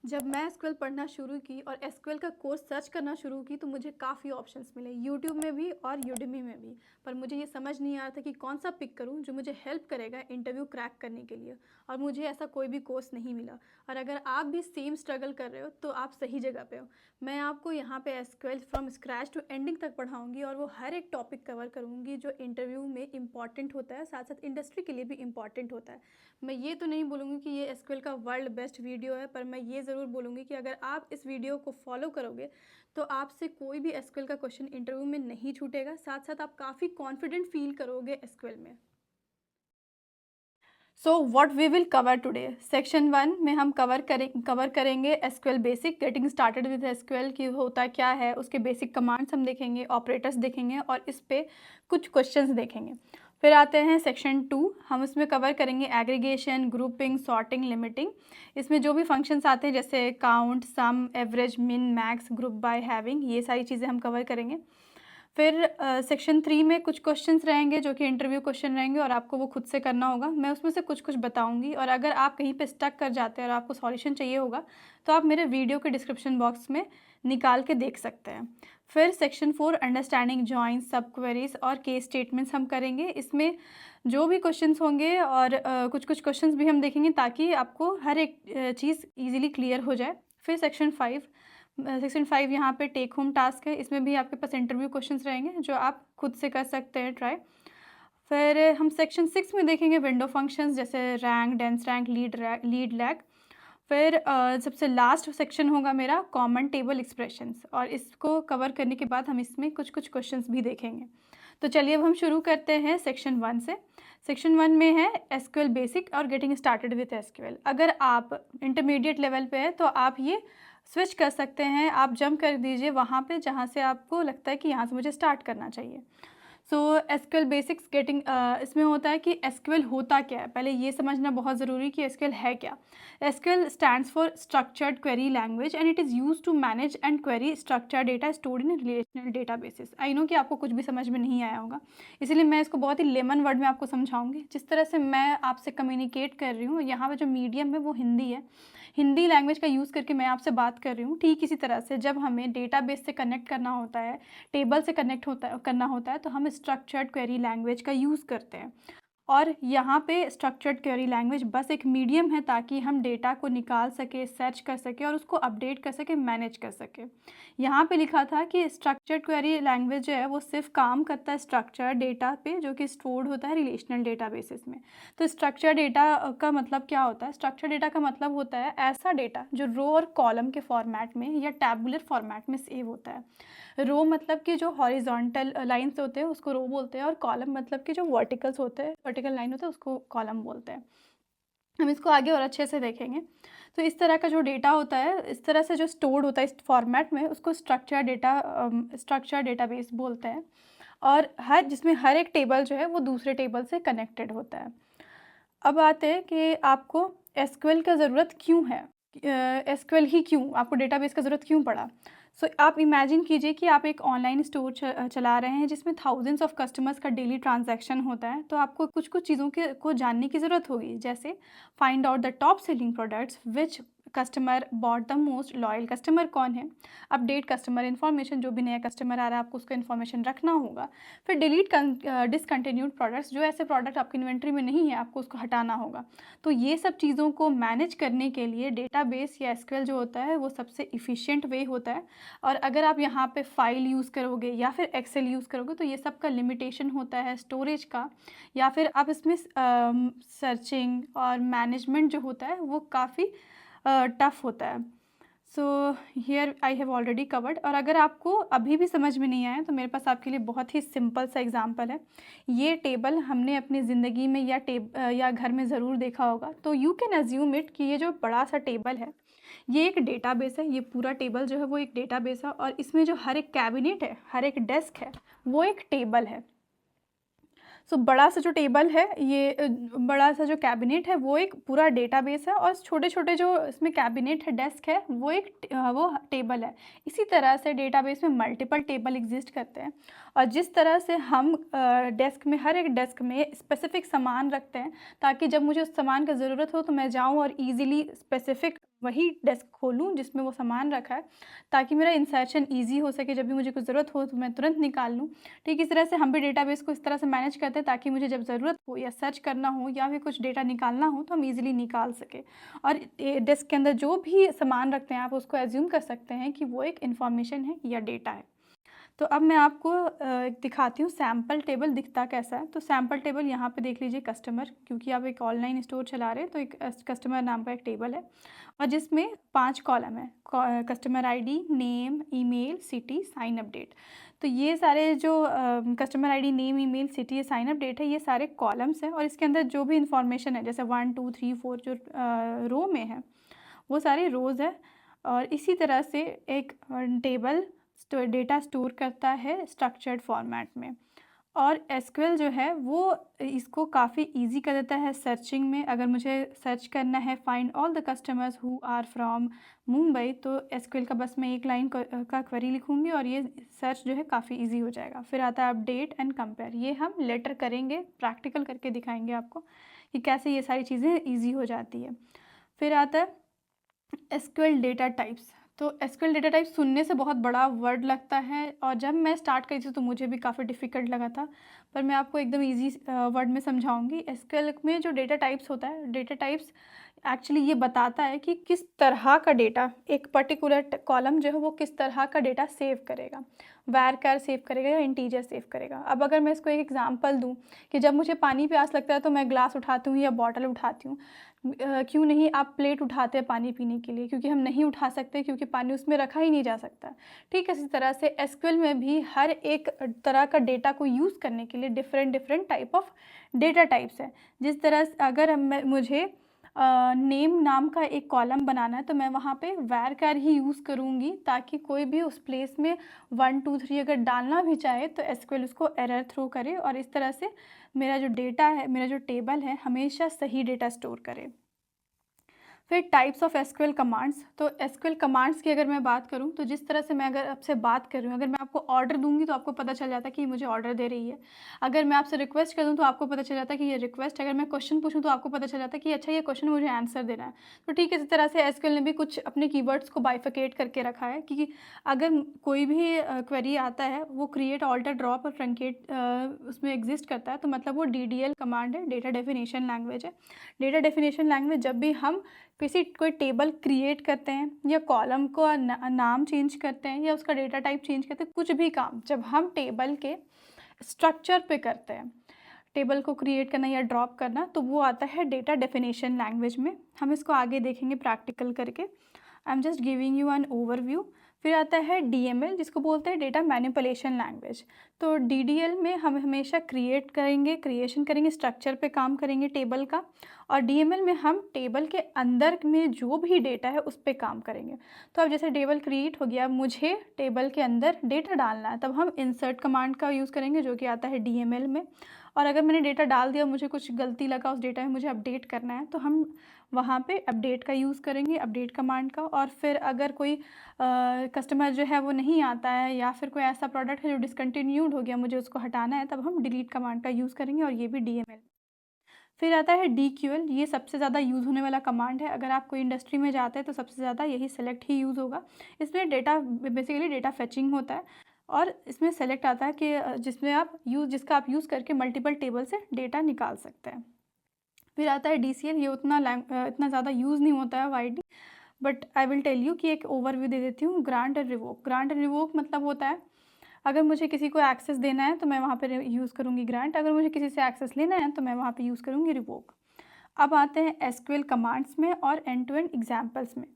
जब मैं एसक्यूएल पढ़ना शुरू की और एसक्यूएल का कोर्स सर्च करना शुरू की तो मुझे काफ़ी ऑप्शंस मिले यूट्यूब में भी और यूडेमी में भी। पर मुझे ये समझ नहीं आ रहा था कि कौन सा पिक करूं जो मुझे हेल्प करेगा इंटरव्यू क्रैक करने के लिए। और मुझे ऐसा कोई भी कोर्स नहीं मिला। और अगर आप भी सेम स्ट्रगल कर रहे हो तो आप सही जगह पे हो। मैं आपको यहाँ पे SQL from scratch to ending तक पढ़ाऊँगी और वो हर एक टॉपिक कवर करूँगी जो इंटरव्यू में इंपॉर्टेंट होता है, साथ साथ इंडस्ट्री के लिए भी इंपॉर्टेंट होता है। मैं ये तो नहीं बोलूँगी कि ये एसक्यूएल का वर्ल्ड बेस्ट वीडियो है, पर मैं ये ज़रूर बोलूँगी कि अगर आप इस वीडियो को फॉलो करोगे तो आपसे कोई भी एसक्यूएल का क्वेश्चन इंटरव्यू में नहीं छूटेगा। साथ साथ आप काफ़ी कॉन्फिडेंट फील करोगे एसक्यूएल में। So what we will cover today, section 1 में हम कवर करेंगे SQL basic, getting started with SQL की होता क्या है, उसके बेसिक कमांड्स हम देखेंगे, ऑपरेटर्स देखेंगे और इस पे कुछ क्वेश्चंस देखेंगे। फिर आते हैं सेक्शन 2, हम उसमें कवर करेंगे एग्रीगेशन, ग्रुपिंग, सॉर्टिंग, लिमिटिंग। इसमें जो भी फंक्शंस आते हैं जैसे काउंट, सम, एवरेज, मिन, मैक्स, ग्रुप बाय, हैविंग, ये सारी चीज़ें हम कवर करेंगे। फिर सेक्शन 3 में कुछ क्वेश्चंस रहेंगे जो कि इंटरव्यू क्वेश्चन रहेंगे और आपको वो खुद से करना होगा। मैं उसमें से कुछ कुछ बताऊंगी और अगर आप कहीं पे स्टक कर जाते हैं और आपको सॉल्यूशन चाहिए होगा तो आप मेरे वीडियो के डिस्क्रिप्शन बॉक्स में निकाल के देख सकते हैं। फिर सेक्शन 4 अंडरस्टैंडिंग जॉइंट, सब क्वेरीज और केस स्टेटमेंट्स हम करेंगे। इसमें जो भी क्वेश्चंस होंगे और कुछ कुछ क्वेश्चंस भी हम देखेंगे ताकि आपको हर एक चीज़ ईजिली क्लियर हो जाए। फिर सेक्शन 5 यहाँ पे टेक होम टास्क है, इसमें भी आपके पास इंटरव्यू क्वेश्चंस रहेंगे जो आप खुद से कर सकते हैं ट्राई। फिर हम सेक्शन 6 में देखेंगे विंडो फंक्शंस जैसे rank, dense rank, lead lag. फिर सबसे लास्ट सेक्शन होगा मेरा कॉमन टेबल एक्सप्रेशंस और इसको कवर करने के बाद हम इसमें कुछ कुछ क्वेश्चंस भी देखेंगे। तो चलिए अब हम शुरू करते हैं सेक्शन 1 से। सेक्शन 1 में है एसक्यूएल बेसिक और गेटिंग स्टार्टेड विथ एसक्यूएल। अगर आप इंटरमीडिएट लेवल पे है तो आप ये स्विच कर सकते हैं, आप जंप कर दीजिए वहाँ पे जहाँ से आपको लगता है कि यहाँ से मुझे स्टार्ट करना चाहिए। सो एसक्यूएल बेसिक्स गेटिंग, इसमें होता है कि एसक्यूएल होता क्या है, पहले ये समझना बहुत ज़रूरी कि एसक्यूएल है क्या। SQL stands for structured query language and it is use to manage and query structured data stored in relational databases. I know कि आपको कुछ भी समझ में नहीं आया होगा, इसीलिए मैं इसको बहुत ही लेमन वर्ड में आपको समझाऊंगी। जिस तरह से मैं आपसे कम्युनिकेट कर रही हूँ, यहाँ पर जो मीडियम है वो हिंदी है, हिंदी लैंग्वेज का यूज़ करके मैं आपसे बात कर रही हूँ, ठीक इसी तरह से जब हमें डेटाबेस से कनेक्ट करना होता है, टेबल से करना होता है तो हम स्ट्रक्चर्ड क्वेरी लैंग्वेज का यूज़ करते हैं। और यहाँ पे स्ट्रक्चर्ड क्वेरी लैंग्वेज बस एक मीडियम है ताकि हम डेटा को निकाल सके, सर्च कर सके और उसको अपडेट कर सके, मैनेज कर सके। यहाँ पे लिखा था कि स्ट्रक्चर्ड क्वेरी लैंग्वेज जो है वो सिर्फ काम करता है स्ट्रक्चर्ड डेटा पे जो कि स्टोर्ड होता है रिलेशनल डेटाबेसेस में। तो स्ट्रक्चर्ड डेटा का मतलब क्या होता है? स्ट्रक्चर्ड डेटा का मतलब होता है ऐसा डेटा जो रो और कॉलम के फॉर्मेट में या टैबुलर फॉर्मेट में सेव होता है। रो मतलब कि जो हॉरिजॉन्टल लाइन्स होते हैं उसको रो बोलते हैं और कॉलम मतलब कि जो वर्टिकल लाइन होता है उसको कॉलम बोलते हैं। हम इसको आगे और अच्छे से देखेंगे। तो इस तरह का जो डेटा होता है, इस तरह से जो स्टोर्ड होता है इस फॉर्मेट में, उसको स्ट्रक्चर डेटाबेस बोलते हैं। और जिसमें हर एक टेबल जो है वो दूसरे टेबल से कनेक्टेड होता है। अब आते हैं कि आपको एसक्यूएल का ज़रूरत क्यों है, एसक्यूएल ही क्यों, आपको डेटाबेस का ज़रूरत क्यों पड़ा। आप इमेजिन कीजिए कि आप एक ऑनलाइन स्टोर चला रहे हैं जिसमें थाउजेंड्स ऑफ कस्टमर्स का डेली ट्रांजैक्शन होता है। तो आपको कुछ कुछ चीज़ों को जानने की ज़रूरत होगी, जैसे find out the top selling products, which customer bought the most, loyal customer कौन है, अपडेट कस्टमर इन्फॉर्मेशन, जो भी नया कस्टमर आ रहा है आपको उसका इन्फॉर्मेशन रखना होगा। फिर डिलीट डिसकंटिन्यूड प्रोडक्ट्स, जो ऐसे प्रोडक्ट आपकी इन्वेंट्री में नहीं है आपको उसको हटाना होगा। तो ये सब चीज़ों को मैनेज करने के लिए डेटाबेस या एसक्यूएल जो होता है वो सबसे इफ़िशिएंट वे होता है। और अगर आप यहाँ पे फाइल यूज़ करोगे या फिर एक्सेल यूज़ करोगे तो ये सब का लिमिटेशन होता है स्टोरेज का, या फिर आप इसमें सर्चिंग और मैनेजमेंट जो होता है वो काफ़ी टफ होता है। So here I have already covered. और अगर आपको अभी भी समझ में नहीं आया तो मेरे पास आपके लिए बहुत ही सिंपल सा एग्जांपल है। ये टेबल हमने अपनी ज़िंदगी में या घर में ज़रूर देखा होगा। तो यू कैन अज्यूम इट कि ये जो बड़ा सा टेबल है ये एक डेटाबेस है। ये पूरा टेबल जो है वो एक डेटाबेस है और इसमें जो हर एक कैबिनेट है, हर एक डेस्क है, वो एक टेबल है। बड़ा सा जो टेबल है, ये बड़ा सा जो कैबिनेट है वो एक पूरा डेटाबेस है और छोटे छोटे जो इसमें कैबिनेट है, डेस्क है, वो टेबल है। इसी तरह से डेटाबेस में मल्टीपल टेबल एग्जिस्ट करते हैं और जिस तरह से हम हर एक डेस्क में स्पेसिफिक सामान रखते हैं ताकि जब मुझे उस सामान की ज़रूरत हो तो मैं जाऊँ और ईज़िली स्पेसिफिक वही डेस्क खोलूँ जिसमें वो सामान रखा है, ताकि मेरा इंसर्शन ईज़ी हो सके, जब भी मुझे कुछ ज़रूरत हो तो मैं तुरंत निकाल लूँ। ठीक इस तरह से हम भी डेटाबेस को इस तरह से मैनेज करते हैं, ताकि मुझे जब ज़रूरत हो या सर्च करना हो या फिर कुछ डेटा निकालना हो तो हम ईज़िली निकाल सकें। और डेस्क के अंदर जो भी सामान रखते हैं आप उसको एज्यूम कर सकते हैं कि वो एक इन्फॉर्मेशन है या डेटा है। तो अब मैं आपको दिखाती हूँ सैम्पल टेबल दिखता कैसा है। तो सैम्पल टेबल यहाँ पे देख लीजिए कस्टमर, क्योंकि आप एक ऑनलाइन स्टोर चला रहे हैं तो एक कस्टमर नाम का एक टेबल है और जिसमें 5 कॉलम है। Customer ID, name, email, city, sign up date. तो ये सारे जो customer ID, name, email, city, sign up date है, ये सारे कॉलम्स हैं और इसके अंदर जो भी इंफॉर्मेशन है जैसे 1 2 3 4 जो रो में है वो सारे रोज़ है। और इसी तरह से एक टेबल डेटा स्टोर करता है स्ट्रक्चर्ड फॉर्मेट में। और एसक्यूएल जो है वो इसको काफ़ी इजी कर देता है सर्चिंग में। अगर मुझे सर्च करना है find all the customers who are from Mumbai, तो एसक्यूएल का बस मैं एक लाइन का क्वेरी लिखूंगी और ये सर्च जो है काफ़ी इजी हो जाएगा। फिर आता है अपडेट एंड कंपेयर, ये हम लेटर करेंगे, प्रैक्टिकल करके दिखाएंगे आपको कि कैसे ये सारी चीज़ें ईजी हो जाती है। फिर आता है एसक्यूएल डेटा टाइप्स। तो एसक्यूएल डेटा टाइप सुनने से बहुत बड़ा वर्ड लगता है और जब मैं स्टार्ट करी थी तो मुझे भी काफ़ी डिफ़िकल्ट लगा था, पर मैं आपको एकदम इजी वर्ड में समझाऊंगी। एसक्यूएल में जो डेटा टाइप्स होता है, डेटा टाइप्स एक्चुअली ये बताता है कि किस तरह का डेटा एक पर्टिकुलर कॉलम जो है वो किस तरह का डेटा सेव करेगा, वैरकार सेव करेगा या इंटीजर सेव करेगा। अब अगर मैं इसको एक एग्जांपल दूं कि जब मुझे पानी प्यास लगता है तो मैं ग्लास उठाती हूँ या बॉटल उठाती हूँ, क्यों नहीं आप प्लेट उठाते हैं पानी पीने के लिए, क्योंकि हम नहीं उठा सकते क्योंकि पानी उसमें रखा ही नहीं जा सकता। ठीक है, इसी तरह से एसक्यूएल में भी हर एक तरह का डेटा को यूज़ करने के लिए different different type of data types है। जिस तरह से अगर मुझे नेम नाम का एक कॉलम बनाना है तो मैं वहाँ पे वैरकार ही यूज़ करूँगी, ताकि कोई भी उस प्लेस में 1 2 3 अगर डालना भी चाहे तो एसक्यूएल उसको एरर थ्रो करे और इस तरह से मेरा जो डेटा है, मेरा जो टेबल है, हमेशा सही डेटा स्टोर करे। फिर टाइप्स ऑफ एसक्यूएल कमांड्स। तो एसक्यूएल कमांड्स की अगर मैं बात करूं तो जिस तरह से मैं अगर आपसे बात कर रही हूँ, अगर मैं आपको ऑर्डर दूंगी तो आपको पता चल जाता है कि मुझे ऑर्डर दे रही है। अगर मैं आपसे रिक्वेस्ट कर दूं तो आपको पता चल जाता है कि ये रिक्वेस्ट। अगर मैं क्वेश्चन पूछूं तो आपको पता चल जाता है कि अच्छा ये क्वेश्चन मुझे आंसर देना है। तो ठीक है, इसी तरह से एसक्यूएल ने भी कुछ अपने कीवर्ड्स को बाइफिकेट करके रखा है कि अगर कोई भी क्वेरी आता है वो क्रिएट, ऑल्टर, ड्रॉप और ट्रंकेट उसमें एग्जिस्ट करता है, तो मतलब वो डीडीएल कमांड है, डेटा डेफिनेशन लैंग्वेज है। डेटा डेफिनेशन लैंग्वेज जब भी हम किसी कोई टेबल क्रिएट करते हैं या कॉलम को नाम चेंज करते हैं या उसका डेटा टाइप चेंज करते हैं, कुछ भी काम जब हम टेबल के स्ट्रक्चर पे करते हैं, टेबल को क्रिएट करना या ड्रॉप करना, तो वो आता है डेटा डेफिनेशन लैंग्वेज में। हम इसको आगे देखेंगे प्रैक्टिकल करके। I am just giving you an overview. फिर आता है डीएमएल, जिसको बोलते हैं डेटा मैनिपुलेशन लैंग्वेज। तो डीडीएल में हम हमेशा क्रिएट करेंगे, क्रिएशन करेंगे, स्ट्रक्चर पे काम करेंगे टेबल का, और डीएमएल में हम टेबल के अंदर में जो भी डेटा है उस पर काम करेंगे। तो अब जैसे टेबल क्रिएट हो गया, मुझे टेबल के अंदर डेटा डालना है, तब हम इंसर्ट कमांड का यूज़ करेंगे जो कि आता है डीएमएल में। और अगर मैंने डेटा डाल दिया, मुझे कुछ गलती लगा उस डेटा में, मुझे अपडेट करना है, तो हम वहाँ पे अपडेट का यूज़ करेंगे, अपडेट कमांड का। और फिर अगर कोई कस्टमर जो है वो नहीं आता है या फिर कोई ऐसा प्रोडक्ट है जो डिसकंटिन्यूड हो गया, मुझे उसको हटाना है, तब हम डिलीट कमांड का यूज़ करेंगे, और ये भी डीएमएल। फिर आता है डीक्यूएल, ये सबसे ज़्यादा यूज़ होने वाला कमांड है। अगर आप कोई इंडस्ट्री में जाते हैं तो सबसे ज़्यादा यही सेलेक्ट ही यूज़ होगा। इसमें डेटा बेसिकली डेटा फेचिंग होता है और इसमें सेलेक्ट आता है कि जिसका आप यूज़ करके मल्टीपल टेबल से डेटा निकाल सकते हैं। फिर आता है डीसीएल, ये इतना ज़्यादा यूज़ नहीं होता है widely, but I will tell you कि एक ओवरव्यू दे देती हूँ। Grant and revoke. Grant and revoke मतलब होता है अगर मुझे किसी को एक्सेस देना है तो मैं वहाँ पर यूज़ करूँगी ग्रांट, अगर मुझे किसी से एक्सेस लेना है तो मैं वहाँ पे यूज़ करूँगी रिवोक। अब आते हैं एसक्यूएल कमांड्स में और एंड टू एंड एग्जाम्पल्स में।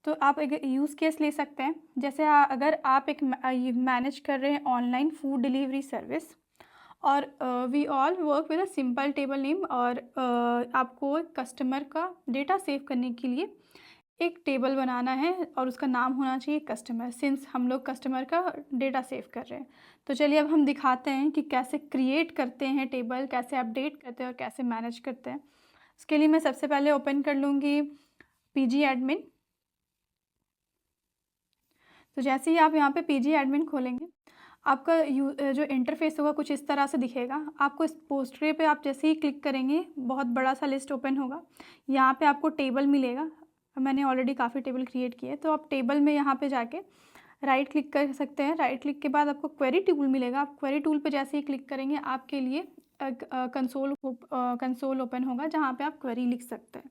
तो आप एक यूज़ केस ले सकते हैं, जैसे अगर आप एक मैनेज कर रहे हैं ऑनलाइन फूड डिलीवरी सर्विस, और we all work with a simple table name, और आपको कस्टमर का डेटा सेव करने के लिए एक टेबल बनाना है और उसका नाम होना चाहिए कस्टमर, सिंस हम लोग कस्टमर का डेटा सेव कर रहे हैं। तो चलिए अब हम दिखाते हैं कि कैसे क्रिएट करते हैं टेबल, कैसे अपडेट करते हैं और कैसे मैनेज करते हैं। इसके लिए मैं सबसे पहले ओपन कर लूँगी पीजी एडमिन। तो जैसे ही आप यहाँ पे पीजी एडमिन खोलेंगे, आपका जो इंटरफेस होगा कुछ इस तरह से दिखेगा। आपको इस पोस्टरे पे आप जैसे ही क्लिक करेंगे बहुत बड़ा सा लिस्ट ओपन होगा। यहाँ पे आपको टेबल मिलेगा, मैंने ऑलरेडी काफ़ी टेबल क्रिएट किए। तो आप टेबल में यहाँ पे जाके राइट क्लिक कर सकते हैं। राइट क्लिक के बाद आपको क्वेरी टूल मिलेगा। आप क्वेरी टूल पे जैसे ही क्लिक करेंगे आपके लिए कंसोल ओपन होगा जहाँ पे आप क्वेरी लिख सकते हैं।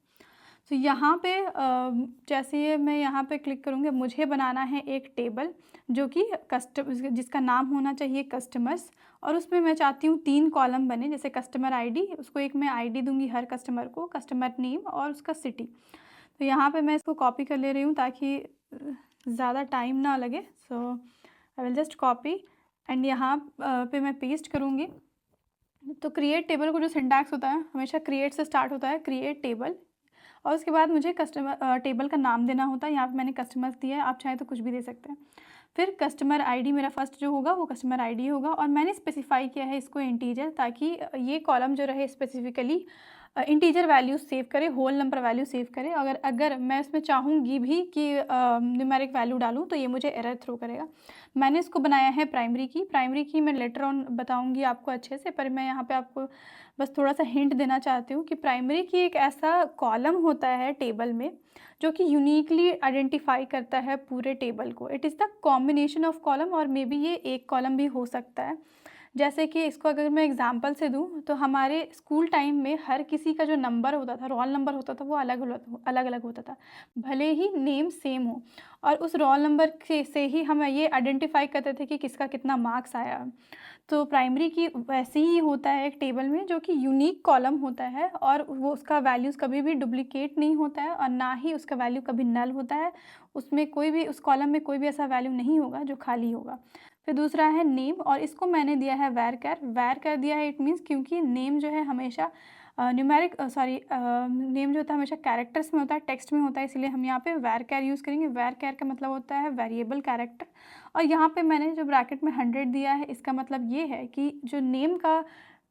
तो यहाँ पे जैसे ही मैं यहाँ पे क्लिक करूँगी, मुझे बनाना है एक टेबल जो कि जिसका नाम होना चाहिए कस्टमर्स, और उसमें मैं चाहती हूँ 3 कॉलम बने। जैसे कस्टमर आईडी, उसको एक मैं आईडी दूंगी हर कस्टमर को, कस्टमर नेम और उसका सिटी। तो यहाँ पे मैं इसको कॉपी कर ले रही हूँ ताकि ज़्यादा टाइम ना लगे। So I will just copy and यहाँ पे मैं पेस्ट करूँगी। तो क्रिएट टेबल को जो सिंटैक्स होता है हमेशा क्रिएट से स्टार्ट होता है, क्रिएट टेबल, और उसके बाद मुझे कस्टमर टेबल का नाम देना होता है। यहाँ पे मैंने कस्टमर्स दिया है, आप चाहें तो कुछ भी दे सकते हैं। फिर कस्टमर आईडी मेरा फर्स्ट जो होगा वो कस्टमर आईडी होगा, और मैंने स्पेसिफाई किया है इसको इंटीजर, ताकि ये कॉलम जो रहे स्पेसिफिकली इंटीजर वैल्यू सेव करे, होल नंबर वैल्यू सेव करे। अगर मैं इसमें चाहूँगी भी कि न्यूमेरिक वैल्यू डालूँ तो ये मुझे एरर थ्रो करेगा। मैंने इसको बनाया है प्राइमरी की मैं लेटर ऑन बताऊँगी आपको अच्छे से, पर मैं यहाँ पे आपको बस थोड़ा सा हिंट देना चाहती हूँ कि प्राइमरी की एक ऐसा कॉलम होता है टेबल में जो कि यूनिकली आइडेंटिफाई करता है पूरे टेबल को। It is the combination of column, और मे बी ये एक कॉलम भी हो सकता है। जैसे कि इसको अगर मैं एग्जांपल से दूं तो हमारे स्कूल टाइम में हर किसी का जो नंबर होता था, रोल नंबर होता था, वो अलग अलग होता था, भले ही नेम सेम हो। और उस रोल नंबर से ही हम ये आइडेंटिफाई करते थे कि किसका कितना मार्क्स आया। तो प्राइमरी की वैसे ही होता है एक टेबल में, जो कि यूनिक कॉलम होता है, और वो उसका वैल्यूज़ कभी भी डुप्लीकेट नहीं होता है, और ना ही उसका वैल्यू कभी नल होता है। उसमें कोई भी, उस कॉलम में कोई भी ऐसा वैल्यू नहीं होगा जो खाली होगा। फिर दूसरा है नेम, और इसको मैंने दिया है वैर कर दिया है। इट मीन्स क्योंकि नेम जो है हमेशा नेम जो होता है हमेशा कैरेक्टर्स में होता है, टेक्स्ट में होता है, इसलिए हम यहाँ पे वैर कैर यूज़ करेंगे। वैर कैर का मतलब होता है वेरिएबल कैरेक्टर। और यहाँ पे मैंने जो ब्रैकेट में 100 दिया है, इसका मतलब ये है कि जो नेम का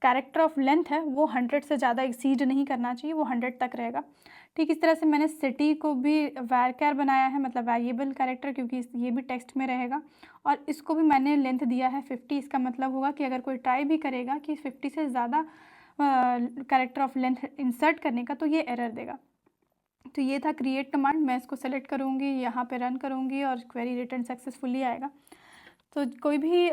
कैरेक्टर ऑफ लेंथ है वो 100 से ज़्यादा एक्सीड नहीं करना चाहिए, वो 100 तक रहेगा। ठीक इस तरह से मैंने सिटी को भी वैर कैर बनाया है, मतलब वेरिएबल कैरेक्टर, क्योंकि ये भी टेक्स्ट में रहेगा। और इसको भी मैंने लेंथ दिया है 50। इसका मतलब होगा कि अगर कोई ट्राई भी करेगा कि 50 से ज़्यादा कैरेक्टर ऑफ लेंथ इंसर्ट करने का, तो ये एरर देगा। तो ये था क्रिएट कमांड। मैं इसको सेलेक्ट करूँगी, यहाँ पे रन करूँगी, और क्वेरी रिटर्न सक्सेसफुली आएगा। तो कोई भी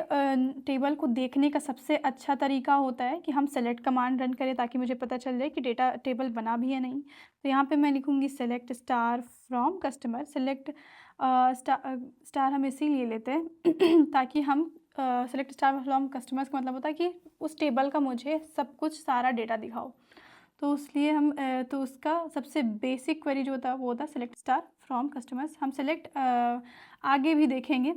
टेबल को देखने का सबसे अच्छा तरीका होता है कि हम सेलेक्ट कमांड रन करें, ताकि मुझे पता चल जाए कि डेटा टेबल बना भी है नहीं। तो यहाँ पे मैं लिखूँगी select star from customer. Select star हम इसीलिए लेते हैं ताकि हम सेलेक्ट स्टार फ्रॉम कस्टमर्स का मतलब होता है कि उस टेबल का मुझे सब कुछ सारा डेटा दिखाओ। तो इसलिए हम तो उसका सबसे बेसिक क्वेरी जो होता है वो होता है सेलेक्ट स्टार फ्रॉम कस्टमर्स। हम सेलेक्ट आगे भी देखेंगे,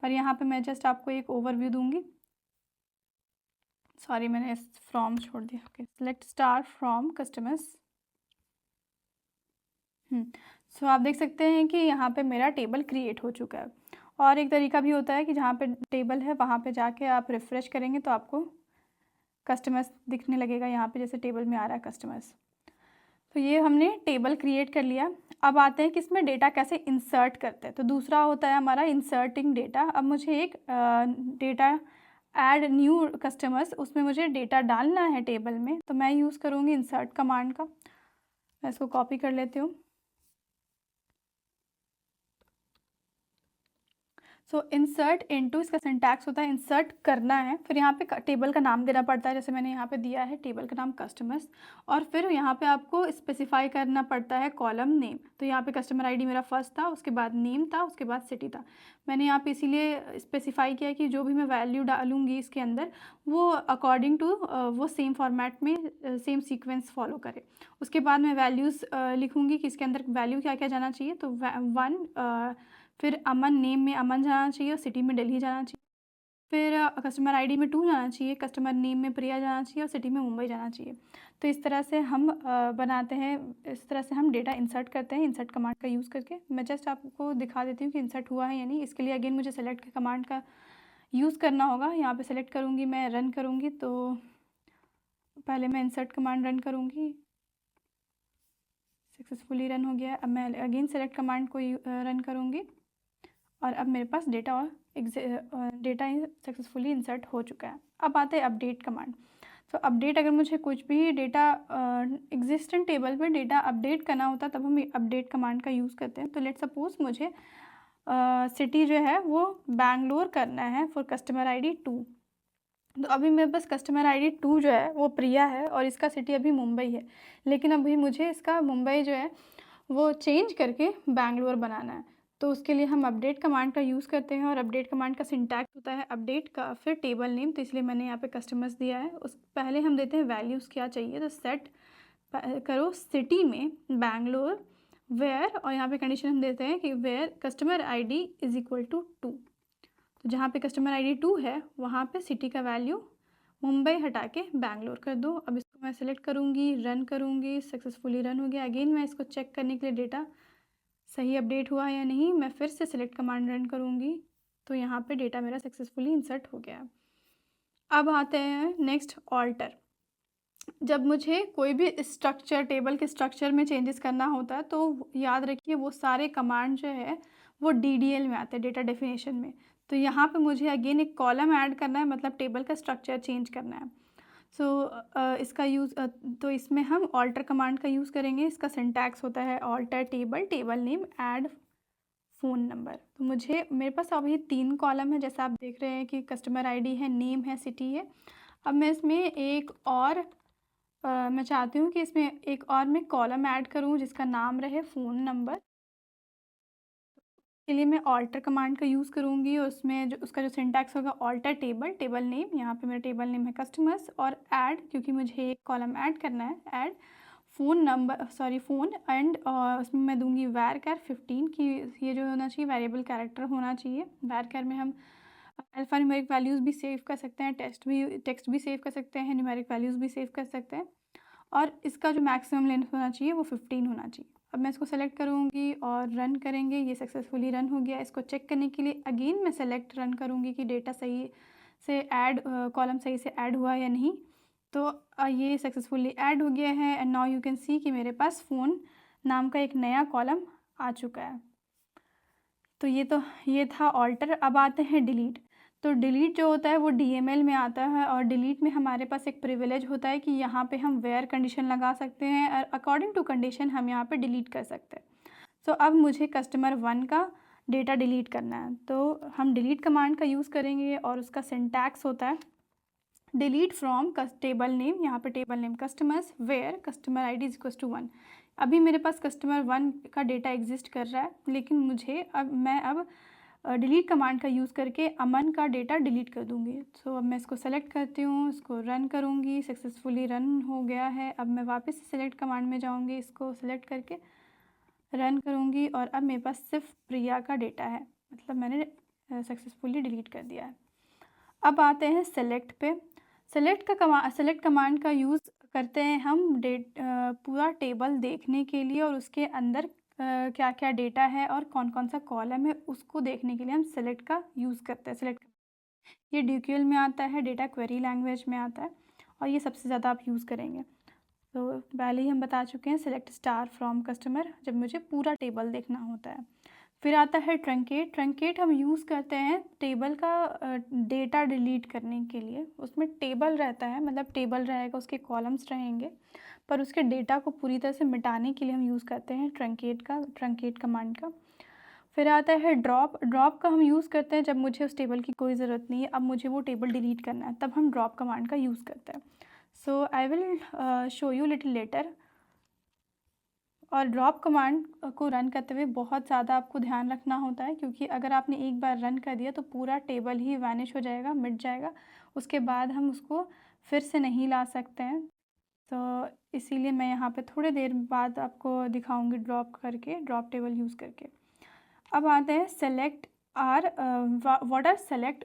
पर यहाँ पे मैं जस्ट आपको एक ओवरव्यू दूंगी। सॉरी, मैंने फ्रॉम छोड़ दिया। Okay, select star from customers. So आप देख सकते हैं कि यहाँ पे मेरा टेबल क्रिएट हो चुका है। और एक तरीका भी होता है कि जहाँ पे टेबल है वहाँ पे जाके आप रिफ़्रेश करेंगे तो आपको कस्टमर्स दिखने लगेगा। यहाँ पे जैसे टेबल में आ रहा है कस्टमर्स। तो ये हमने टेबल क्रिएट कर लिया। अब आते हैं कि इसमें डेटा कैसे इंसर्ट करते हैं। तो दूसरा होता है हमारा इंसर्टिंग डेटा। अब मुझे एक डेटा ऐड न्यू कस्टमर्स, उसमें मुझे डेटा डालना है टेबल में, तो मैं यूज़ करूँगी इंसर्ट कमांड का। मैं इसको कॉपी कर लेती हूँ। सो इंसर्ट इनटू, इसका सिंटैक्स होता है इंसर्ट करना है। फिर यहाँ पे टेबल का नाम देना पड़ता है, जैसे मैंने यहाँ पे दिया है टेबल का नाम कस्टमर्स। और फिर यहाँ पे आपको स्पेसिफाई करना पड़ता है कॉलम नेम। तो यहाँ पे कस्टमर आईडी मेरा फर्स्ट था, उसके बाद नेम था, उसके बाद सिटी था। मैंने यहाँ पे इसीलिए स्पेसिफाई किया कि जो भी मैं वैल्यू डालूँगी इसके अंदर वो अकॉर्डिंग टू वो सेम फॉर्मेट में सेम सीक्वेंस फॉलो करे। उसके बाद मैं वैल्यूज़ लिखूँगी कि इसके अंदर वैल्यू क्या क्या जाना चाहिए। तो 1, फिर अमन, नेम में अमन जाना चाहिए और सिटी में दिल्ली जाना चाहिए। फिर कस्टमर आईडी में 2 जाना चाहिए, कस्टमर नेम में प्रिया जाना चाहिए और सिटी में मुंबई जाना चाहिए। तो इस तरह से हम बनाते हैं, इस तरह से हम डेटा इंसर्ट करते हैं इंसर्ट कमांड का यूज़ करके। मैं जस्ट आपको दिखा देती हूँ कि इंसर्ट हुआ है या नहीं। इसके लिए अगेन मुझे सेलेक्ट कमांड का यूज़ करना होगा। यहाँ पे सेलेक्ट करूँगी, मैं रन करूँगी। तो पहले मैं इंसर्ट कमांड रन करूँगी, सक्सेसफुली रन हो गया। अब मैं अगेन सेलेक्ट कमांड को रन करूँगी, और अब मेरे पास डेटा सक्सेसफुली इंसर्ट हो चुका है। अब आते हैं अपडेट कमांड। तो अपडेट अगर मुझे कुछ भी डेटा एग्जिस्टेंट टेबल पे डेटा अपडेट करना होता है तब हम अपडेट कमांड का यूज़ करते हैं। तो लेट सपोज मुझे सिटी जो है वो बैंगलोर करना है फॉर कस्टमर ID 2। तो अभी मेरे पास कस्टमर ID 2 जो है वो प्रिया है और इसका सिटी अभी मुंबई है, लेकिन अभी मुझे इसका मुंबई जो है वो चेंज करके बैंगलोर बनाना है। तो उसके लिए हम अपडेट कमांड का यूज़ करते हैं और अपडेट कमांड का सिंटैक्स होता है अपडेट का फिर टेबल नेम, तो इसलिए मैंने यहाँ पे कस्टमर्स दिया है। उस पहले हम देते हैं वैल्यूज़ क्या चाहिए, तो सेट करो सिटी में बैंगलोर वेयर, और यहाँ पे कंडीशन हम देते हैं कि where customer ID is equal to 2। तो जहाँ पे कस्टमर ID 2 है वहाँ पे सिटी का वैल्यू मुंबई हटा के बैंगलोर कर दो। अब इसको मैं सेलेक्ट करूँगी, रन करूँगी, सक्सेसफुली रन हो गया। अगेन मैं इसको चेक करने के लिए डेटा सही अपडेट हुआ या नहीं, मैं फिर से सेलेक्ट कमांड रन करूँगी, तो यहाँ पे डेटा मेरा सक्सेसफुली इंसर्ट हो गया। अब आते हैं नेक्स्ट ऑल्टर। जब मुझे कोई भी स्ट्रक्चर टेबल के स्ट्रक्चर में चेंजेस करना होता है तो याद रखिए वो सारे कमांड जो है वो DDL में आते हैं, डेटा डेफिनेशन में। तो यहाँ पे मुझे अगेन एक कॉलम ऐड करना है, मतलब टेबल का स्ट्रक्चर चेंज करना है। इसका यूज़ तो इसमें हम ऑल्टर कमांड का यूज़ करेंगे। इसका सिंटैक्स होता है alter table, table name, add phone number. तो मेरे पास अभी 3 कॉलम है, जैसा आप देख रहे हैं कि कस्टमर ID है, नेम है, सिटी है। अब मैं इसमें एक और मैं चाहती हूँ कि इसमें एक और मैं कॉलम ऐड करूँ जिसका नाम रहे फ़ोन नंबर। के लिए मैं ऑल्टर कमांड का यूज़ करूँगी और उसमें जो उसका जो सिंटैक्स होगा ऑल्टर टेबल, टेबल नेम, यहाँ पे मेरा टेबल नेम है कस्टमर्स, और ऐड, क्योंकि मुझे एक कॉलम ऐड करना है, add phone number phone and उसमें मैं दूंगी varchar 15 की ये जो होना चाहिए वेरिएबल कैरेक्टर होना चाहिए। varchar में हम अल्फ़ा न्यूमेरिक वैल्यूज़ भी सेव कर सकते हैं, टेक्स्ट भी सेव कर सकते हैं, न्यूमेरिक वैल्यूज़ भी सेव कर सकते हैं, और इसका जो मैक्सिमम लेंथ होना चाहिए वो 15 होना चाहिए। अब मैं इसको सेलेक्ट करूँगी और रन करेंगे। ये सक्सेसफुली रन हो गया। इसको चेक करने के लिए अगेन मैं सेलेक्ट रन करूँगी कि डेटा सही से ऐड कॉलम सही से ऐड हुआ या नहीं। तो ये सक्सेसफुली ऐड हो गया है and now you can see कि मेरे पास फ़ोन नाम का एक नया कॉलम आ चुका है। तो ये था ऑल्टर। अब आते हैं डिलीट। तो डिलीट जो होता है वो DML में आता है और डिलीट में हमारे पास एक प्रिविलेज होता है कि यहाँ पे हम वेयर कंडीशन लगा सकते हैं और अकॉर्डिंग टू कंडीशन हम यहाँ पे डिलीट कर सकते हैं। सो अब मुझे कस्टमर 1 का डेटा डिलीट करना है, तो हम डिलीट कमांड का यूज़ करेंगे और उसका सिंटैक्स होता है डिलीट फ्रॉम टेबल नेम, यहाँ पे table name customers, where customer ID is equal to 1। अभी मेरे पास कस्टमर 1 का डेटा एग्जिस्ट कर रहा है, लेकिन मैं अब डिलीट कमांड का यूज़ करके अमन का डेटा डिलीट कर दूँगी। सो अब मैं इसको सेलेक्ट करती हूँ, इसको रन करूँगी, सक्सेसफुली रन हो गया है। अब मैं वापस से सेलेक्ट कमांड में जाऊँगी, इसको सेलेक्ट करके रन करूँगी और अब मेरे पास सिर्फ प्रिया का डेटा है, मतलब मैंने सक्सेसफुली डिलीट कर दिया है। अब आते हैं सेलेक्ट पे। सेलेक्ट कमांड का यूज़ करते हैं हम पूरा टेबल देखने के लिए और उसके अंदर क्या क्या डेटा है और कौन कौन सा कॉलम है उसको देखने के लिए हम सेलेक्ट का यूज़ करते हैं। सेलेक्ट ये DQL में आता है, डेटा क्वेरी लैंग्वेज में आता है और ये सबसे ज़्यादा आप यूज़ करेंगे। तो पहले ही हम बता चुके हैं सेलेक्ट स्टार फ्रॉम कस्टमर, जब मुझे पूरा टेबल देखना होता है। फिर आता है ट्रंकेट। ट्रंकेट हम यूज़ करते हैं टेबल का डेटा डिलीट करने के लिए। उसमें टेबल रहता है, मतलब टेबल रहेगा, उसके कॉलम्स रहेंगे, पर उसके डेटा को पूरी तरह से मिटाने के लिए हम यूज़ करते हैं ट्रंकेट कमांड का। फिर आता है ड्रॉप। ड्रॉप का हम यूज़ करते हैं जब मुझे उस टेबल की कोई ज़रूरत नहीं है, अब मुझे वो टेबल डिलीट करना है, तब हम ड्रॉप कमांड का यूज़ करते हैं। So I will show you little later. और ड्रॉप कमांड को रन करते हुए बहुत ज़्यादा आपको ध्यान रखना होता है, क्योंकि अगर आपने एक बार रन कर दिया तो पूरा टेबल ही वैनिश हो जाएगा, मिट जाएगा, उसके बाद हम उसको फिर से नहीं ला सकते हैं। तो इसीलिए मैं यहाँ पे थोड़ी देर बाद आपको दिखाऊंगी ड्रॉप टेबल यूज़ करके। अब आते हैं select what are select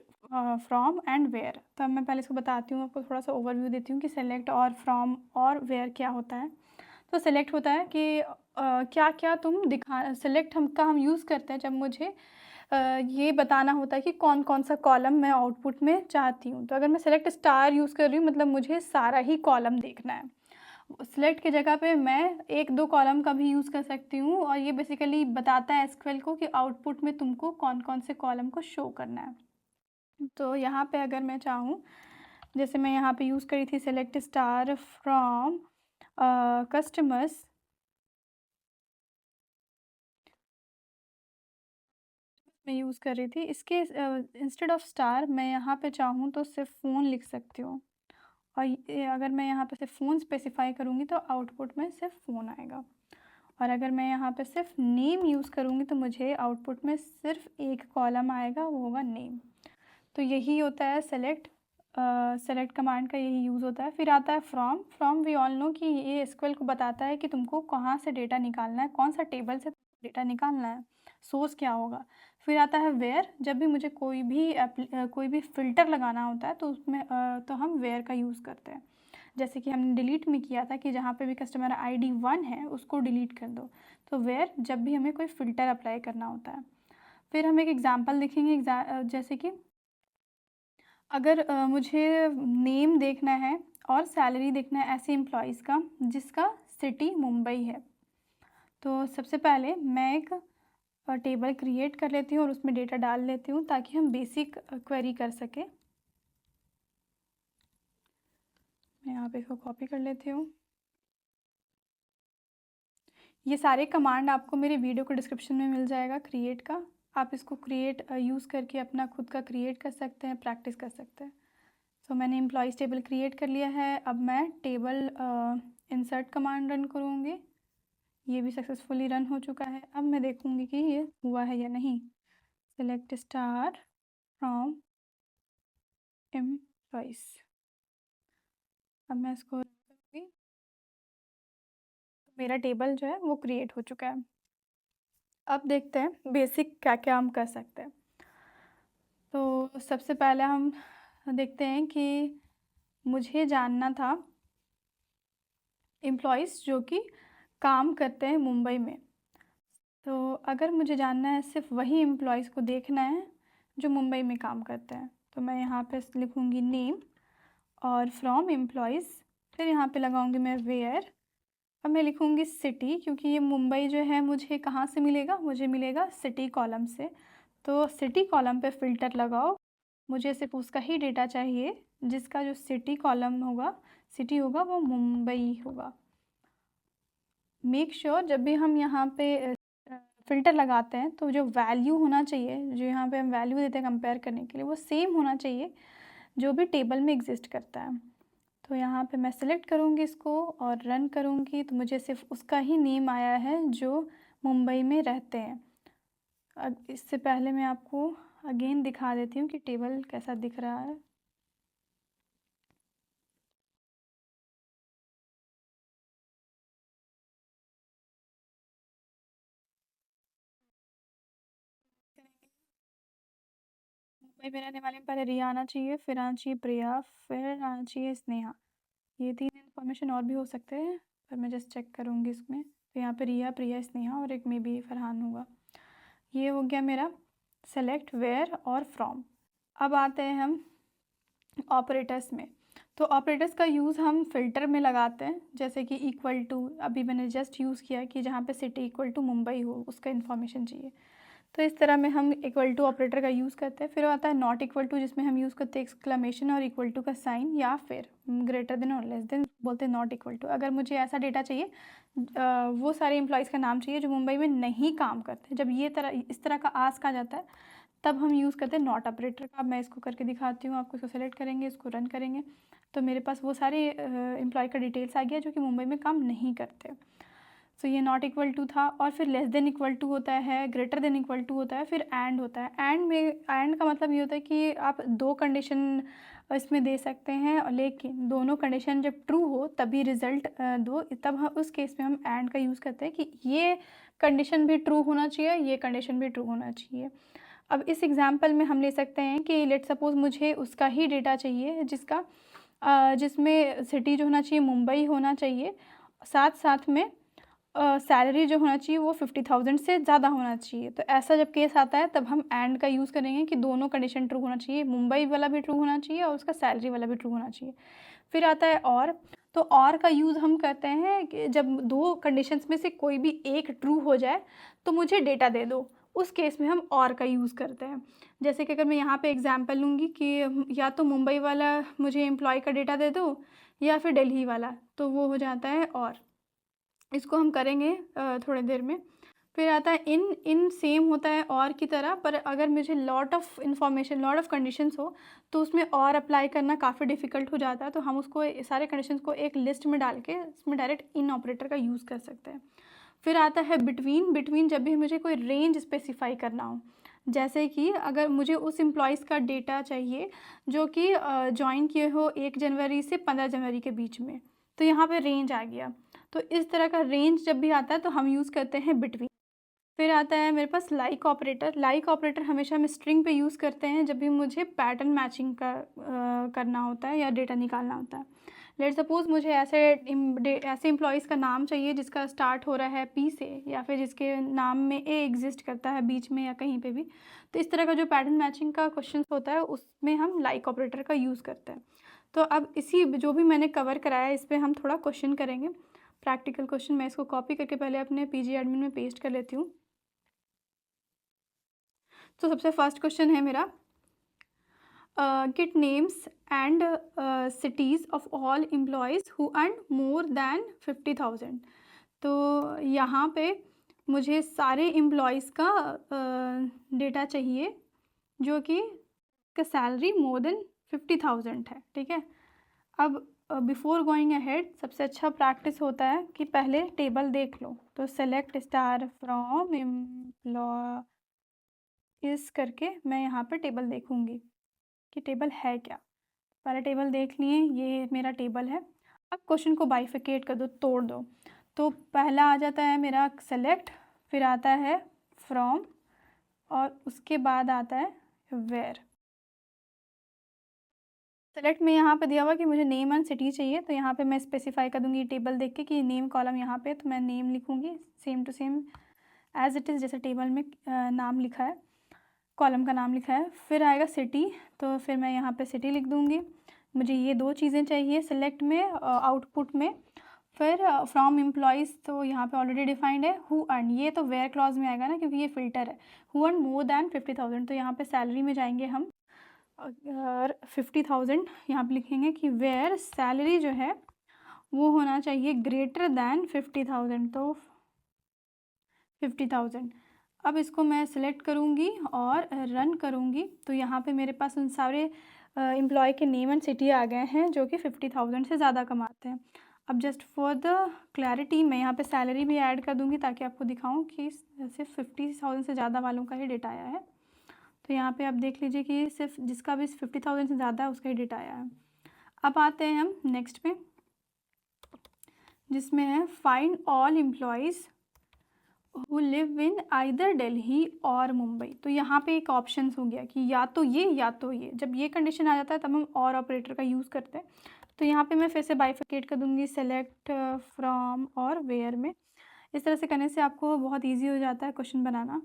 from and where. तो अब मैं पहले इसको बताती हूँ, आपको थोड़ा सा ओवरव्यू देती हूँ कि सेलेक्ट और फ्रॉम और वेयर क्या होता है। तो सेलेक्ट होता है कि क्या क्या तुम सेलेक्ट हम यूज़ करते हैं जब मुझे ये बताना होता है कि कौन कौन सा कॉलम मैं आउटपुट में चाहती हूँ। तो अगर मैं सेलेक्ट स्टार यूज़ कर रही हूँ, मतलब मुझे सारा ही कॉलम देखना है। सेलेक्ट की जगह पे मैं 1-2 कॉलम का भी यूज़ कर सकती हूँ और ये बेसिकली बताता है SQL को कि आउटपुट में तुमको कौन कौन से कॉलम को शो करना है। तो यहाँ पे अगर मैं चाहूँ, जैसे मैं यहाँ पे यूज़ करी थी सेलेक्ट स्टार फ्रॉम कस्टमर्स, मैं यूज़ कर रही थी। इसके इंस्टेड ऑफ स्टार मैं यहाँ पे चाहूँ तो सिर्फ फ़ोन लिख सकती हूँ, और अगर मैं यहाँ पे सिर्फ फ़ोन स्पेसिफाई करूँगी तो आउटपुट में सिर्फ फ़ोन आएगा, और अगर मैं यहाँ पे सिर्फ नेम यूज़ करूँगी तो मुझे आउटपुट में सिर्फ एक कॉलम आएगा, वो होगा नेम। तो यही होता है सेलेक्ट कमांड का, यही यूज़ होता है। फिर आता है from. From we all know कि ये एसक्यूएल को बताता है कि तुमको कहाँ से डेटा निकालना है, कौन सा टेबल से डेटा निकालना है, सोर्स क्या होगा। फिर आता है वेयर। जब भी मुझे कोई भी फ़िल्टर लगाना होता है तो उसमें तो हम वेयर का यूज़ करते हैं। जैसे कि हमने डिलीट में किया था कि जहाँ पे भी कस्टमर आईडी 1 है उसको डिलीट कर दो, तो वेयर जब भी हमें कोई फ़िल्टर अप्लाई करना होता है। फिर हम एक एग्ज़ाम्पल देखेंगे, जैसे कि अगर मुझे नेम देखना है और सैलरी देखना है ऐसे एम्प्लॉयज़ का जिसका सिटी मुंबई है, तो सबसे पहले मैं एक टेबल क्रिएट कर लेती हूँ और उसमें डेटा डाल लेती हूँ ताकि हम बेसिक क्वेरी कर सकें। मैं यहाँ पे इसको कॉपी कर लेती हूँ। ये सारे कमांड आपको मेरे वीडियो को डिस्क्रिप्शन में मिल जाएगा क्रिएट का, आप इसको यूज़ करके अपना खुद का क्रिएट कर सकते हैं, प्रैक्टिस कर सकते हैं। सो मैंने एम्प्लॉयज़ टेबल क्रिएट कर लिया है। अब मैं टेबल इंसर्ट कमांड रन करूँगी, ये भी सक्सेसफुली रन हो चुका है। अब मैं देखूँगी कि ये हुआ है या नहीं। सेलेक्ट स्टार फ्रॉम एम्प्लॉयज़, अब मैं इसको रन करूँगी, मेरा टेबल जो है वो क्रिएट हो चुका है। अब देखते हैं बेसिक क्या क्या हम कर सकते हैं। तो सबसे पहले हम देखते हैं कि मुझे जानना था एम्प्लॉयज़ जो कि काम करते हैं मुंबई में। तो अगर मुझे जानना है सिर्फ वही एम्प्लॉयज़ को देखना है जो मुंबई में काम करते हैं, तो मैं यहाँ पे लिखूँगी नेम और फ्रॉम एम्प्लॉयज़, फिर यहाँ पे लगाऊँगी मैं वेयर। अब मैं लिखूँगी सिटी, क्योंकि ये मुंबई जो है मुझे कहाँ से मिलेगा, मुझे मिलेगा सिटी कॉलम से। तो सिटी कॉलम पे फ़िल्टर लगाओ, मुझे सिर्फ उसका ही डेटा चाहिए जिसका जो सिटी कॉलम होगा, सिटी होगा, वो मुंबई होगा। मेक श्योर जब भी हम यहाँ पे फ़िल्टर लगाते हैं तो जो वैल्यू होना चाहिए, जो यहाँ पे हम वैल्यू देते हैं कंपेयर करने के लिए, वो सेम होना चाहिए जो भी टेबल में एग्जिस्ट करता है। तो यहाँ पे मैं सेलेक्ट करूँगी इसको और रन करूँगी, तो मुझे सिर्फ उसका ही नेम आया है जो मुंबई में रहते हैं। अब इससे पहले मैं आपको अगेन दिखा देती हूँ कि टेबल कैसा दिख रहा है। मुंबई में रहने वाले में पहले रिया आना चाहिए, फिर आना चाहिए प्रिया, फिर आना चाहिए स्नेहा। ये 3 इन्फॉर्मेशन और भी हो सकते हैं, पर मैं जस्ट चेक करूँगी इसमें। तो यहाँ पे रिया, प्रिया, स्नेहा और एक में भी फरहान होगा। ये हो गया मेरा सेलेक्ट, वेयर और फ्रॉम। अब आते हैं हम ऑपरेटर्स में। तो ऑपरेटर्स का यूज़ हम फ़िल्टर में लगाते हैं, जैसे कि इक्वल टू, अभी मैंने जस्ट यूज़ किया कि जहाँ पे सिटी इक्वल टू मुंबई हो उसका इन्फॉर्मेशन चाहिए, तो इस तरह में हम इक्वल टू ऑपरेटर का यूज़ करते हैं। फिर आता है नॉट इक्वल टू, जिसमें हम यूज़ करते हैं एक्सक्लेमेशन और इक्वल टू का साइन, या फिर ग्रेटर देन और लेस देन बोलते हैं नॉट इक्वल टू। अगर मुझे ऐसा डेटा चाहिए, वो सारे एम्प्लॉयज़ का नाम चाहिए जो मुंबई में नहीं काम करते, जब इस तरह का आस्क आ जाता है तब हम यूज़ करते हैं नॉट ऑपरेटर का। अब मैं इसको करके दिखाती हूँ आपको। इसको सेलेक्ट करेंगे, इसको रन करेंगे, तो मेरे पास वो सारे एम्प्लॉय का डिटेल्स आ गया जो कि मुंबई में काम नहीं करते। सो ये नॉट इक्वल टू था। और फिर लेस देन इक्वल टू होता है, ग्रेटर देन इक्वल टू होता है, फिर एंड होता है। एंड का मतलब ये होता है कि आप 2 कंडीशन इसमें दे सकते हैं, लेकिन दोनों कंडीशन जब ट्रू हो तभी रिज़ल्ट दो, तब हम उस केस में हम एंड का यूज़ करते हैं कि ये कंडीशन भी ट्रू होना चाहिए, ये कंडीशन भी ट्रू होना चाहिए। अब इस एग्जांपल में हम ले सकते हैं कि लेट सपोज़ मुझे उसका ही डेटा चाहिए जिसमें सिटी जो होना चाहिए मुंबई होना चाहिए, साथ साथ में सैलरी जो होना चाहिए वो 50,000 से ज़्यादा होना चाहिए। तो ऐसा जब केस आता है तब हम एंड का यूज़ करेंगे कि दोनों कंडीशन ट्रू होना चाहिए, मुंबई वाला भी ट्रू होना चाहिए और उसका सैलरी वाला भी ट्रू होना चाहिए। फिर आता है और, तो और का यूज़ हम करते हैं कि जब 2 कंडीशंस में से कोई भी एक ट्रू हो जाए तो मुझे डेटा दे दो, उस केस में हम और का यूज़ करते हैं। जैसे कि अगर मैं यहाँ पे एग्जांपल लूँगी कि या तो मुंबई वाला मुझे एम्प्लॉय का डेटा दे दो या फिर दिल्ली वाला, तो वो हो जाता है और। इसको हम करेंगे थोड़ी देर में। फिर आता है इन। इन सेम होता है और की तरह, पर अगर मुझे lot of information, lot of conditions हो तो उसमें और अप्लाई करना काफ़ी डिफ़िकल्ट हो जाता है, तो हम उसको सारे कंडीशंस को एक लिस्ट में डाल के उसमें डायरेक्ट इन ऑपरेटर का यूज़ कर सकते हैं। फिर आता है बिटवीन। बिटवीन जब भी मुझे कोई रेंज स्पेसिफ़ाई करना हो, जैसे कि अगर मुझे उस एम्प्लॉइज़ का डेटा चाहिए जो कि जॉइन किए हो 1 जनवरी से 15 जनवरी के बीच में, तो यहाँ पे रेंज आ गया। तो इस तरह का रेंज जब भी आता है तो हम यूज़ करते हैं बिटवीन। फिर आता है मेरे पास लाइक ऑपरेटर। लाइक ऑपरेटर हमेशा हम स्ट्रिंग पे यूज़ करते हैं जब भी मुझे पैटर्न मैचिंग का करना होता है या डेटा निकालना होता है। लेट सपोज़ मुझे ऐसे एम्प्लॉइज़ का नाम चाहिए जिसका स्टार्ट हो रहा है पी से, या फिर जिसके नाम में ए एग्जिस्ट करता है बीच में या कहीं पे भी। तो इस तरह का जो पैटर्न मैचिंग का क्वेश्चन होता है उसमें हम लाइक ऑपरेटर का यूज़ करते हैं। तो अब इसी जो भी मैंने कवर कराया इस पर हम थोड़ा क्वेश्चन करेंगे, प्रैक्टिकल क्वेश्चन। मैं इसको कॉपी करके पहले अपने पीजी एडमिन में पेस्ट कर लेती हूँ। तो सबसे फर्स्ट क्वेश्चन है मेरा, get names and cities of all employees who earn more than 50,000। तो यहाँ पे मुझे सारे एम्प्लॉयज़ का डेटा चाहिए जो कि का सैलरी मोर देन 50,000 है, ठीक है। अब बिफोर गोइंग अहेड सबसे अच्छा प्रैक्टिस होता है कि पहले टेबल देख लो। तो सेलेक्ट स्टार फ्रॉम एम्प्लॉय इस करके मैं यहाँ पे टेबल देखूँगी कि टेबल है क्या। पहले टेबल देख लिए, ये मेरा टेबल है। अब क्वेश्चन को बाइफिकेट कर दो, तोड़ दो। तो पहला आ जाता है मेरा सेलेक्ट, फिर आता है फ्रॉम और उसके बाद आता है वेयर। सेलेक्ट में यहाँ पे दिया हुआ कि मुझे नेम एंड सिटी चाहिए, तो यहाँ पे मैं स्पेसिफाई कर दूँगी टेबल देख के कि नेम कॉलम यहाँ पे, तो मैं नेम लिखूँगी same to same as it is जैसे टेबल में नाम लिखा है, कॉलम का नाम लिखा है। फिर आएगा सिटी, तो फिर मैं यहाँ पे सिटी लिख दूँगी। मुझे ये 2 चीज़ें चाहिए सेलेक्ट में, आउटपुट में। फिर फ्रॉम एम्प्लॉइज़, तो यहाँ पे ऑलरेडी डिफाइंड है हु अर्न, ये तो वेयर क्लॉज में आएगा ना क्योंकि ये फ़िल्टर है। हु अर्न मोर दैन 50,000, तो यहाँ पे सैलरी में जाएंगे हम और 50,000 यहाँ पे लिखेंगे कि वेयर सैलरी जो है वो होना चाहिए ग्रेटर दैन 50,000, तो 50,000। अब इसको मैं सिलेक्ट करूँगी और रन करूँगी, तो यहाँ पे मेरे पास उन सारे एम्प्लॉय के नेम एंड सिटी आ गए हैं जो कि 50,000 से ज़्यादा कमाते हैं। अब जस्ट फॉर द क्लैरिटी मैं यहाँ पे सैलरी भी ऐड कर दूँगी ताकि आपको दिखाऊँ कि सिर्फ 50,000 से ज़्यादा वालों का ही डेटा आया है। तो यहाँ पे आप देख लीजिए कि सिर्फ जिसका भी 50,000 से ज़्यादा है उसका ही डेटा आया है। अब आते हैं हम नेक्स्ट पे, जिसमें है find all employees who live in either Delhi और मुंबई। तो यहाँ पे एक ऑप्शन हो गया कि या तो ये या तो ये। जब ये कंडीशन आ जाता है तब हम और ऑपरेटर का यूज़ करते हैं। तो यहाँ पे मैं फिर से बाइफिकेट कर दूँगी सेलेक्ट फ्रॉम और वेयर में। इस तरह से करने से आपको बहुत ईजी हो जाता है क्वेश्चन बनाना।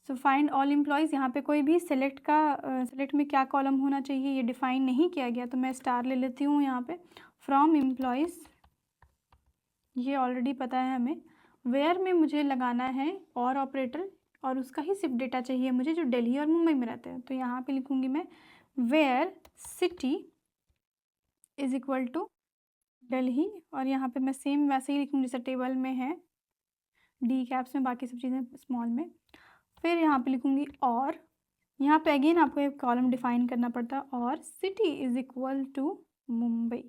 सो फाइंड ऑल एम्प्लॉयज़, यहाँ पे कोई भी सेलेक्ट का सेलेक्ट में क्या कॉलम होना चाहिए ये डिफ़ाइन नहीं किया गया, तो मैं स्टार ले लेती हूँ यहाँ पे। फ्रॉम एम्प्लॉयज़ ये ऑलरेडी पता है हमें। वेयर में मुझे लगाना है और ऑपरेटर, और उसका ही सिर्फ डेटा चाहिए मुझे जो दिल्ली और मुंबई में रहते हैं। तो यहाँ पे लिखूँगी मैं where city is equal to Delhi, और यहाँ पे मैं सेम वैसे ही लिखूँगी जैसे टेबल में है, डी कैप्स में, बाकी सब चीज़ें स्मॉल में। फिर यहाँ पे लिखूँगी और यहाँ पे अगेन आपको एक कॉलम डिफाइन करना पड़ता है, और city is equal to Mumbai.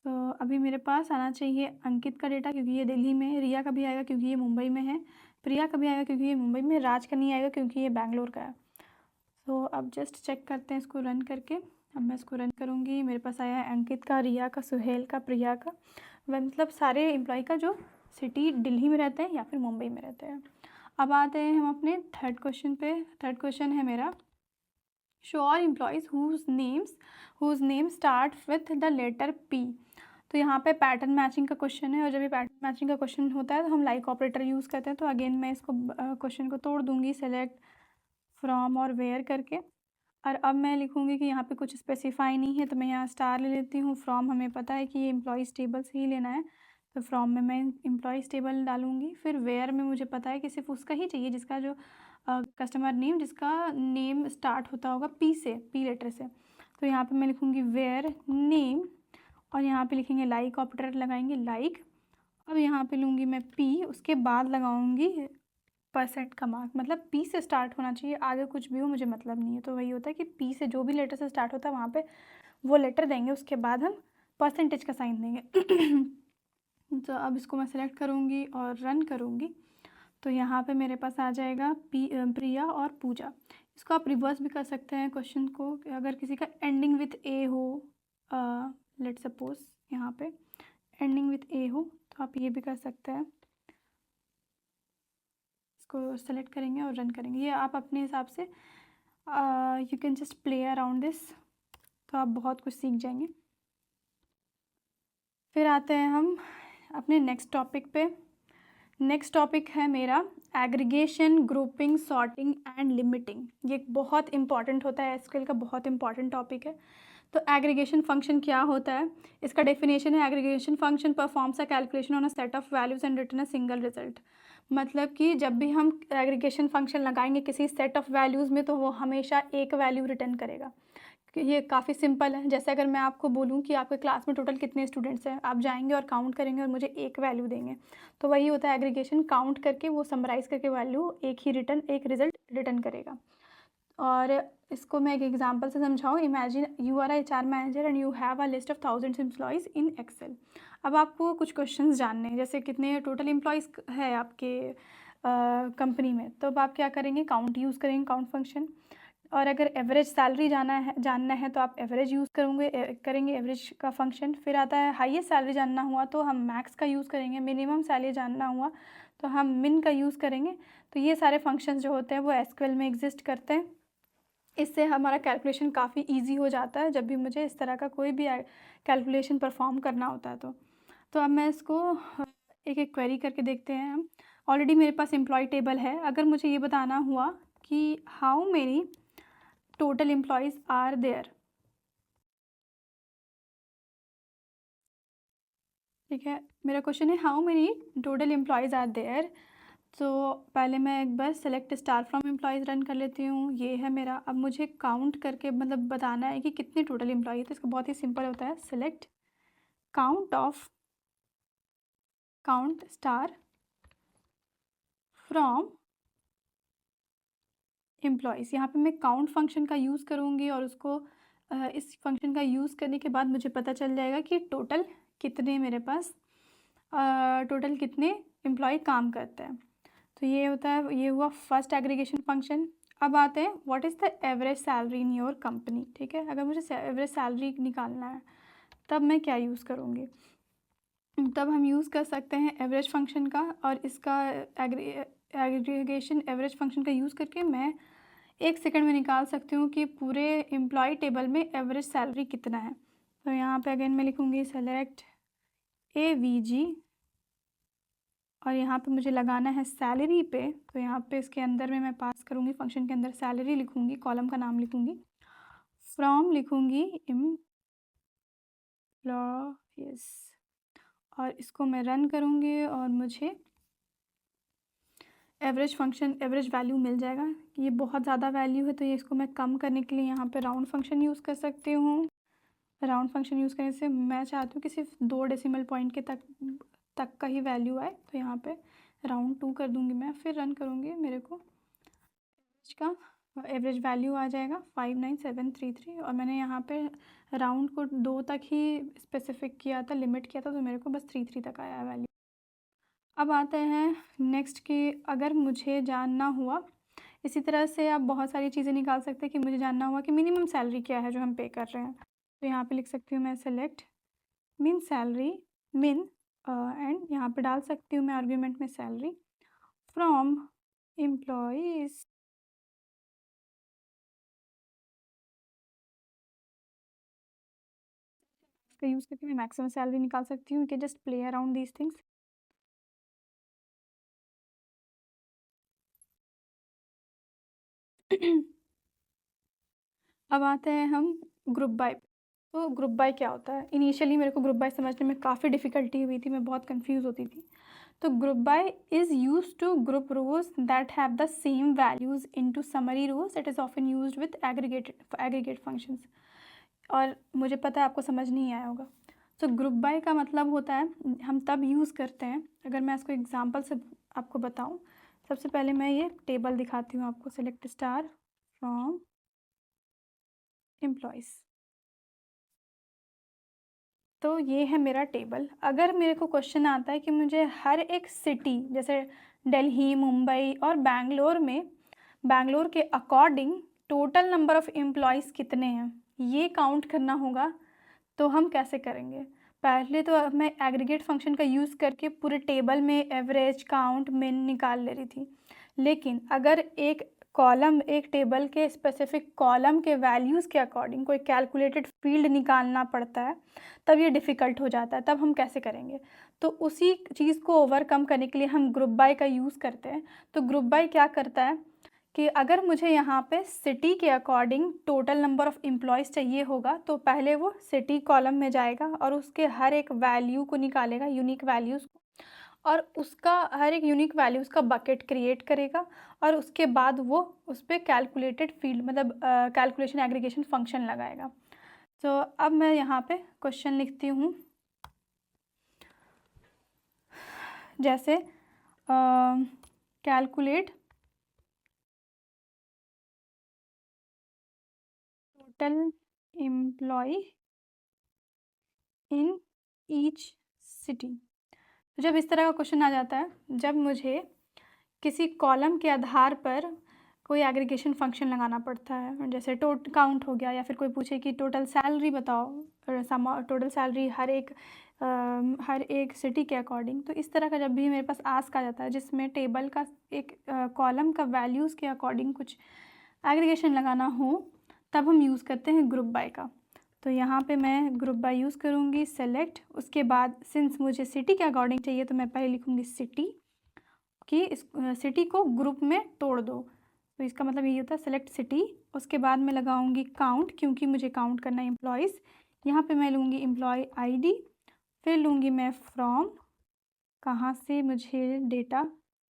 तो अभी मेरे पास आना चाहिए अंकित का डेटा क्योंकि ये दिल्ली में है, रिया का भी आएगा क्योंकि ये मुंबई में है, प्रिया का भी आएगा क्योंकि ये मुंबई में है, राज का नहीं आएगा क्योंकि ये बैंगलोर का है। तो अब जस्ट चेक करते हैं इसको रन करके। अब मैं इसको रन करूँगी, मेरे पास आया है अंकित का, रिया का, सुहेल का, प्रिया का, मतलब सारे एम्प्लॉय का जो सिटी दिल्ली में रहते हैं या फिर मुंबई में रहते हैं। अब आते हैं हम अपने थर्ड क्वेश्चन पे। थर्ड क्वेश्चन है मेरा, show all employees whose name start with the letter P. तो यहाँ पे पैटर्न मैचिंग का क्वेश्चन है, और जब ये पैटर्न मैचिंग का क्वेश्चन होता है तो हम लाइक ऑपरेटर यूज़ करते हैं। तो अगेन मैं इसको क्वेश्चन को तोड़ दूँगी सेलेक्ट फ्रॉम और वेयर करके, और अब मैं लिखूँगी कि यहाँ पे कुछ स्पेसिफाई नहीं है, तो मैं यहाँ स्टार ले लेती हूँ। फ्रॉम हमें पता है कि ये एम्प्लॉयज़ टेबल से ही लेना है, तो फ्रॉम में मैं एम्प्लॉयज़ टेबल डालूँगी। फिर वेयर में मुझे पता है कि सिर्फ उसका ही चाहिए जिसका जो कस्टमर नेम जिसका नेम स्टार्ट होता होगा पी से, पी लेटर से। तो यहाँ पे मैं लिखूँगी वेयर नेम और यहाँ पे लिखेंगे लाइक, ऑपरेटर लगाएंगे लाइक। अब यहाँ पे लूँगी मैं पी, उसके बाद लगाऊँगी परसेंट का मार्क, मतलब पी से स्टार्ट होना चाहिए, आगे कुछ भी हो मुझे मतलब नहीं है। तो वही होता है कि पी से जो भी लेटर से स्टार्ट होता है वहाँ पे वो लेटर देंगे, उसके बाद हम परसेंटेज का साइन देंगे। तो अब इसको मैं सेलेक्ट करूँगी और रन करूँगी। तो यहाँ पे मेरे पास आ जाएगा प्रिया और पूजा। इसको आप रिवर्स भी कर सकते हैं क्वेश्चन को, अगर किसी का एंडिंग विथ ए हो, लेट सपोज यहाँ पे एंडिंग विथ ए हो तो आप ये भी कर सकते हैं। इसको सेलेक्ट करेंगे और रन करेंगे, ये आप अपने हिसाब से you can just play around this, तो आप बहुत कुछ सीख जाएंगे। फिर आते हैं हम अपने नेक्स्ट टॉपिक पे। नेक्स्ट टॉपिक है मेरा aggregation, grouping, sorting and limiting. ये बहुत इंपॉर्टेंट होता है, एसक्यूएल का बहुत इंपॉर्टेंट टॉपिक है। तो एग्रीगेशन फंक्शन क्या होता है, इसका डेफिनेशन है aggregation function performs a calculation on a set of values and return a single result. मतलब कि जब भी हम एग्रीगेशन फंक्शन लगाएंगे किसी सेट ऑफ वैल्यूज़ में तो वो हमेशा एक वैल्यू रिटर्न करेगा। ये काफ़ी सिंपल है। जैसे अगर मैं आपको बोलूँ कि आपके क्लास में टोटल कितने स्टूडेंट्स हैं, आप जाएंगे और काउंट करेंगे और मुझे एक वैल्यू देंगे, तो वही होता है एग्रीगेशन, काउंट करके वो समराइज़ करके वैल्यू एक रिजल्ट रिटर्न करेगा। और इसको मैं एक एग्जांपल से समझाऊँ। Imagine you are HR manager and you have a list of thousands employees in Excel. अब आपको कुछ क्वेश्चंस जानने हैं, जैसे कितने टोटल एम्प्लॉयज़ है आपके कंपनी में, तो अब आप क्या करेंगे, काउंट यूज़ करेंगे, काउंट फंक्शन। और अगर एवरेज सैलरी जानना है तो आप एवरेज यूज़ करेंगे एवरेज का फंक्शन। फिर आता है हाईएस्ट सैलरी जानना हुआ तो हम मैक्स का यूज़ करेंगे, मिनिमम सैलरी जानना हुआ तो हम मिन का यूज़ करेंगे। तो ये सारे फंक्शंस जो होते हैं वो एसक्यूएल में एग्जिस्ट करते हैं। इससे हमारा कैलकुलेशन काफ़ी इजी हो जाता है जब भी मुझे इस तरह का कोई भी कैलकुलेशन परफॉर्म करना होता है। तो अब मैं इसको एक एक क्वेरी करके देखते हैं हम। ऑलरेडी मेरे पास एम्प्लॉय टेबल है। अगर मुझे ये बताना हुआ कि how many total employees are there, ठीक है, मेरा क्वेश्चन है how many total employees are there. तो पहले मैं एक बार select star from employees run कर लेती हूँ, ये है मेरा। अब मुझे काउंट करके मतलब बताना है कि कितने टोटल एम्प्लॉय है, तो इसका बहुत ही सिंपल होता है, select count star from employees. यहाँ पे मैं काउंट फंक्शन का यूज़ करूँगी और उसको इस फंक्शन का यूज़ करने के बाद मुझे पता चल जाएगा कि टोटल कितने मेरे पास टोटल कितने एम्प्लॉय काम करते हैं। तो ये होता है, ये हुआ फर्स्ट एग्रीगेशन फंक्शन। अब आते हैं what is the average salary in your company, ठीक है। अगर मुझे एवरेज सैलरी निकालना है तब मैं क्या यूज़ करूँगी, तब हम यूज़ कर सकते हैं एवरेज फंक्शन का। और इसका एग्रीगेशन एवरेज फंक्शन का यूज़ करके मैं 1 सेकंड में निकाल सकती हूँ कि पूरे एम्प्लॉय टेबल में एवरेज सैलरी कितना है। तो यहाँ पे अगेन मैं लिखूँगी सेलेक्ट AVG और यहाँ पे मुझे लगाना है सैलरी पे। तो यहाँ पे इसके अंदर में मैं पास करूँगी, फंक्शन के अंदर सैलरी लिखूँगी, कॉलम का नाम लिखूँगी, फ्रॉम लिखूँगी एम्प्लॉयज़ और इसको मैं रन करूँगी और मुझे एवरेज वैल्यू मिल जाएगा। ये बहुत ज़्यादा वैल्यू है तो ये इसको मैं कम करने के लिए यहाँ पे राउंड फंक्शन यूज़ कर सकती हूँ। राउंड फंक्शन यूज़ करने से मैं चाहती हूँ कि सिर्फ 2 डेसिमल पॉइंट के तक का ही वैल्यू आए, तो यहाँ पे राउंड 2 कर दूँगी मैं। फिर रन करूँगी, मेरे को इसका एवरेज वैल्यू आ जाएगा 59733 और मैंने यहाँ पे राउंड को 2 तक ही स्पेसिफिक किया था, लिमिट किया था, तो मेरे को बस 33 तक आया वैल्यू। अब आते हैं नेक्स्ट कि अगर मुझे जानना हुआ, इसी तरह से आप बहुत सारी चीज़ें निकाल सकते हैं कि मुझे जानना हुआ कि मिनिमम सैलरी क्या है जो हम पे कर रहे हैं। तो यहाँ पे लिख सकती हूँ मैं सेलेक्ट मिन सैलरी मिन एंड यहाँ पे डाल सकती हूँ मैं आर्ग्यूमेंट में सैलरी फ्रॉम एम्प्लॉयज़। इसका यूज़ करके मैं मैक्सिमम सैलरी निकाल सकती हूँ। You can just play around these things. अब आते हैं हम ग्रुप बाय। तो ग्रुप बाय क्या होता है? इनिशियली मेरे को ग्रुप बाय समझने में काफ़ी डिफ़िकल्टी हुई थी, मैं बहुत कंफ्यूज होती थी। तो group by is used to group rows that have the same values into summary rows. It is often used with aggregate functions. और मुझे पता है आपको समझ नहीं आया होगा। तो ग्रुप बाय का मतलब होता है, हम तब यूज़ करते हैं, अगर मैं इसको एग्जांपल से आपको बताऊं। सबसे पहले मैं ये टेबल दिखाती हूँ आपको। Select star from employees. तो ये है मेरा टेबल। अगर मेरे को क्वेश्चन आता है कि मुझे हर एक सिटी, जैसे दिल्ली, मुंबई और बैंगलोर में, बैंगलोर के according total number of employees कितने हैं, ये काउंट करना होगा, तो हम कैसे करेंगे? पहले तो मैं एग्रीगेट फंक्शन का यूज़ करके पूरे टेबल में एवरेज, काउंट, मिन निकाल ले रही थी। लेकिन अगर एक टेबल के स्पेसिफिक कॉलम के वैल्यूज़ के अकॉर्डिंग कोई कैलकुलेटेड फील्ड निकालना पड़ता है, तब ये डिफ़िकल्ट हो जाता है। तब हम कैसे करेंगे? तो उसी चीज़ को ओवरकम करने के लिए हम ग्रुप बाय का यूज़ करते हैं। तो ग्रुप बाय क्या करता है कि अगर मुझे यहाँ पे सिटी के according total number of employees चाहिए होगा, तो पहले वो सिटी कॉलम में जाएगा और उसके हर एक वैल्यू को निकालेगा, यूनिक वैल्यूज़ को, और उसका हर एक यूनिक वैल्यूज़ का बकेट क्रिएट करेगा, और उसके बाद वो उस पर कैलकुलेटेड फील्ड, मतलब कैलकुलेशन एग्रीगेशन फंक्शन लगाएगा। तो अब मैं यहाँ पे क्वेश्चन लिखती हूँ, जैसे calculate total employee in each city. तो जब इस तरह का क्वेश्चन आ जाता है, जब मुझे किसी कॉलम के आधार पर कोई एग्रीगेशन फंक्शन लगाना पड़ता है, जैसे काउंट हो गया, या फिर कोई पूछे कि टोटल सैलरी बताओ, टोटल सैलरी हर एक सिटी के अकॉर्डिंग, तो इस तरह का जब भी मेरे पास आस्क आ जाता है जिसमें टेबल का एक कॉलम का वैल्यूज़ के अकॉर्डिंग कुछ एग्रीगेशन लगाना हो, तब हम यूज़ करते हैं ग्रुप बाय का। तो यहाँ पे मैं ग्रुप बाय यूज़ करूँगी। सेलेक्ट, उसके बाद सिंस मुझे सिटी के अकॉर्डिंग चाहिए, तो मैं पहले लिखूँगी सिटी, कि इस सिटी को ग्रुप में तोड़ दो। तो इसका मतलब यही होता है सेलेक्ट सिटी। उसके बाद मैं लगाऊंगी काउंट, क्योंकि मुझे काउंट करना है एम्प्लॉयज़। यहाँ पे मैं लूँगी एम्प्लॉय आईडी, फिर लूँगी मैं फ्रॉम, कहाँ से मुझे डेटा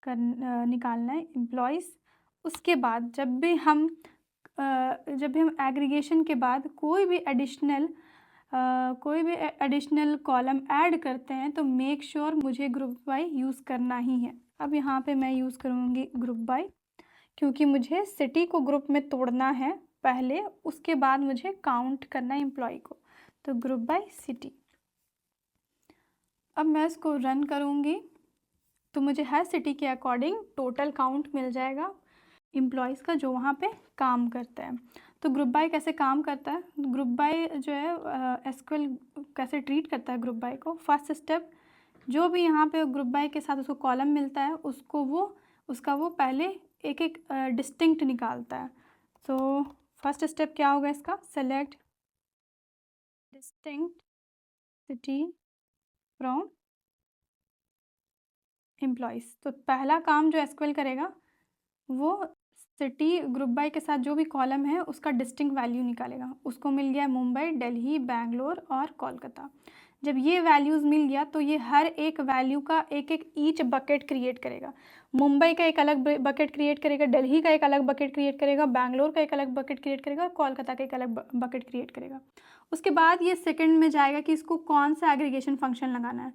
निकालना है, एम्प्लॉयज़। उसके बाद जब भी हम एग्रीगेशन के बाद कोई भी एडिशनल कॉलम ऐड करते हैं, तो मेक श्योर मुझे ग्रुप बाय यूज़ करना ही है। अब यहाँ पे मैं यूज़ करूँगी ग्रुप बाय, क्योंकि मुझे सिटी को ग्रुप में तोड़ना है पहले, उसके बाद मुझे काउंट करना है एम्प्लॉय को। तो ग्रुप बाय सिटी। अब मैं इसको रन करूँगी, तो मुझे हर सिटी के अकॉर्डिंग टोटल काउंट मिल जाएगा एम्प्लॉयज़ का, जो वहाँ पे काम करता है। तो ग्रुप बाय कैसे काम करता है? ग्रुप बाय जो है एसक्यूएल कैसे ट्रीट करता है ग्रुप बाय को? फर्स्ट स्टेप, जो भी यहाँ पे ग्रुप बाय के साथ उसको कॉलम मिलता है, उसका वो पहले एक एक डिस्टिंक्ट निकालता है। तो फर्स्ट स्टेप क्या होगा इसका? Select distinct city from employees. तो पहला काम जो एसक्यूएल करेगा, वो सिटी ग्रुप बाय के साथ जो भी कॉलम है उसका डिस्टिंक्ट वैल्यू निकालेगा। उसको मिल गया मुंबई, दिल्ली, बैंगलोर और कोलकाता। जब ये वैल्यूज़ मिल गया, तो ये हर एक वैल्यू का एक एक ईच बकेट क्रिएट करेगा। मुंबई का एक अलग बकेट क्रिएट करेगा, दिल्ली का एक अलग बकेट क्रिएट करेगा, बैंगलोर का एक अलग बकेट क्रिएट करेगा, और कोलकाता का एक अलग बकेट क्रिएट करेगा। उसके बाद ये सेकंड में जाएगा कि इसको कौन सा एग्रीगेशन फंक्शन लगाना है।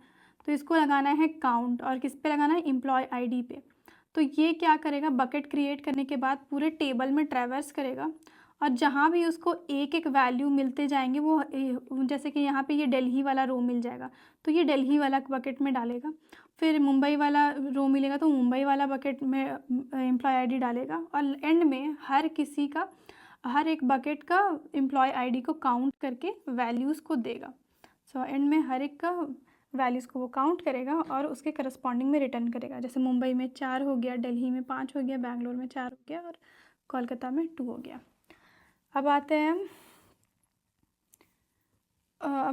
तो इसको लगाना है काउंट, और किस पे लगाना है? एम्प्लॉय आईडी पे। तो ये क्या करेगा? बकेट क्रिएट करने के बाद पूरे टेबल में ट्रैवर्स करेगा, और जहाँ भी उसको एक एक वैल्यू मिलते जाएंगे, वो जैसे कि यहाँ पे ये दिल्ली वाला रो मिल जाएगा, तो ये दिल्ली वाला बकेट में डालेगा। फिर मुंबई वाला रो मिलेगा, तो मुंबई वाला बकेट में एम्प्लॉय आईडी डालेगा, और एंड में हर एक बकेट का एम्प्लॉय आईडी को काउंट करके वैल्यूज़ को देगा। सो एंड में हर एक का वैल्यूज़ को वो काउंट करेगा और उसके करस्पॉन्डिंग में रिटर्न करेगा। जैसे मुंबई में 4 हो गया, दिल्ली में 5 हो गया, बैंगलोर में 4 हो गया, और कोलकाता में 2 हो गया। अब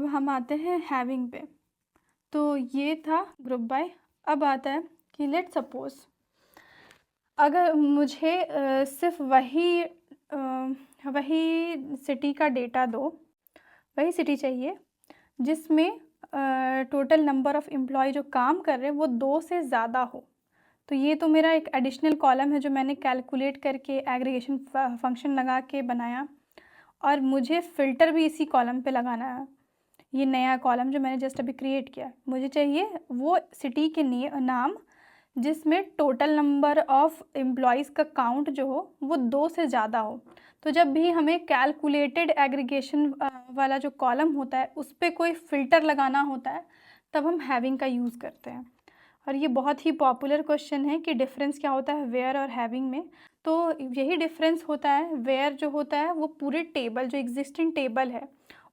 हम आते हैं हैविंग पे। तो ये था ग्रुप बाय। अब आता है कि लेट सपोज अगर मुझे सिर्फ वही सिटी का डेटा दो, वही सिटी चाहिए जिसमें टोटल नंबर ऑफ़ एम्प्लॉय जो काम कर रहे हैं वो 2 से ज़्यादा हो। तो ये तो मेरा एक एडिशनल कॉलम है जो मैंने कैलकुलेट करके एग्रीगेशन फंक्शन लगा के बनाया, और मुझे फ़िल्टर भी इसी कॉलम पे लगाना है। ये नया कॉलम जो मैंने जस्ट अभी क्रिएट किया, मुझे चाहिए वो सिटी के नाम जिसमें टोटल नंबर ऑफ़ एम्प्लॉइज़ का काउंट जो हो वो 2 से ज़्यादा हो। तो जब भी हमें कैलकुलेटेड एग्रीगेशन वाला जो कॉलम होता है उस पे कोई फ़िल्टर लगाना होता है तब हम हैविंग का यूज़ करते हैं। और ये बहुत ही पॉपुलर क्वेश्चन है कि डिफरेंस क्या होता है वेयर और हैविंग में। तो यही डिफरेंस होता है, वेयर जो होता है वो पूरे टेबल जो एग्जिस्टिंग टेबल है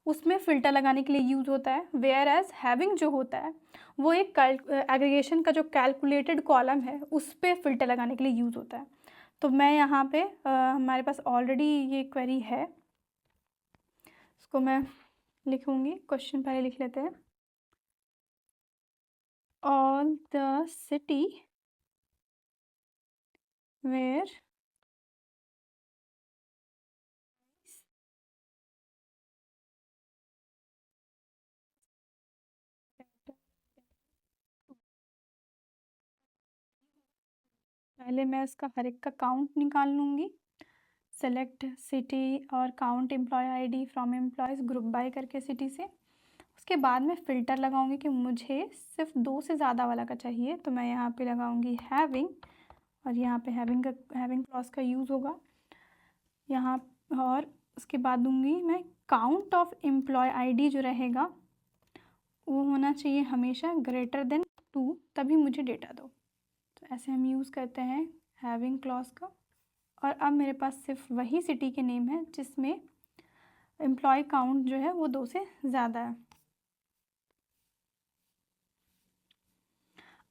उसमें फ़िल्टर लगाने के लिए यूज़ होता है, वेयर एज हैविंग जो होता है वो एक एग्रीगेशन का जो कैलकुलेटेड कॉलम है उस पे फ़िल्टर लगाने के लिए यूज़ होता है। तो मैं यहाँ पे हमारे पास ऑलरेडी ये क्वेरी है, इसको मैं लिखूँगी, क्वेश्चन पहले लिख लेते हैं। ऑल द सिटी वेयर पहले मैं इसका हर एक का काउंट निकाल लूँगी, सेलेक्ट सिटी और count employee ID from employees group by करके सिटी से। उसके बाद मैं फ़िल्टर लगाऊंगी कि मुझे सिर्फ 2 से ज़्यादा वाला का चाहिए, तो मैं यहाँ पे लगाऊंगी हैविंग, और यहाँ पे हैविंग क्लॉज का यूज़ होगा यहाँ। और उसके बाद दूंगी मैं काउंट ऑफ एम्प्लॉय आईडी जो रहेगा वो होना चाहिए हमेशा ग्रेटर देन 2, तभी मुझे डेटा दो। तो ऐसे हम यूज़ करते हैं हैविंग क्लॉज का। और अब मेरे पास सिर्फ वही सिटी के नेम है जिसमें एम्प्लॉय काउंट जो है वो 2 से ज़्यादा है।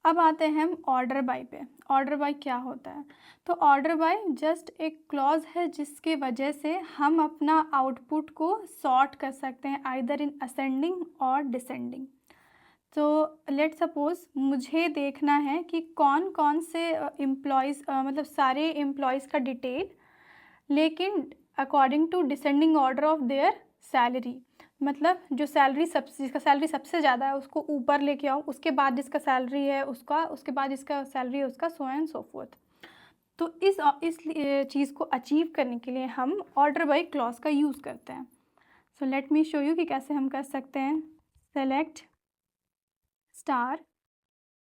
अब आते हैं हम ऑर्डर बाय पे। ऑर्डर बाय क्या होता है? तो ऑर्डर बाय जस्ट एक क्लॉज है जिसके वजह से हम अपना आउटपुट को सॉर्ट कर सकते हैं आइदर इन असेंडिंग और डिसेंडिंग। तो लेट सपोज मुझे देखना है कि कौन कौन से एम्प्लॉयज़ मतलब सारे एम्प्लॉयज़ का डिटेल, लेकिन according to descending order of their salary. मतलब जो सैलरी जिसका सैलरी सबसे ज़्यादा है उसको ऊपर लेके आओ, उसके बाद जिसका सैलरी है उसका, उसके बाद जिसका सैलरी है उसका, सो एंड सो फोर्थ। तो इस चीज़ को अचीव करने के लिए हम ऑर्डर बाय क्लॉज का यूज़ करते हैं। So let me show you कि कैसे हम कर सकते हैं। Select star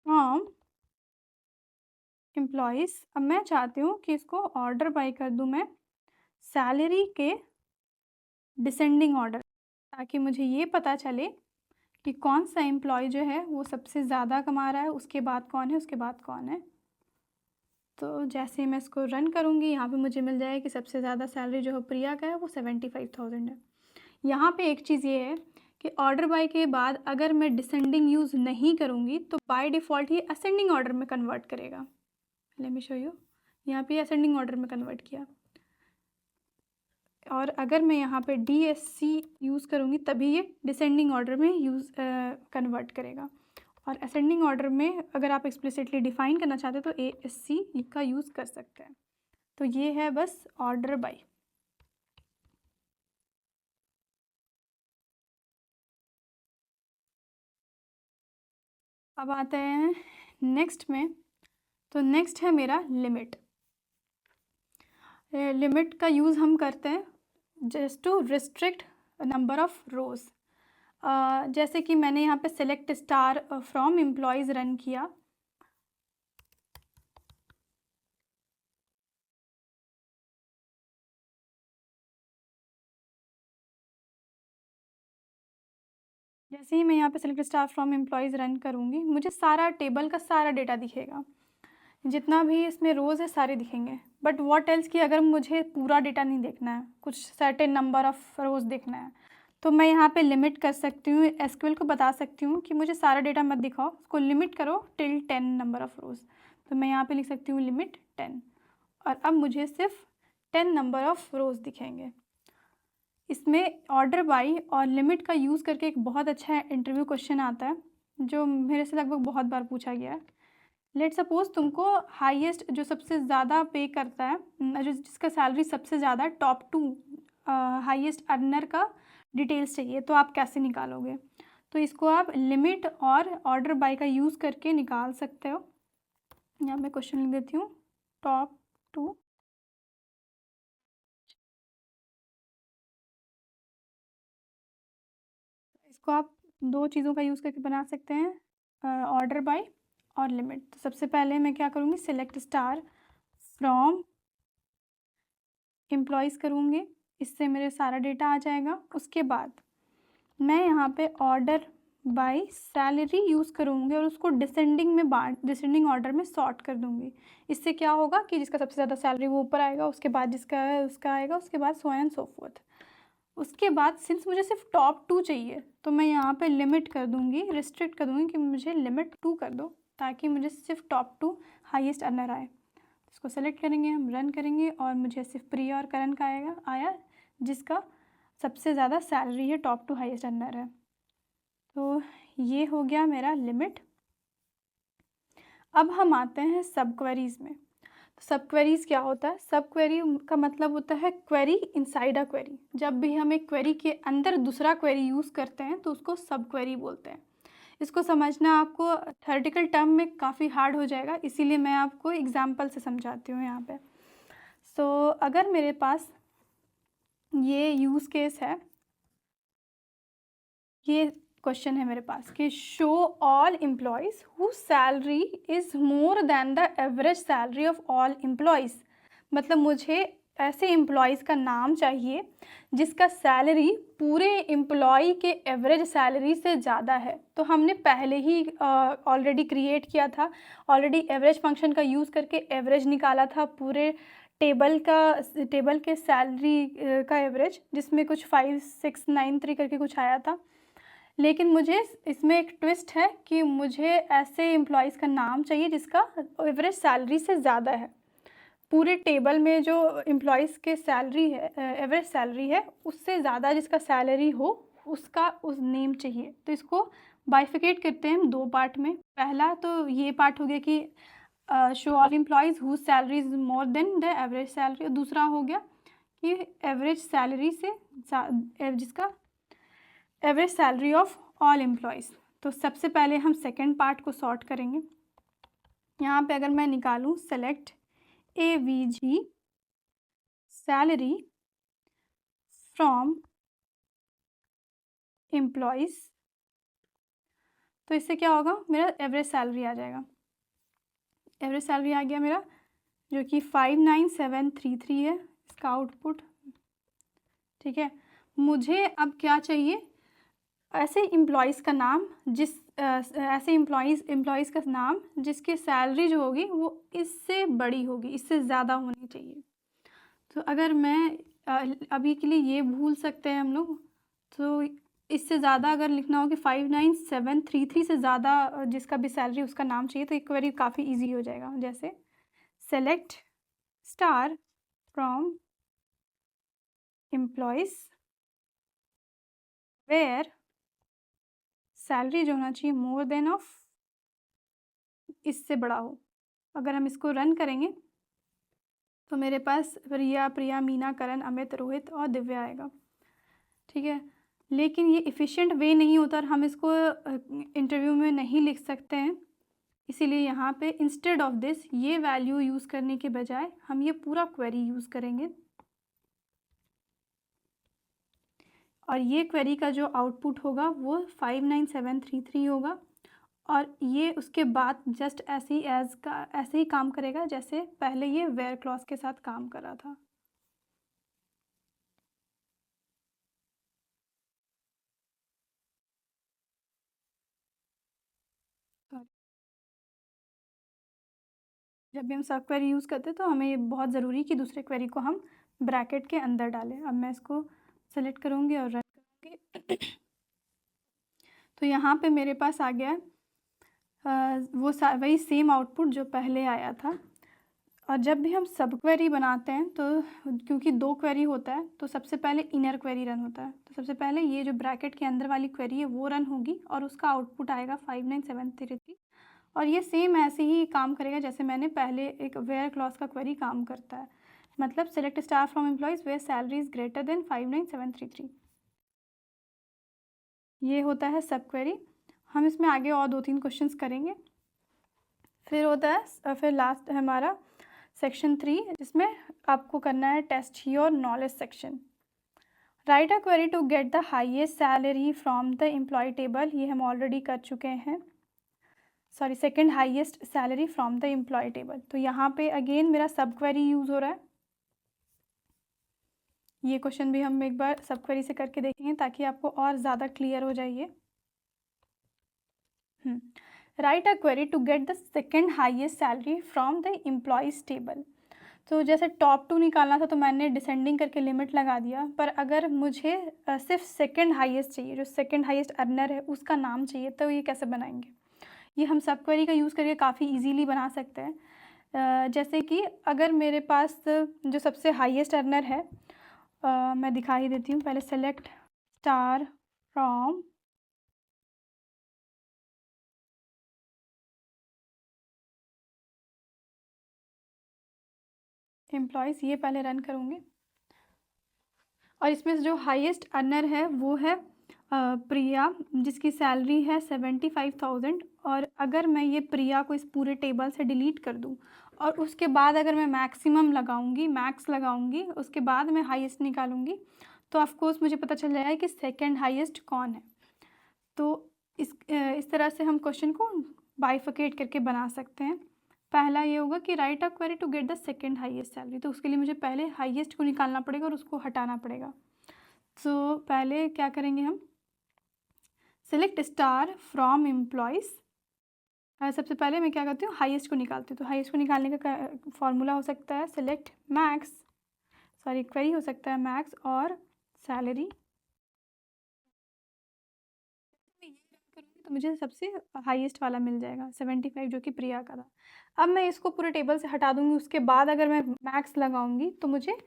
from employees. अब मैं चाहती हूँ कि इसको ऑर्डर बाय कर दूँ मैं सैलरी के डिसेंडिंग ऑर्डर, ताकि मुझे ये पता चले कि कौन सा एम्प्लॉय जो है वो सबसे ज़्यादा कमा रहा है, उसके बाद कौन है, उसके बाद कौन है। तो जैसे ही मैं इसको रन करूँगी यहाँ पे मुझे मिल जाएगा कि सबसे ज़्यादा सैलरी जो है प्रिया का है वो 75,000 है। यहाँ पे एक चीज़ ये है कि ऑर्डर बाय के बाद अगर मैं डिसेंडिंग यूज़ नहीं करूँगी तो बाय डिफ़ॉल्ट ये असेंडिंग ऑर्डर में कन्वर्ट करेगा। लेट मी शो यू, यहाँ पे असेंडिंग ऑर्डर में कन्वर्ट किया, और अगर मैं यहाँ पे DSC यूज़ करूँगी तभी ये डिसेंडिंग ऑर्डर में कन्वर्ट करेगा। और असेंडिंग ऑर्डर में अगर आप एक्सप्लिसिटली डिफ़ाइन करना चाहते हैं तो ASC का यूज़ कर सकते हैं। तो ये है बस ऑर्डर बाय। अब आते हैं नेक्स्ट में। तो नेक्स्ट है मेरा लिमिट। लिमिट का यूज़ हम करते हैं just to restrict number of rows. जैसे कि मैंने यहाँ पे select star from employees run किया, जैसे ही मैं यहाँ पे select star from employees run करूँगी मुझे सारा टेबल का सारा डेटा दिखेगा, जितना भी इसमें रोज़ है सारे दिखेंगे। बट व्हाट एल्स कि अगर मुझे पूरा डेटा नहीं देखना है, कुछ सर्टेन नंबर ऑफ़ रोज़ देखना है, तो मैं यहाँ पे लिमिट कर सकती हूँ, SQL को बता सकती हूँ कि मुझे सारा डेटा मत दिखाओ, उसको लिमिट करो टिल 10 नंबर ऑफ़ रोज़। तो मैं यहाँ पे लिख सकती हूँ लिमिट 10, और अब मुझे सिर्फ 10 नंबर ऑफ़ रोज़ दिखेंगे। इसमें ऑर्डर बाय और लिमिट का यूज़ करके एक बहुत अच्छा इंटरव्यू क्वेश्चन आता है जो मेरे से लगभग बहुत बार पूछा गया है। लेट सपोज तुमको हाईएस्ट जो सबसे ज़्यादा पे करता है, जो जिसका सैलरी सबसे ज़्यादा टॉप 2 हाईएस्ट अर्नर का डिटेल्स चाहिए, तो आप कैसे निकालोगे? तो इसको आप लिमिट और ऑर्डर बाय का यूज़ करके निकाल सकते हो। यहाँ मैं क्वेश्चन लिख देती हूँ, टॉप 2 इसको आप दो चीज़ों का यूज़ करके बना सकते हैं, ऑर्डर बाय और लिमिट। तो सबसे पहले मैं क्या करूँगी, सिलेक्ट स्टार फ्रॉम एम्प्लॉयज़ करूँगी, इससे मेरे सारा डेटा आ जाएगा। उसके बाद मैं यहाँ पे ऑर्डर बाय सैलरी यूज़ करूँगी और उसको डिसेंडिंग ऑर्डर में सॉर्ट कर दूँगी। इससे क्या होगा कि जिसका सबसे ज़्यादा सैलरी वो ऊपर आएगा, उसके बाद जिसका है उसका आएगा, उसके बाद सो एंड सो फोर्थ। उसके बाद सिंस मुझे सिर्फ टॉप 2 चाहिए, तो मैं यहाँ पे लिमिट कर दूँगी, रिस्ट्रिक्ट कर दूँगी कि मुझे लिमिट 2 कर दो, ताकि मुझे सिर्फ टॉप 2 हाईएस्ट अर्नर आए। इसको सेलेक्ट करेंगे, हम रन करेंगे और मुझे सिर्फ प्रिया और करण का आया जिसका सबसे ज़्यादा सैलरी है, टॉप 2 हाईएस्ट अर्नर है। तो ये हो गया मेरा लिमिट। अब हम आते हैं सब क्वेरीज़ में। तो सब क्वेरीज़ क्या होता है? सब क्वेरी का मतलब होता है क्वेरी इनसाइड अ क्वेरी। जब भी हम एक क्वेरी के अंदर दूसरा क्वेरी यूज़ करते हैं तो उसको सब क्वेरी बोलते हैं। इसको समझना आपको थ्योरेटिकल टर्म में काफ़ी हार्ड हो जाएगा, इसीलिए मैं आपको एग्जांपल से समझाती हूँ यहाँ पे। सो अगर मेरे पास ये यूज़ केस है, ये क्वेश्चन है मेरे पास कि show all employees who salary is more than the average salary of all employees. मतलब मुझे ऐसे एम्प्लॉयज़ का नाम चाहिए जिसका सैलरी पूरे एम्प्लॉय के एवरेज सैलरी से ज़्यादा है। तो हमने पहले ही ऑलरेडी क्रिएट किया था, ऑलरेडी एवरेज फंक्शन का यूज़ करके एवरेज निकाला था पूरे टेबल के सैलरी का एवरेज, जिसमें कुछ 5693 करके कुछ आया था। लेकिन मुझे इसमें एक ट्विस्ट है कि मुझे ऐसे एम्प्लॉयज़ का नाम चाहिए जिसका एवरेज सैलरी से ज़्यादा है। पूरे टेबल में जो एम्प्लॉयज़ के सैलरी है, एवरेज सैलरी है, उससे ज़्यादा जिसका सैलरी हो उसका उस नेम चाहिए। तो इसको बाइफिकेट करते हैं हम दो पार्ट में। पहला तो ये पार्ट हो गया कि show all employees whose salary is more than the average salary, और दूसरा हो गया कि एवरेज सैलरी से जिसका average salary of all employees. तो सबसे पहले हम सेकेंड पार्ट को सॉर्ट करेंगे। यहाँ पे अगर मैं निकालूँ select AVG salary from employees, तो इससे क्या होगा, मेरा एवरेज सैलरी आ जाएगा। एवरेज सैलरी आ गया मेरा, जो कि 59733 है इसका आउटपुट। ठीक है, मुझे अब क्या चाहिए, ऐसे एम्प्लॉयज़ का नाम ऐसे एम्प्लॉयज़ का नाम जिसकी सैलरी जो होगी वो इससे बड़ी होगी, इससे ज़्यादा होनी चाहिए। तो अगर मैं अभी के लिए ये भूल सकते हैं हम लोग, तो इससे ज़्यादा अगर लिखना हो कि 59733 से ज़्यादा जिसका भी सैलरी उसका नाम चाहिए, तो एक क्वेरी काफ़ी इजी हो जाएगा। जैसे select star from employees where salary जो होना चाहिए मोर देन ऑफ, इससे बड़ा हो। अगर हम इसको रन करेंगे तो मेरे पास प्रिया, मीना, करण, अमित, रोहित और दिव्या आएगा। ठीक है, लेकिन ये इफ़िशिएंट वे नहीं होता और हम इसको इंटरव्यू में नहीं लिख सकते हैं। इसीलिए यहाँ पे इंस्टेड ऑफ दिस ये वैल्यू यूज़ करने के बजाय हम ये पूरा क्वेरी यूज़ करेंगे, और ये क्वेरी का जो आउटपुट होगा वो 59733 होगा। और ये उसके बाद जस्ट ऐसे ही काम करेगा जैसे पहले ये वेयर क्लॉज के साथ काम कर रहा था। जब भी हम सब क्वेरी यूज़ करते हैं तो हमें ये बहुत ज़रूरी है कि दूसरे क्वेरी को हम ब्रैकेट के अंदर डालें। अब मैं इसको सेलेक्ट करूँगी और रन करूँगी। तो यहाँ पे मेरे पास आ गया वही सेम आउटपुट जो पहले आया था। और जब भी हम सब क्वेरी बनाते हैं तो क्योंकि दो क्वेरी होता है, तो सबसे पहले इनर क्वेरी रन होता है। तो सबसे पहले ये जो ब्रैकेट के अंदर वाली क्वेरी है वो रन होगी और उसका आउटपुट आएगा 59733। और ये सेम ऐसे ही काम करेगा जैसे मैंने पहले एक वेयर क्लॉज का क्वेरी काम करता है। मतलब select star from employees where salary is greater than 59733। ये होता है सब क्वेरी। हम इसमें आगे और 2-3 क्वेश्चंस करेंगे। फिर होता है फिर लास्ट है हमारा सेक्शन 3, जिसमें आपको करना है test your knowledge section. Write a query to get the highest salary from the employee table, ये हम ऑलरेडी कर चुके हैं। Sorry, second highest salary from the employee table. तो यहाँ पे अगेन मेरा सब क्वेरी यूज़ हो रहा है। ये क्वेश्चन भी हम एक बार सब क्वेरी से करके देखेंगे ताकि आपको और ज़्यादा क्लियर हो जाइए। Write a query to get the second highest salary from the employees table. तो जैसे टॉप 2 निकालना था तो मैंने डिसेंडिंग करके लिमिट लगा दिया, पर अगर मुझे सिर्फ सेकंड हाईएस्ट चाहिए, जो सेकंड हाईएस्ट अर्नर है उसका नाम चाहिए, तो ये कैसे बनाएंगे? ये हम सब क्वेरी का यूज़ करके काफ़ी इजीली बना सकते हैं। जैसे कि अगर मेरे पास जो सबसे हाईएस्ट अर्नर है, मैं दिखा ही देती हूँ। पहले सेलेक्ट स्टार फ्रॉम एम्प्लॉयज़, ये पहले रन करूँगी। और इसमें से जो हाईएस्ट अर्नर है वो है प्रिया, जिसकी सैलरी है 75,000। और अगर मैं ये प्रिया को इस पूरे टेबल से डिलीट कर दूँ और उसके बाद अगर मैं मैक्सिमम लगाऊंगी, मैक्स लगाऊंगी, उसके बाद मैं हाईएस्ट निकालूंगी, तो ऑफकोर्स मुझे पता चल जाएगा कि सेकंड हाईएस्ट कौन है। तो इस तरह से हम क्वेश्चन को बाइफिकेट करके बना सकते हैं। पहला ये होगा कि write a query to get the second highest salary, तो उसके लिए मुझे पहले हाईएस्ट को निकालना पड़ेगा और उसको हटाना पड़ेगा। तो पहले क्या करेंगे हम, सेलेक्ट स्टार फ्रॉम एम्प्लॉयज़। सबसे पहले मैं क्या करती हूँ, हाईएस्ट को निकालती हूँ। तो हाईएस्ट को निकालने का फॉर्मूला हो सकता है सेलेक्ट मैक्स, सॉरी क्वेरी हो सकता है मैक्स और सैलरी। तो मुझे सबसे हाईएस्ट वाला मिल जाएगा 75, जो कि प्रिया का था। अब मैं इसको पूरे टेबल से हटा दूँगी, उसके बाद अगर मैं मैक्स लगाऊंगी तो मुझे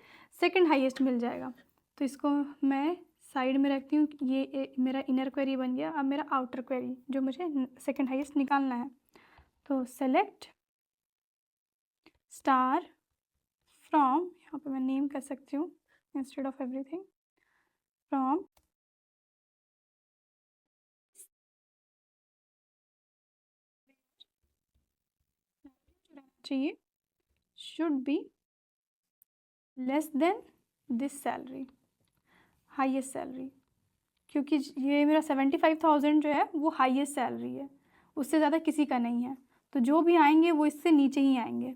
सेकंड हाईएस्ट मिल जाएगा। तो इसको मैं साइड में रखती हूँ। ये मेरा इनर क्वेरी बन गया। अब मेरा आउटर क्वेरी, जो मुझे सेकंड हाईएस्ट निकालना है, तो सेलेक्ट स्टार फ्रॉम, यहाँ पे मैं नेम कर सकती हूँ इंस्टेड ऑफ एवरीथिंग, फ्रॉम चाहिए should be less than this salary, highest salary, क्योंकि ये मेरा 75,000 जो है वो हाईएस्ट सैलरी है, उससे ज़्यादा किसी का नहीं है। तो जो भी आएंगे वो इससे नीचे ही आएंगे।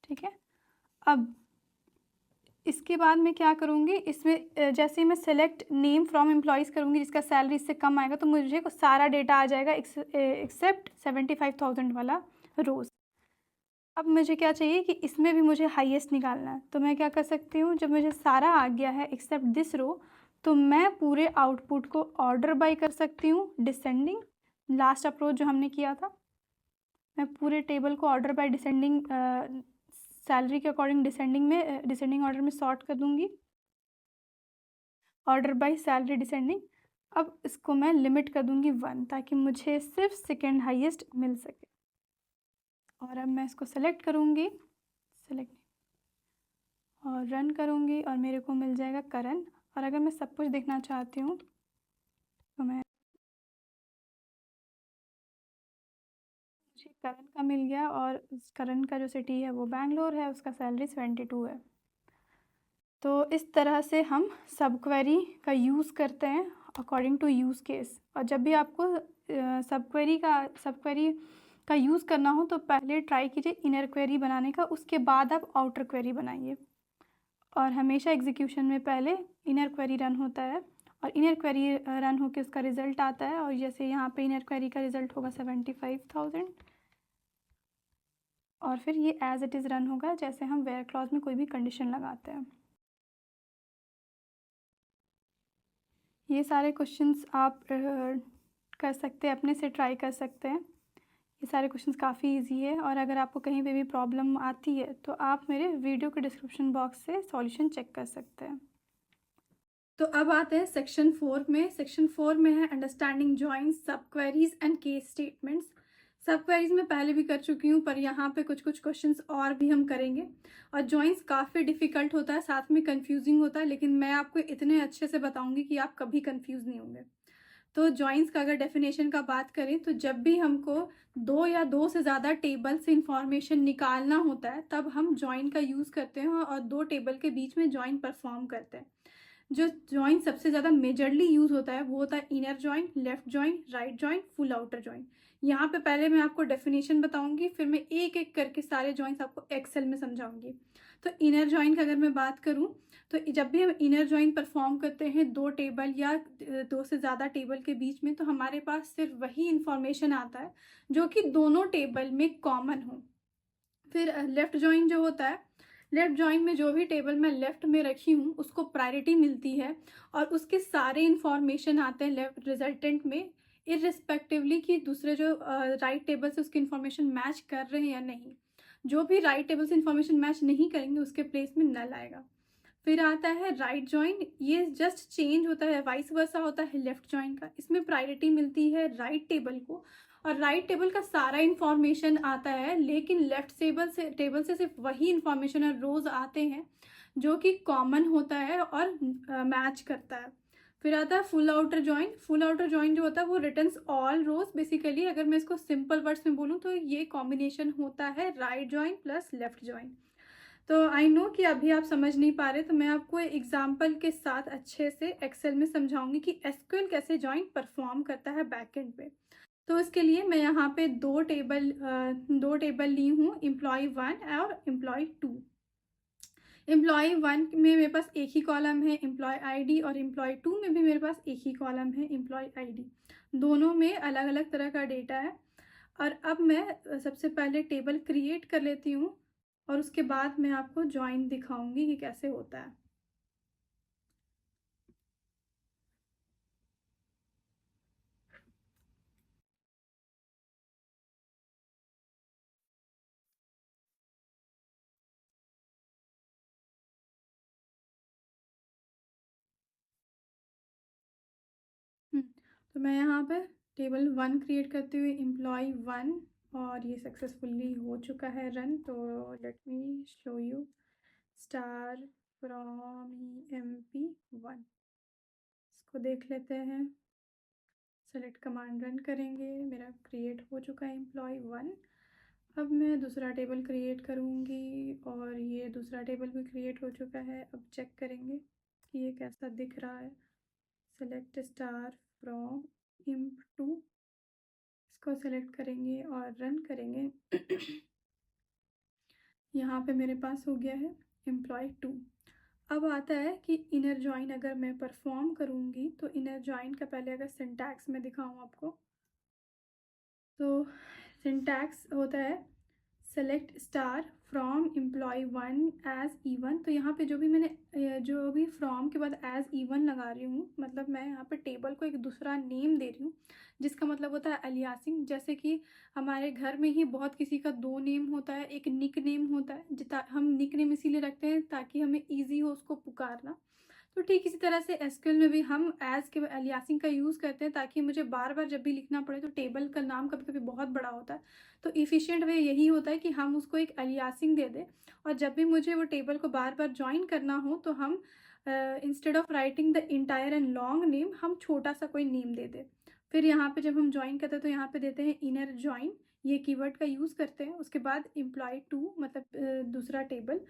ठीक है। अब इसके बाद मैं क्या करूँगी, इसमें जैसे ही मैं सेलेक्ट नेम फ्रॉम एम्प्लॉयज़ करूँगी, जिसका सैलरी इससे कम आएगा, तो मुझे सारा डेटा आ जाएगा एक्सेप्ट 75,000 वाला रोज़। अब मुझे क्या चाहिए कि इसमें भी मुझे हाईएस्ट निकालना है। तो मैं क्या कर सकती हूँ, जब मुझे सारा आ गया है एक्सेप्ट दिस रो, तो मैं पूरे आउटपुट को ऑर्डर बाय कर सकती हूँ डिसेंडिंग, लास्ट अप्रोच जो हमने किया था। मैं पूरे टेबल को ऑर्डर बाय डिसेंडिंग, सैलरी के अकॉर्डिंग डिसेंडिंग ऑर्डर में सॉर्ट कर दूँगी, ऑर्डर बाय सैलरी डिसेंडिंग। अब इसको मैं लिमिट कर दूँगी 1, ताकि मुझे सिर्फ सेकेंड हाईएस्ट मिल सके। और अब मैं इसको सेलेक्ट करूँगी, सेलेक्ट और रन करूँगी और मेरे को मिल जाएगा करण। और अगर मैं सब कुछ देखना चाहती हूँ तो मैं, मुझे करण का मिल गया, और करण का जो सिटी है वो बैंगलोर है, उसका सैलरी 72 है। तो इस तरह से हम सब क्वेरी का यूज़ करते हैं अकॉर्डिंग टू यूज़ केस। और जब भी आपको सब क्वेरी का यूज़ करना हो तो पहले ट्राई कीजिए इनर क्वेरी बनाने का, उसके बाद आप आउटर क्वेरी बनाइए। और हमेशा एग्जीक्यूशन में पहले इनर क्वेरी रन होता है, और इनर क्वेरी रन होकर उसका रिज़ल्ट आता है। और जैसे यहाँ पे इनर क्वेरी का रिज़ल्ट होगा 75,000, और फिर ये एज इट इज़ रन होगा जैसे हम वेयर क्लॉज में कोई भी कंडीशन लगाते हैं। ये सारे क्वेश्चंस आप कर सकते हैं, अपने से ट्राई कर सकते हैं। ये सारे क्वेश्चंस काफ़ी इजी है, और अगर आपको कहीं पे भी प्रॉब्लम आती है तो आप मेरे वीडियो के डिस्क्रिप्शन बॉक्स से सॉल्यूशन चेक कर सकते हैं। तो अब आते हैं सेक्शन 4 में। सेक्शन 4 में है अंडरस्टैंडिंग जॉइंस, सब क्वेरीज एंड केस स्टेटमेंट्स। सब क्वेरीज मैं पहले भी कर चुकी हूँ, पर यहाँ पे कुछ कुछ क्वेश्चंस और भी हम करेंगे। और जॉइंट्स काफ़ी डिफ़िकल्ट होता है, साथ में कंफ्यूजिंग होता है, लेकिन मैं आपको इतने अच्छे से बताऊँगी कि आप कभी कंफ्यूज नहीं होंगे। तो जॉइंट्स का अगर डेफिनेशन का बात करें, तो जब भी हमको दो या दो से ज़्यादा टेबल से इंफॉर्मेशन निकालना होता है, तब हम जॉइन का यूज़ करते हैं और दो टेबल के बीच में जॉइन परफॉर्म करते हैं। जो जॉइंट सबसे ज़्यादा मेजरली यूज़ होता है वो होता है inner joint, left joint, right joint, full outer joint. यहाँ पे पहले मैं आपको डेफिनेशन बताऊंगी, फिर मैं एक एक करके सारे जॉइंट्स आपको एक्सेल में समझाऊंगी। तो इनर जॉइंट की अगर मैं बात करूँ, तो जब भी हम इनर जॉइंट परफॉर्म करते हैं दो टेबल या दो से ज़्यादा टेबल के बीच में, तो हमारे पास सिर्फ वही इंफॉर्मेशन आता है जो कि दोनों टेबल में कॉमन हो। फिर लेफ़्ट जॉइंट जो होता है, लेफ़्ट जॉइंट में जो भी टेबल मैं लेफ़्ट में रखी हूँ उसको प्रायोरिटी मिलती है और उसके सारे इंफॉर्मेशन आते हैं लेफ्ट रिजल्टेंट में, इरिस्पेक्टिवली कि दूसरे जो राइट टेबल से उसकी इंफॉर्मेशन मैच कर रहे हैं या नहीं। जो भी राइट टेबल से इंफॉर्मेशन मैच नहीं करेंगे उसके प्लेस में नल आएगा। फिर आता है राइट जॉइंट, ये जस्ट चेंज होता है, वाइस वर्सा होता है लेफ्ट जॉइंट का। इसमें प्रायोरिटी मिलती है राइट टेबल को और राइट टेबल का सारा इंफॉर्मेशन आता है, लेकिन लेफ्ट टेबल से सिर्फ वही इंफॉर्मेशन और रोज आते हैं जो कि कॉमन होता है और मैच करता है। फिर आता है full outer joint. Full outer joint जो होता है वो रिटर्न्स ऑल रोज। बेसिकली अगर मैं इसको सिंपल वर्ड्स में बोलूँ तो ये कॉम्बिनेशन होता है right joint plus left joint. तो आई नो कि अभी आप समझ नहीं पा रहे, तो मैं आपको एग्जाम्पल के साथ अच्छे से एक्सेल में समझाऊंगी कि एसक्यूएल कैसे जॉइंट परफॉर्म करता है बैकएंड पे। तो इसके लिए मैं यहाँ पे दो टेबल ली हूँ, एम्प्लॉय 1 और एम्प्लॉय 2। एम्प्लॉय 1 में मेरे पास एक ही कॉलम है एम्प्लॉय आईडी, और एम्प्लॉय 2 में भी मेरे पास एक ही कॉलम है एम्प्लॉय आईडी। दोनों में अलग अलग तरह का डेटा है। और अब मैं सबसे पहले टेबल क्रिएट कर लेती हूँ और उसके बाद मैं आपको जॉइन दिखाऊंगी कि कैसे होता है। तो मैं यहाँ पे टेबल 1 क्रिएट करते हुए एम्प्लॉय 1, और ये सक्सेसफुली हो चुका है रन। तो let me show you star from MP1। इसको देख लेते हैं। सेलेक्ट कमांड रन करेंगे, मेरा क्रिएट हो चुका है एम्प्लॉय 1। अब मैं दूसरा टेबल क्रिएट करूँगी और ये दूसरा टेबल भी क्रिएट हो चुका है। अब चेक करेंगे कि ये कैसा दिख रहा है। सेलेक्ट स्टार फ्रॉम imp2, इसको सेलेक्ट करेंगे और रन करेंगे। यहाँ पे मेरे पास हो गया है एम्प्लॉय 2। अब आता है कि इनर जॉइन अगर मैं परफॉर्म करूँगी, तो इनर जॉइन का पहले अगर सिंटैक्स में दिखाऊँ आपको, तो सिंटैक्स होता है select star from employee 1 as E1। तो यहाँ पे जो भी फ्रॉम के बाद एज E1 लगा रही हूँ, मतलब मैं यहाँ पे टेबल को एक दूसरा नेम दे रही हूँ, जिसका मतलब होता है अलियासिंग। जैसे कि हमारे घर में ही बहुत किसी का दो नेम होता है, एक निक नेम होता है, जितना हम निक नेम इसीलिए रखते हैं ताकि हमें ईजी हो उसको पुकारना। तो ठीक इसी तरह से एसक्यूएल में भी हम एज के अलियासिंग का यूज़ करते हैं, ताकि मुझे बार बार जब भी लिखना पड़े, तो टेबल का नाम कभी कभी बहुत बड़ा होता है, तो इफ़िशियंट वे यही होता है कि हम उसको एक अलियासिंग दे दें। और जब भी मुझे वो टेबल को बार बार ज्वाइन करना हो, तो हम instead of writing the entire and long name, हम छोटा सा कोई नेम दे दें। फिर यहाँ पे जब हम ज्वाइन करते हैं तो यहाँ पे देते हैं इनर ज्वाइन, ये कीवर्ड का यूज़ करते हैं। उसके बाद एम्प्लॉय 2 मतलब दूसरा टेबल,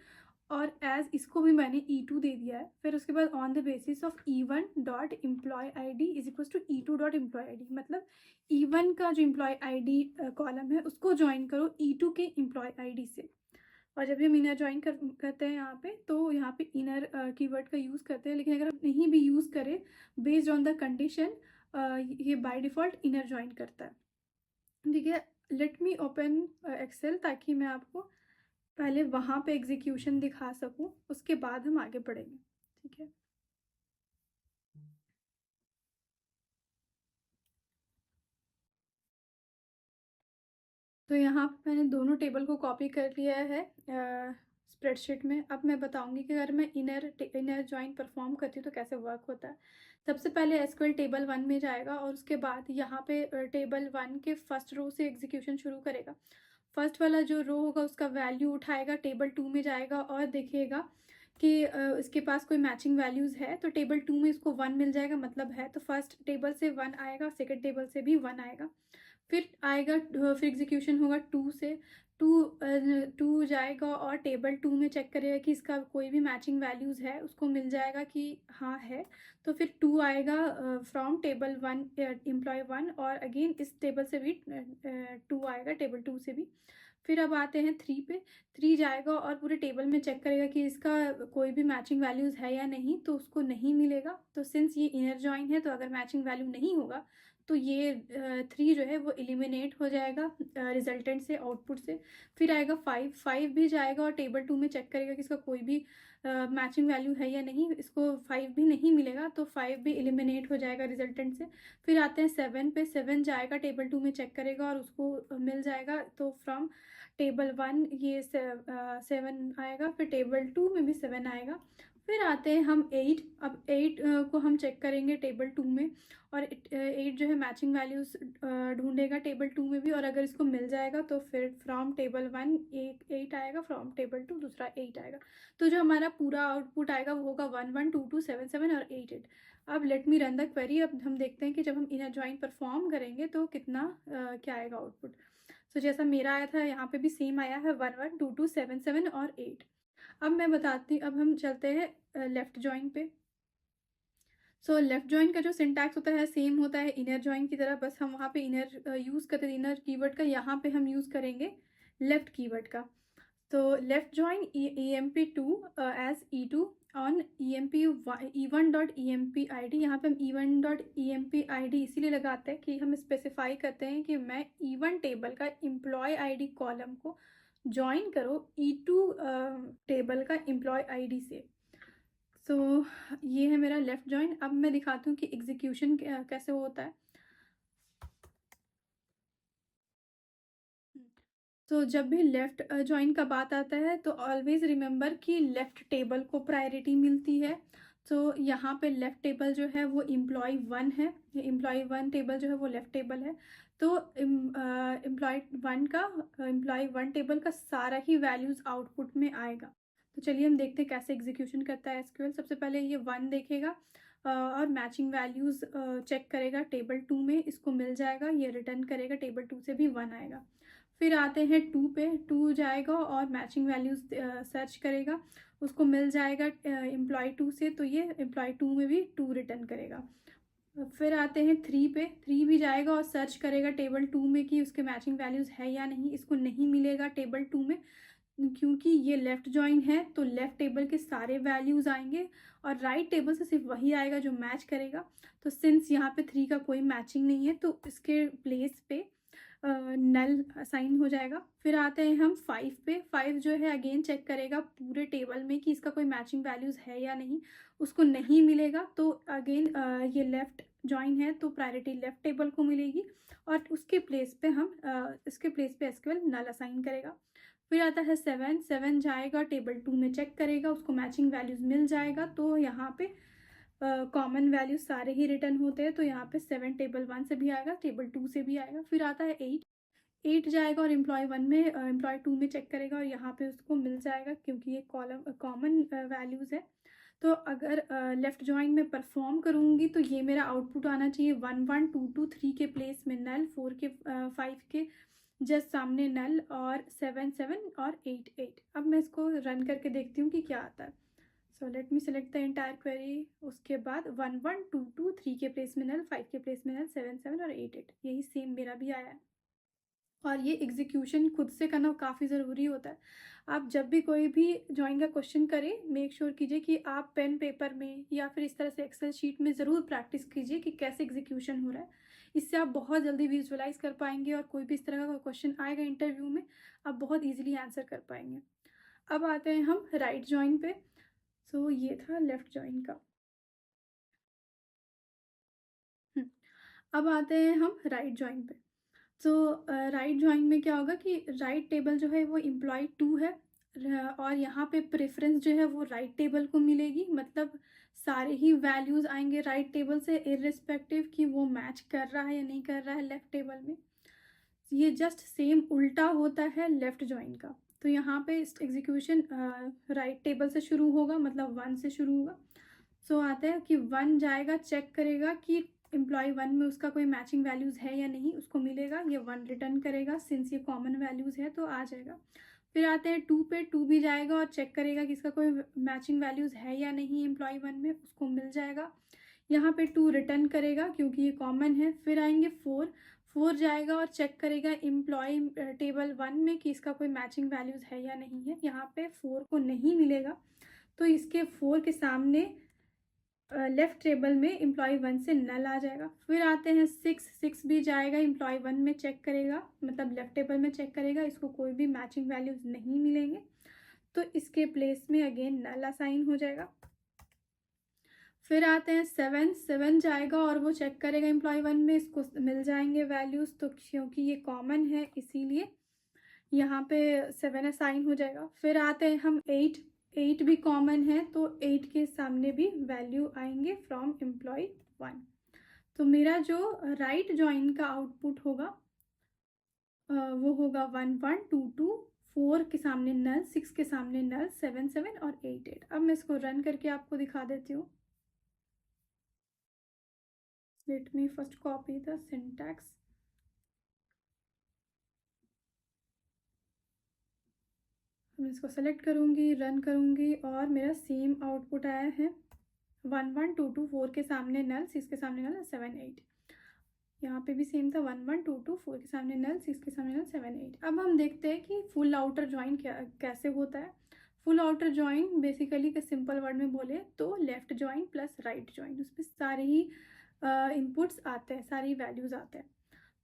और एज इसको भी मैंने E2 दे दिया है। फिर उसके बाद on the basis of E1 dot employee ID is equal to E2 dot employee ID, मतलब E1 का जो एम्प्लॉय ID कॉलम है उसको ज्वाइन करो E2 के एम्प्लॉय ID से। और जब भी हम इनर ज्वाइन करते हैं यहाँ पे, तो यहाँ पे इनर कीवर्ड का यूज़ करते हैं, लेकिन अगर आप नहीं भी यूज़ करें, बेस्ड ऑन द कंडीशन, ये बाय डिफ़ॉल्ट इनर ज्वाइन करता है। ठीक है, लेट मी ओपन एक्सेल, ताकि मैं आपको पहले वहाँ पे एग्जीक्यूशन दिखा सकूँ, उसके बाद हम आगे बढ़ेंगे। ठीक है, तो यहाँ पे मैंने दोनों टेबल को कॉपी कर लिया है स्प्रेडशीट में। अब मैं बताऊंगी कि अगर मैं इनर ज्वाइन परफॉर्म करती हूँ तो कैसे वर्क होता है। सबसे पहले एसक्यूएल टेबल 1 में जाएगा और उसके बाद यहाँ पे टेबल 1 के फर्स्ट रो से एग्जीक्यूशन शुरू करेगा। फर्स्ट वाला जो रो होगा उसका वैल्यू उठाएगा, टेबल 2 में जाएगा और देखेगा कि इसके पास कोई मैचिंग वैल्यूज़ है, तो टेबल 2 में इसको 1 मिल जाएगा, मतलब है। तो फर्स्ट टेबल से 1 आएगा, सेकंड टेबल से भी 1 आएगा। फिर आएगा फिर एग्जीक्यूशन होगा 2 से। 2 जाएगा और टेबल 2 में चेक करेगा कि इसका कोई भी मैचिंग वैल्यूज़ है, उसको मिल जाएगा कि हाँ है। तो फिर 2 आएगा फ्रॉम टेबल 1 एम्प्लॉय 1, और अगेन इस टेबल से भी 2 आएगा, टेबल 2 से भी। फिर अब आते हैं 3 पे। 3 जाएगा और पूरे टेबल में चेक करेगा कि इसका कोई भी मैचिंग वैल्यूज़ है या नहीं, तो उसको नहीं मिलेगा। तो सिंस ये इनर जॉइन है, तो अगर मैचिंग वैल्यू नहीं होगा तो ये 3 जो है वो एलिमिनेट हो जाएगा रिजल्टेंट से, आउटपुट से। फिर आएगा 5। 5 भी जाएगा और टेबल 2 में चेक करेगा कि इसका कोई भी मैचिंग वैल्यू है या नहीं, इसको 5 भी नहीं मिलेगा, तो 5 भी एलिमिनेट हो जाएगा रिजल्टेंट से। फिर आते हैं 7 पे। 7 जाएगा, टेबल 2 में चेक करेगा और उसको मिल जाएगा, तो फ्रॉम टेबल 1 ये 7 आएगा, फिर टेबल 2 में भी 7 आएगा। फिर आते हैं हम 8। अब 8 को हम चेक करेंगे टेबल 2 में, और 8 जो है मैचिंग वैल्यूज़ ढूंढेगा टेबल 2 में भी, और अगर इसको मिल जाएगा तो फिर फ्रॉम टेबल 1 8 आएगा, फ्रॉम टेबल 2 दूसरा 8 आएगा। तो जो हमारा पूरा आउटपुट आएगा वो होगा 1 1 2 2 7 7 और 8 8। अब late me run the query. अब हम देखते हैं कि जब हम इनर जॉइन परफॉर्म करेंगे तो कितना क्या आएगा आउटपुट। सो जैसा मेरा आया था यहाँ पे भी सेम आया है, 1 1 2 2 7 7 और 8। अब मैं बताती, अब हम चलते हैं लेफ्ट जॉइन पे। सो लेफ्ट जॉइन का जो सिंटैक्स होता है सेम होता है इनर जॉइन की तरह, बस हम वहाँ पे इनर यूज़ करते हैं इनर कीवर्ड का, यहाँ पे हम यूज़ करेंगे लेफ्ट कीवर्ड का। तो left join emp2 as e2 on e1.empid। यहाँ पे हम e1.empid इसीलिए लगाते हैं कि हम स्पेसिफाई करते हैं कि मैं e1 टेबल का एम्प्लॉय आईडी कॉलम को ज्वाइन करो e2 टेबल का एम्प्लॉय आईडी से। सो ये है मेरा लेफ्ट जॉइन। अब मैं दिखाती हूँ कि एग्जीक्यूशन कैसे होता है। तो जब भी लेफ़्ट जॉइन का बात आता है तो ऑलवेज़ रिमेंबर कि लेफ़्ट टेबल को प्रायोरिटी मिलती है। तो यहाँ पे लेफ़्ट टेबल जो है वो एम्प्लॉय 1 है, ये एम्प्लॉय 1 टेबल जो है वो लेफ़्ट टेबल है। तो एम्प्लॉय 1 टेबल का सारा ही वैल्यूज़ आउटपुट में आएगा। तो चलिए हम देखते हैं कैसे एग्जीक्यूशन करता है एसक्यूएल। सबसे पहले ये 1 देखेगा और मैचिंग वैल्यूज़ चेक करेगा टेबल 2 में, इसको मिल जाएगा, ये रिटर्न करेगा, टेबल 2 से भी 1 आएगा। फिर आते हैं 2 पे। 2 जाएगा और मैचिंग वैल्यूज़ सर्च करेगा, उसको मिल जाएगा एम्प्लॉय 2 से, तो ये एम्प्लॉय 2 में भी 2 रिटर्न करेगा। फिर आते हैं 3 पे। 3 भी जाएगा और सर्च करेगा टेबल 2 में कि उसके मैचिंग वैल्यूज़ है या नहीं, इसको नहीं मिलेगा टेबल 2 में, क्योंकि ये लेफ़्ट जॉइन है तो लेफ़्ट टेबल के सारे वैल्यूज़ आएंगे और राइट टेबल से सिर्फ वही आएगा जो मैच करेगा। तो सिंस यहाँ पे 3 का कोई मैचिंग नहीं है तो इसके प्लेस पे नल असाइन हो जाएगा। फिर आते हैं हम 5 पे। 5 जो है अगेन चेक करेगा पूरे टेबल में कि इसका कोई मैचिंग वैल्यूज़ है या नहीं, उसको नहीं मिलेगा तो अगेन ये लेफ़्ट जॉइन है तो प्रायोरिटी लेफ़्ट टेबल को मिलेगी, और उसके प्लेस पे हम इसके प्लेस पे एसक्यूएल नल असाइन करेगा। फिर आता है 7। 7 जाएगा टेबल 2 में चेक करेगा, उसको मैचिंग वैल्यूज़ मिल जाएगा, तो यहाँ पे कॉमन वैल्यू सारे ही रिटर्न होते हैं, तो यहाँ पे 7 टेबल 1 से भी आएगा, टेबल 2 से भी आएगा। फिर आता है 8। 8 जाएगा और एम्प्लॉय 1 में एम्प्लॉय 2 में चेक करेगा और यहाँ पे उसको मिल जाएगा, क्योंकि ये कॉलम कॉमन वैल्यूज़ है। तो अगर लेफ़्ट जॉइन में परफॉर्म करूँगी तो ये मेरा आउटपुट आना चाहिए 1 1 2 2 3 के प्लेस में नल, 4 के 5 के जस्ट सामने नल, और 7 7 और 8 8। अब मैं इसको रन करके देखती हूँ कि क्या आता है। So let me select the entire query. उसके बाद 1 1 2 2 3 के प्लेस में नल, 5 के प्लेस में नल, 7 7 और 8 8, यही सेम मेरा भी आया है। और ये एग्जीक्यूशन खुद से करना काफ़ी ज़रूरी होता है। आप जब भी कोई भी जॉइन का क्वेश्चन करें, मेक श्योर कीजिए कि आप पेन पेपर में या फिर इस तरह से एक्सेल शीट में ज़रूर प्रैक्टिस कीजिए कि कैसे एग्जीक्यूशन हो रहा है। इससे आप बहुत जल्दी विजुअलाइज कर पाएंगे और कोई भी इस तरह का क्वेश्चन आएगा इंटरव्यू में, आप बहुत ईजिली आंसर कर पाएंगे। अब आते हैं हम राइट जॉइन पे। सो ये था लेफ़्ट जॉइन का। अब आते हैं हम राइट जॉइन पे। तो राइट जॉइन में क्या होगा कि राइट टेबल जो है वो एम्प्लॉय 2 है और यहाँ पे प्रेफरेंस जो है वो राइट टेबल को मिलेगी, मतलब सारे ही वैल्यूज़ आएंगे राइट टेबल से, इर्रिस्पेक्टिव कि वो मैच कर रहा है या नहीं कर रहा है लेफ़्ट टेबल में। ये जस्ट सेम उल्टा होता है लेफ़्ट जॉइन का। तो यहाँ पे एग्जीक्यूशन राइट टेबल से शुरू होगा, मतलब 1 से शुरू होगा। सो आता है कि 1 जाएगा, चेक करेगा कि एम्प्लॉय 1 में उसका कोई मैचिंग वैल्यूज़ है या नहीं, उसको मिलेगा, ये 1 रिटर्न करेगा, सिंस ये कॉमन वैल्यूज़ है तो आ जाएगा। फिर आते हैं 2 पे, 2 भी जाएगा और चेक करेगा कि इसका कोई मैचिंग वैल्यूज़ है या नहीं एम्प्लॉय 1 में, उसको मिल जाएगा। यहाँ पे 2 रिटर्न करेगा क्योंकि ये कॉमन है। फिर आएंगे 4, 4 जाएगा और चेक करेगा एम्प्लॉय टेबल 1 में कि इसका कोई मैचिंग वैल्यूज़ है या नहीं है। यहाँ पे 4 को नहीं मिलेगा, तो इसके 4 के सामने लेफ़्ट टेबल में एम्प्लॉय 1 से नल आ जाएगा। फिर आते हैं 6, 6 भी जाएगा एम्प्लॉय 1 में, चेक करेगा, मतलब लेफ़्ट टेबल में चेक करेगा, इसको कोई भी मैचिंग वैल्यूज़ नहीं मिलेंगे, तो इसके प्लेस में अगेन नल असाइन हो जाएगा। फिर आते हैं 7, 7 जाएगा और वो चेक करेगा एम्प्लॉय 1 में, इसको मिल जाएंगे वैल्यूज़, तो क्योंकि ये कॉमन है इसीलिए यहाँ पे 7 असाइन हो जाएगा। फिर आते हैं हम 8, 8 भी कॉमन है तो 8 के सामने भी वैल्यू आएंगे फ्रॉम एम्प्लॉय 1। तो मेरा जो राइट जॉइन का आउटपुट होगा वो होगा 1, 1, 2, 2, 4 के सामने नल, 6 के सामने नल, 7, 7 और 8, 8। अब मैं इसको रन करके आपको दिखा देती हूँ। Let me first copy the syntax. मैं इसको सेलेक्ट करूँगी, रन करूँगी और मेरा सेम आउटपुट आया है 1, 1, 2, 2, 4 के सामने नल, 6 के सामने नल, 7, 8। यहाँ पे भी सेम था 1, 1, 2, 2, 4 के सामने नल, 6 के सामने नल, 7, 8। अब हम देखते हैं कि फुल आउटर ज्वाइन कैसे होता है। फुल आउटर ज्वाइन बेसिकली का सिंपल वर्ड में बोले तो left join plus right join, उसमें सारे ही इनपुट्स आते हैं, सारी वैल्यूज़ आते हैं।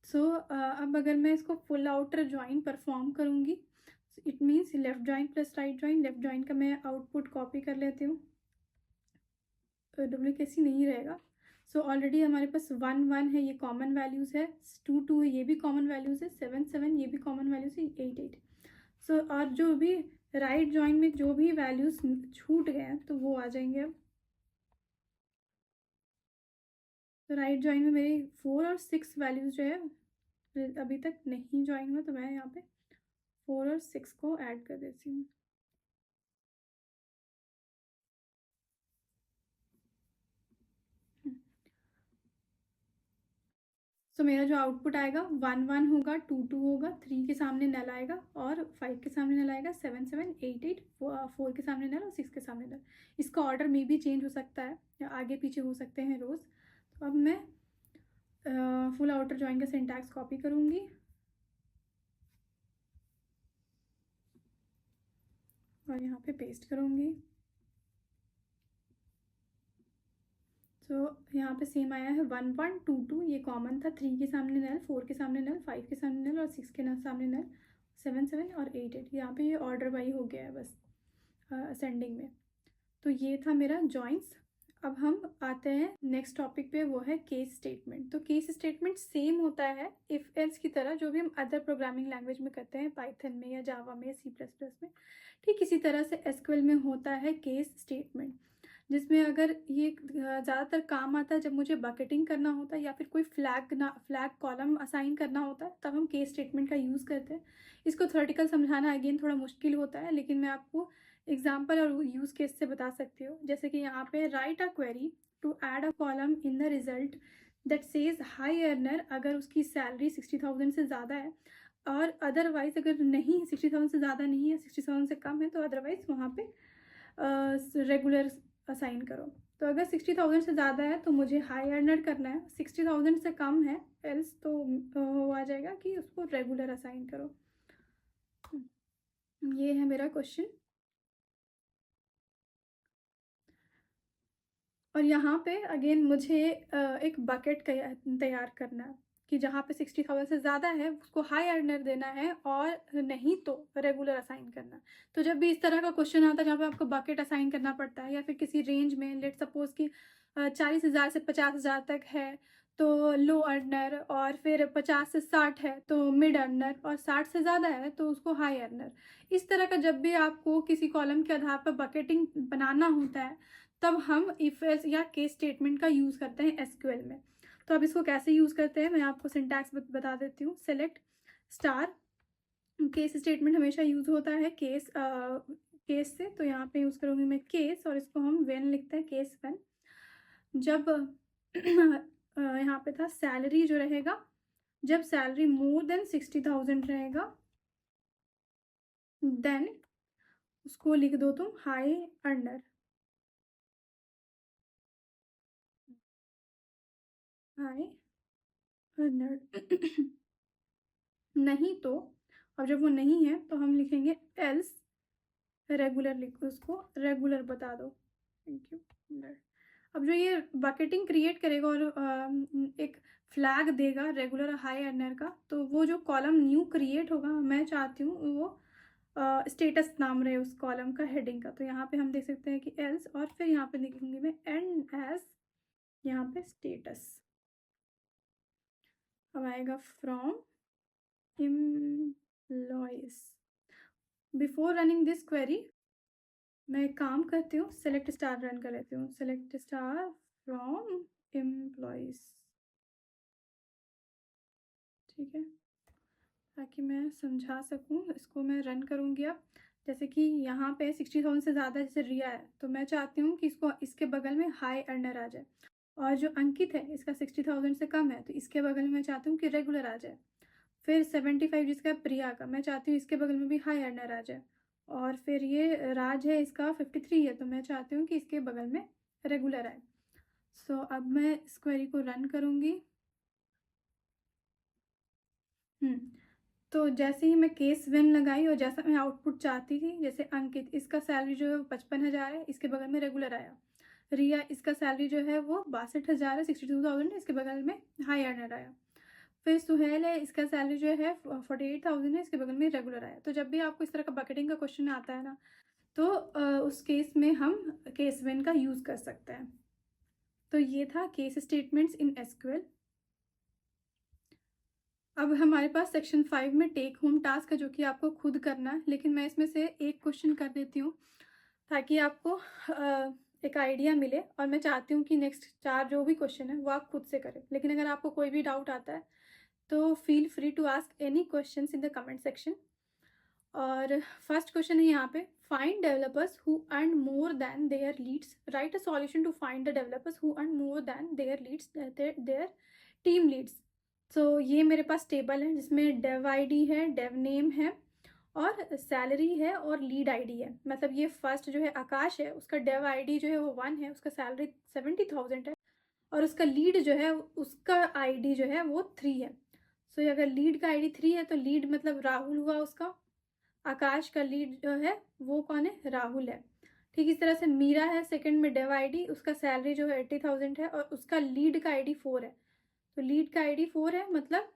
सो अब अगर मैं इसको फुल आउटर ज्वाइन परफॉर्म करूँगी, it means left join plus right join. Left join का मैं आउटपुट कॉपी कर लेती हूँ, डुप्लीकेसी नहीं रहेगा। सो ऑलरेडी हमारे पास 1, 1 है, ये कॉमन वैल्यूज़ है, 2, 2 है, ये भी कॉमन वैल्यूज़ है, 7, 7 ये भी कॉमन वैल्यूज़ है, 8, 8। सो और जो भी राइट जॉइन में जो भी वैल्यूज़ छूट गए हैं तो वो आ जाएंगे अब। तो राइट जॉइन में मेरी 4 और 6 वैल्यूज़ जो है अभी तक नहीं ज्वाइन हुआ, तो मैं यहाँ पे 4 और 6 को ऐड कर देती हूँ। सो मेरा जो आउटपुट आएगा 1, 1 होगा, 2, 2 होगा, 3 के सामने नल आएगा और 5 के सामने नल आएगा, 7, 7, 8, 8, 4 के सामने नल और 6 के सामने नल। इसका ऑर्डर में भी चेंज हो सकता है या आगे पीछे हो सकते हैं रोज़। तो अब मैं फुल आउटर जॉइन का सिंटैक्स कॉपी करूँगी और यहाँ पे पेस्ट करूँगी। तो यहाँ पे सेम आया है 1, 1, 2, 2 ये कॉमन था, 3 के सामने नल, 4 के सामने नल, 5 के सामने नल और 6 के सामने नल, 7, 7 और 8, 8। यहाँ पे ये ऑर्डर वाई हो गया है बस असेंडिंग में। तो ये था मेरा जॉइंस। अब हम आते हैं नेक्स्ट टॉपिक पे, वो है केस स्टेटमेंट। तो केस स्टेटमेंट सेम होता है इफ़ एल्स की तरह, जो भी हम अदर प्रोग्रामिंग लैंग्वेज में करते हैं, पाइथन में या जावा में या C++ में, ठीक इसी तरह से SQL में होता है केस स्टेटमेंट, जिसमें अगर ये ज़्यादातर काम आता है जब मुझे बकेटिंग करना होता है या फिर कोई फ्लैग कॉलम असाइन करना होता है, तब हम केस स्टेटमेंट का यूज़ करते हैं। इसको थ्योरेटिकल समझाना अगेन थोड़ा मुश्किल होता है, लेकिन मैं आपको एग्जाम्पल और यूज़ केस से बता सकती हूँ। जैसे कि यहाँ पे write a query to add a column in the result that says high earner, अगर उसकी सैलरी 60,000 से ज़्यादा है, और अदरवाइज़ अगर नहीं 60,000 से ज़्यादा नहीं है, 60,000 से कम है, तो अदरवाइज़ वहाँ पे रेगुलर असाइन करो। तो अगर 60,000 से ज़्यादा है तो मुझे हाई अर्नर करना है, 60,000 से कम है एल्स तो वो आ जाएगा कि उसको रेगुलर असाइन करो। ये है मेरा क्वेश्चन। और यहाँ पे अगेन मुझे एक बकेट तैयार करना है कि जहाँ पे 60,000 से ज़्यादा है उसको हाई अर्नर देना है और नहीं तो रेगुलर असाइन करना। तो जब भी इस तरह का क्वेश्चन आता है जहाँ पे आपको बकेट असाइन करना पड़ता है या फिर किसी रेंज में, लेट सपोज कि 40,000 से 50,000 तक है, तो लो अर्नर, और फिर 50 से 60 है तो मिड अर्नर, और 60 से ज़्यादा है तो उसको हाई अर्नर। इस तरह का जब भी आपको किसी कॉलम के आधार पर बकेटिंग बनाना होता है तब हम इफ एल्स या केस स्टेटमेंट का यूज़ करते हैं एसक्यूएल में। तो अब इसको कैसे यूज़ करते हैं मैं आपको सिंटैक्स बता देती हूँ। सेलेक्ट स्टार, केस स्टेटमेंट हमेशा यूज़ होता है केस से, तो यहाँ पे यूज़ करूँगी मैं केस, और इसको हम व्हेन लिखते हैं, केस व्हेन। जब यहाँ पे था सैलरी जो रहेगा, जब सैलरी मोर देन 60,000 रहेगा देन उसको लिख दो तुम हाई अर्नर, हाई अर्नर। नहीं तो, अब जब वो नहीं है तो हम लिखेंगे एल्स रेगुलर, लिखो उसको रेगुलर बता दो। Thank you. अब जो ये बकेटिंग क्रिएट करेगा और एक फ्लैग देगा रेगुलर हाई अर्नर का, तो वो जो कॉलम न्यू क्रिएट होगा मैं चाहती हूँ वो स्टेटस नाम रहे उस कॉलम का, हेडिंग का। तो यहाँ पे हम देख सकते हैं कि एल्स, और फिर यहाँ पे लिखूंगी मैं एंड एज, यहाँ पे स्टेटस। अब आएगा from employees. Before running this query मैं एक काम करती हूँ, सेलेक्ट स्टार रन कर लेती हूँ। सेलेक्ट स्टार फ्रॉम एम्प्लॉयज, ठीक है, ताकि मैं समझा सकूँ। इसको मैं रन करूँगी अब। जैसे कि यहाँ पे 60,000 से ज़्यादा जैसे रिया है, तो मैं चाहती हूँ कि इसको इसके बगल में हाई अर्नर आ जाए, और जो अंकित है इसका 60,000 से कम है तो इसके बगल में मैं चाहती हूँ कि रेगुलर आ जाए। फिर 75 जिसका प्रिया का, मैं चाहती हूँ इसके बगल में भी हाई अर्नर आ जाए। और फिर ये राज है, इसका 53 है, तो मैं चाहती हूँ कि इसके बगल में रेगुलर आए। सो अब मैं इस क्वेरी को रन करूँगी। तो जैसे ही मैं केस वेन लगाई और जैसा मैं आउटपुट चाहती थी, जैसे अंकित इसका सैलरी जो है वो 55,000 है, इसके बगल में रेगुलर आया। रिया इसका सैलरी जो है वो 62,000 है, 62,000 है, इसके बगल में हाई अर्नर आया। फिर सुहेल है, इसका सैलरी जो है 48,000 है, इसके बगल में रेगुलर आया। तो जब भी आपको इस तरह का बकेटिंग का क्वेश्चन आता है ना, तो उस केस में हम केस वेन का यूज़ कर सकते हैं। तो ये था केस स्टेटमेंट्स इन एसक्यूएल। अब हमारे पास सेक्शन 5 में टेक होम टास्क है जो कि आपको खुद करना है, लेकिन मैं इसमें से एक क्वेश्चन कर देती हूँ ताकि आपको एक आइडिया मिले। और मैं चाहती हूँ कि नेक्स्ट 4 जो भी क्वेश्चन है वो आप खुद से करें। लेकिन अगर आपको कोई भी डाउट आता है तो feel free to ask any questions in the comment section. और फर्स्ट क्वेश्चन है यहाँ पे, find developers who earn more than their leads, write a solution to find the developers who earn more than their leads, their team leads. तो ये मेरे पास table है जिसमें डेव आईडी है, डेव नेम है, और सैलरी है, और लीड आईडी है। मतलब ये फर्स्ट जो है आकाश है, उसका डेव आईडी जो है वो 1 है, उसका सैलरी 70,000 है, और उसका लीड जो है उसका आईडी जो है वो 3 है। सो अगर लीड का आईडी 3 है तो लीड मतलब राहुल हुआ उसका, आकाश का लीड जो है वो कौन है, राहुल है। ठीक इस तरह से मीरा है सेकंड में, डेव आईडी, उसका सैलरी जो है 80,000 है, और उसका लीड का आईडी 4 है। तो लीड का आईडी 4 है, मतलब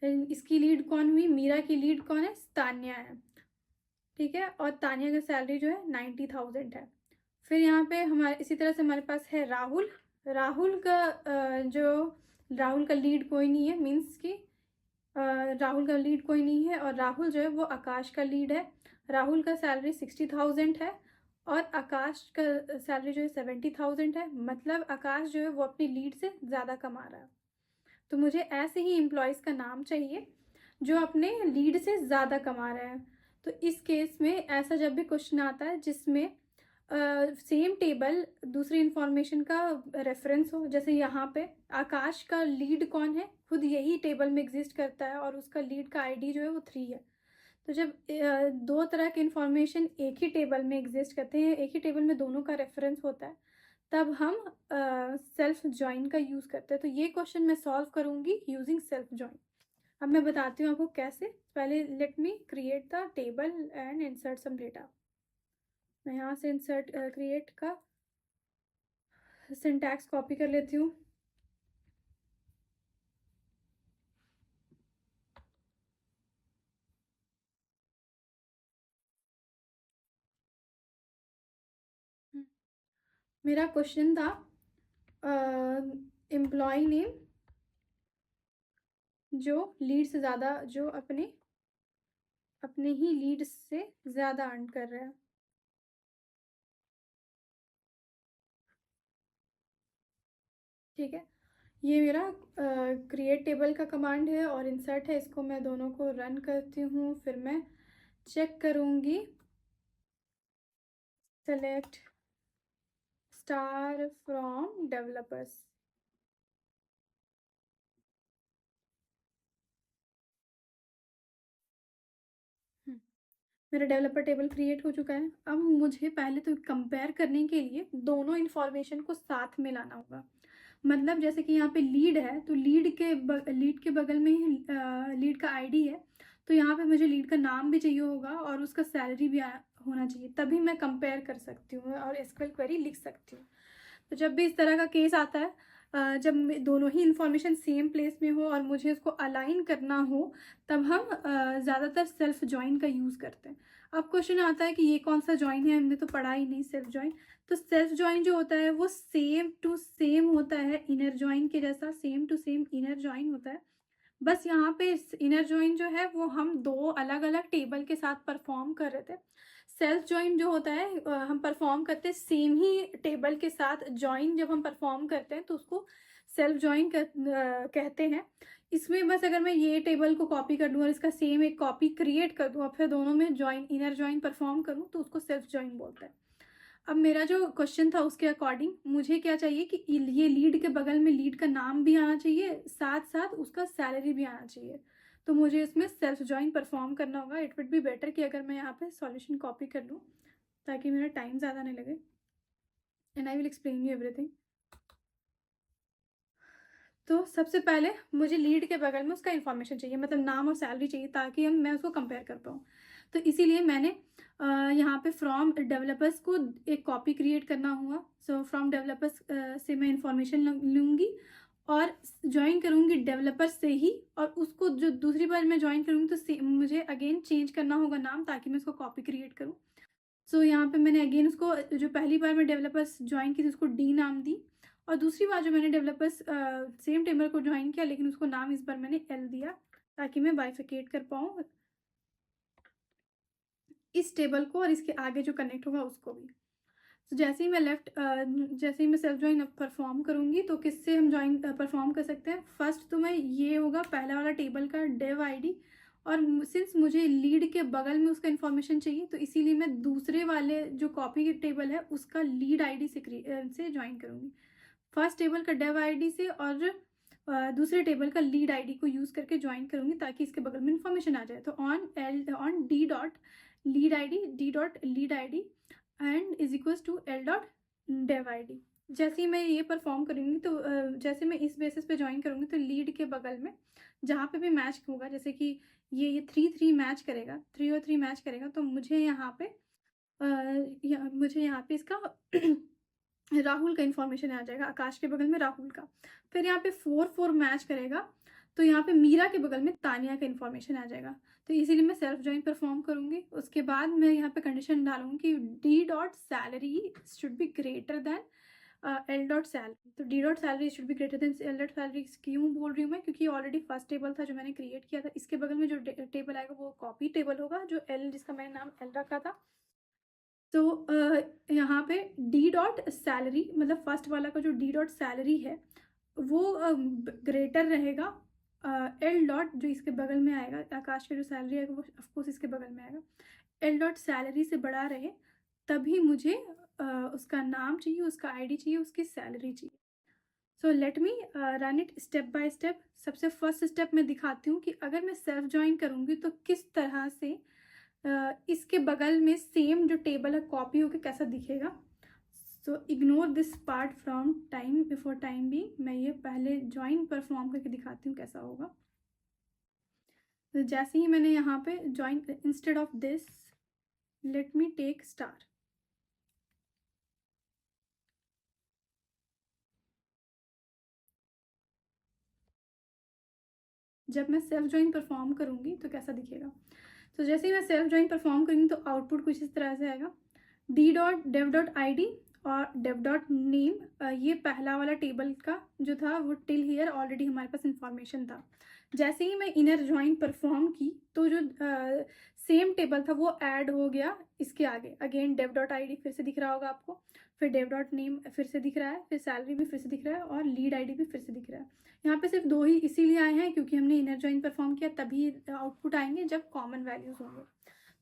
इसकी लीड कौन हुई, मीरा की लीड कौन है, तान्या है। ठीक है, और तान्या का सैलरी जो है 90,000 है। फिर यहाँ पे हमारे इसी तरह से हमारे पास है राहुल। राहुल का राहुल का लीड कोई नहीं है, मीन्स कि राहुल का लीड कोई नहीं है, और राहुल जो है वो आकाश का लीड है। राहुल का सैलरी 60,000 है, और आकाश का सैलरी जो है 70,000 है, मतलब आकाश जो है वो अपनी लीड से ज़्यादा कमा रहा है। तो मुझे ऐसे ही एम्प्लॉयज़ का नाम चाहिए जो अपने लीड से ज़्यादा कमा रहे हैं। तो इस केस में ऐसा जब भी क्वेश्चन आता है जिसमें सेम टेबल दूसरी इंफॉर्मेशन का रेफरेंस हो, जैसे यहाँ पे आकाश का लीड कौन है, खुद यही टेबल में एग्जिस्ट करता है, और उसका लीड का आईडी जो है वो 3 है। तो जब दो तरह के इंफॉर्मेशन एक ही टेबल में एग्जिस्ट करते हैं, एक ही टेबल में दोनों का रेफरेंस होता है, तब हम सेल्फ ज्वाइन का यूज़ करते हैं। तो ये क्वेश्चन मैं सॉल्व करूँगी यूजिंग सेल्फ ज्वाइन। अब मैं बताती हूँ आपको कैसे। पहले let me create the table and insert some data. मैं यहाँ से इंसर्ट क्रिएट का सिंटैक्स कॉपी कर लेती हूँ। मेरा क्वेश्चन था एम्प्लॉय नेम जो लीड से ज़्यादा, जो अपने ही लीड से ज़्यादा अर्न कर रहा है। ठीक है, ये मेरा क्रिएट टेबल का कमांड है और इंसर्ट है। इसको मैं दोनों को रन करती हूँ, फिर मैं चेक करूँगी सेलेक्ट स्टार फ्रॉम डेवलपर्स। मेरा डेवलपर टेबल क्रिएट हो चुका है। अब मुझे पहले तो कंपेयर करने के लिए दोनों इन्फॉर्मेशन को साथ में लाना होगा। मतलब जैसे कि यहाँ पे लीड है, तो लीड के बगल में ही लीड का आईडी है, तो यहाँ पे मुझे लीड का नाम भी चाहिए होगा और उसका सैलरी भी होना चाहिए, तभी मैं कंपेयर कर सकती हूँ और एसक्यूएल क्वेरी लिख सकती हूँ। तो जब भी इस तरह का केस आता है, जब दोनों ही इन्फॉर्मेशन सेम प्लेस में हो और मुझे उसको अलाइन करना हो, तब हम ज़्यादातर सेल्फ जॉइन का यूज़ करते हैं। अब क्वेश्चन आता है कि ये कौन सा जॉइन है, हमने तो पढ़ा ही नहीं सेल्फ जॉइन। तो सेल्फ जॉइन जो होता है वो सेम टू सेम होता है इनर जॉइन के जैसा, same to same inner join होता है। बस यहाँ पे इनर जॉइन जो है वो हम दो अलग अलग टेबल के साथ परफॉर्म कर रहे थे। सेल्फ जॉइन जो होता है हम परफॉर्म करते हैं सेम ही टेबल के साथ। जॉइन जब हम परफॉर्म करते हैं तो उसको सेल्फ जॉइन कहते हैं। इसमें बस अगर मैं ये टेबल को कॉपी कर दूँ और इसका सेम एक कॉपी क्रिएट कर दूँ और फिर दोनों में जॉइन इनर जॉइन परफॉर्म करूँ तो उसको सेल्फ जॉइन बोलते हैं। अब मेरा जो क्वेश्चन था उसके अकॉर्डिंग मुझे क्या चाहिए कि ये लीड के बगल में लीड का नाम भी आना चाहिए, साथ साथ उसका सैलरी भी आना चाहिए। तो मुझे इसमें सेल्फ जॉइन परफॉर्म करना होगा। इट वुड बी बेटर कि अगर मैं यहाँ पे सॉल्यूशन कॉपी कर लूँ ताकि मेरा टाइम ज़्यादा नहीं लगे। And I will explain you everything. तो सबसे पहले मुझे लीड के बगल में उसका इन्फॉर्मेशन चाहिए, मतलब नाम और सैलरी चाहिए, ताकि मैं उसको कंपेयर कर पाऊँ। तो इसीलिए मैंने यहाँ पे फ्रॉम डेवलपर्स को एक कॉपी क्रिएट करना हुआ। सो फ्रॉम डेवलपर्स से मैं इंफॉर्मेशन लूँगी और ज्वाइन करूँगी डेवलपर से ही, और उसको जो दूसरी बार मैं ज्वाइन करूँगी तो मुझे अगेन चेंज करना होगा नाम, ताकि मैं उसको कॉपी क्रिएट करूँ। सो यहाँ पे मैंने अगेन उसको, जो पहली बार मैं डेवलपर्स ज्वाइन की थी उसको डी नाम दी, और दूसरी बार जो मैंने डेवलपर्स सेम टेबल को ज्वाइन किया लेकिन उसको नाम इस बार मैंने एल दिया, ताकि मैं बाइफिकेट कर पाऊँ इस टेबल को और इसके आगे जो कनेक्ट होगा उसको भी। तो जैसे ही मैं जैसे ही मैं सेल्फ ज्वाइन परफॉर्म करूँगी तो किससे हम ज्वाइन परफॉर्म कर सकते हैं। फर्स्ट तो मैं, ये होगा पहला वाला टेबल का डेव आईडी, और सिंस मुझे लीड के बगल में उसका इन्फॉर्मेशन चाहिए तो इसीलिए मैं दूसरे वाले जो कॉपी टेबल है उसका लीड आईडी से ज्वाइन करूँगी। फर्स्ट टेबल का डेव आईडी से और दूसरे टेबल का लीड आईडी को यूज़ करके ज्वाइन करूँगी ताकि इसके बगल में इन्फॉर्मेशन आ जाए। तो on D dot lead ID and is equals to L dot dev ID. जैसे ही मैं ये परफॉर्म करूँगी तो जैसे मैं इस बेसिस पे ज्वाइन करूँगी तो लीड के बगल में जहाँ पे भी मैच होगा, जैसे कि ये 3 मैच करेगा, 3 और 3 मैच करेगा, तो मुझे यहाँ पे इसका राहुल का इन्फॉर्मेशन आ जाएगा, आकाश के बगल में राहुल का। फिर यहाँ पे 4 मैच करेगा तो यहाँ पे मीरा के बगल में तानिया का इन्फॉर्मेशन आ जाएगा। तो इसीलिए मैं सेल्फ ज्वाइन परफॉर्म करूँगी। उसके बाद मैं यहाँ पे कंडीशन डालूंगी कि D dot salary should be greater than L dot salary. तो D dot salary should be greater than L dot salary क्यों बोल रही हूँ मैं, क्योंकि ऑलरेडी फर्स्ट टेबल था जो मैंने क्रिएट किया था, इसके बगल में जो टेबल आएगा वो कॉपी टेबल होगा, जो एल, जिसका मैंने नाम एल रखा था। तो यहाँ पे डी डॉट सैलरी, मतलब फर्स्ट वाला का जो डी डॉट सैलरी है वो ग्रेटर रहेगा एल डॉट, जो इसके बगल में आएगा, आकाश का जो सैलरी आएगा वो ऑफकोर्स इसके बगल में आएगा, एल डॉट सैलरी से बड़ा रहे, तभी मुझे उसका नाम चाहिए, उसका आईडी चाहिए, उसकी सैलरी चाहिए। So let me run it step by step. सबसे फर्स्ट स्टेप मैं दिखाती हूँ कि अगर मैं सेल्फ ज्वाइन करूँगी तो किस तरह से इसके बगल में सेम जो टेबल है कॉपी होकर कैसा दिखेगा। So ignore this part from time before time भी, मैं ये पहले ज्वाइन परफॉर्म करके दिखाती हूँ कैसा होगा। तो जैसे ही मैंने यहाँ पे join, instead of this let me take star. जब मैं सेल्फ ज्वाइन परफॉर्म करूँगी तो कैसा दिखेगा। तो जैसे ही मैं सेल्फ ज्वाइन परफॉर्म करूँगी तो आउटपुट कुछ इस तरह से आएगा, D dot dev dot I D और डेव डॉट नेम। ये पहला वाला टेबल का जो था वो टिल हियर ऑलरेडी हमारे पास इंफॉर्मेशन था। जैसे ही मैं इनर ज्वाइन परफॉर्म की तो जो सेम टेबल था वो ऐड हो गया इसके आगे। Again dev dot I D फिर से दिख रहा होगा आपको, फिर डेव डॉट नेम फिर से दिख रहा है, फिर सैलरी भी फिर से दिख रहा है और लीड आईडी भी फिर से दिख रहा है। यहाँ पे सिर्फ 2 ही इसीलिए आए हैं क्योंकि हमने इनर ज्वाइन परफॉर्म किया, तभी आउटपुट आएंगे जब कॉमन वैल्यूज़ होंगे।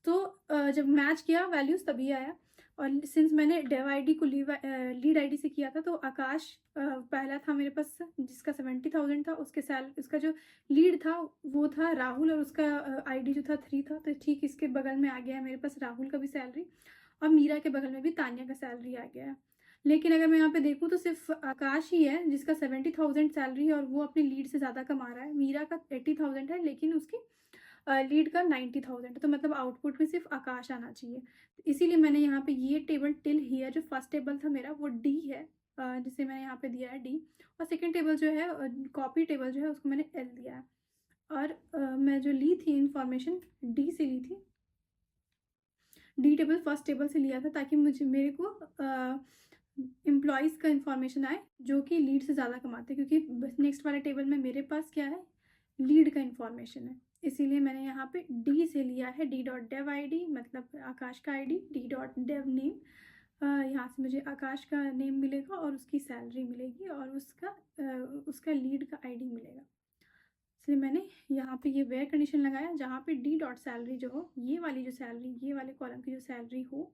तो जब मैच किया वैल्यूज़ तभी आया। और सिंस मैंने डेव आईडी को लीड आईडी से किया था तो आकाश पहला था मेरे पास जिसका 70,000 था, उसका जो लीड था वो था राहुल और उसका आईडी जो था 3 था। तो ठीक इसके बगल में आ गया है मेरे पास राहुल का भी सैलरी और मीरा के बगल में भी तान्या का सैलरी आ गया है। लेकिन अगर मैं यहाँ पे देखूँ तो सिर्फ आकाश ही है जिसका 70,000 सैलरी है और वो अपने लीड से ज़्यादा कमा रहा है। मीरा का 80,000 है लेकिन उसकी लीड का 90,000 है। तो मतलब आउटपुट में सिर्फ आकाश आना चाहिए। इसीलिए मैंने यहाँ पे ये टेबल टिल हियर जो फर्स्ट टेबल था मेरा वो डी है, जिसे मैंने यहाँ पे दिया है डी, और सेकेंड टेबल जो है कॉपी टेबल जो है उसको मैंने एल दिया है। और मैं जो ली थी इंफॉर्मेशन डी से ली थी, डी टेबल फर्स्ट टेबल से लिया था ताकि मेरे को एम्प्लॉयज़ का इन्फॉर्मेशन आए जो कि लीड से ज़्यादा कमाते हैं, क्योंकि नेक्स्ट वाले टेबल में मेरे पास क्या है, लीड का इन्फॉर्मेशन है। इसीलिए मैंने यहाँ पे डी से लिया है, D dot dev I D मतलब आकाश का I D, D dot dev name, यहाँ से मुझे आकाश का नेम मिलेगा और उसकी सैलरी मिलेगी और उसका लीड का आईडी मिलेगा। इसलिए मैंने यहाँ पे ये वेयर कंडीशन लगाया जहाँ पे डी डॉट सैलरी जो हो, ये वाली जो सैलरी, ये वाले कॉलम की जो सैलरी हो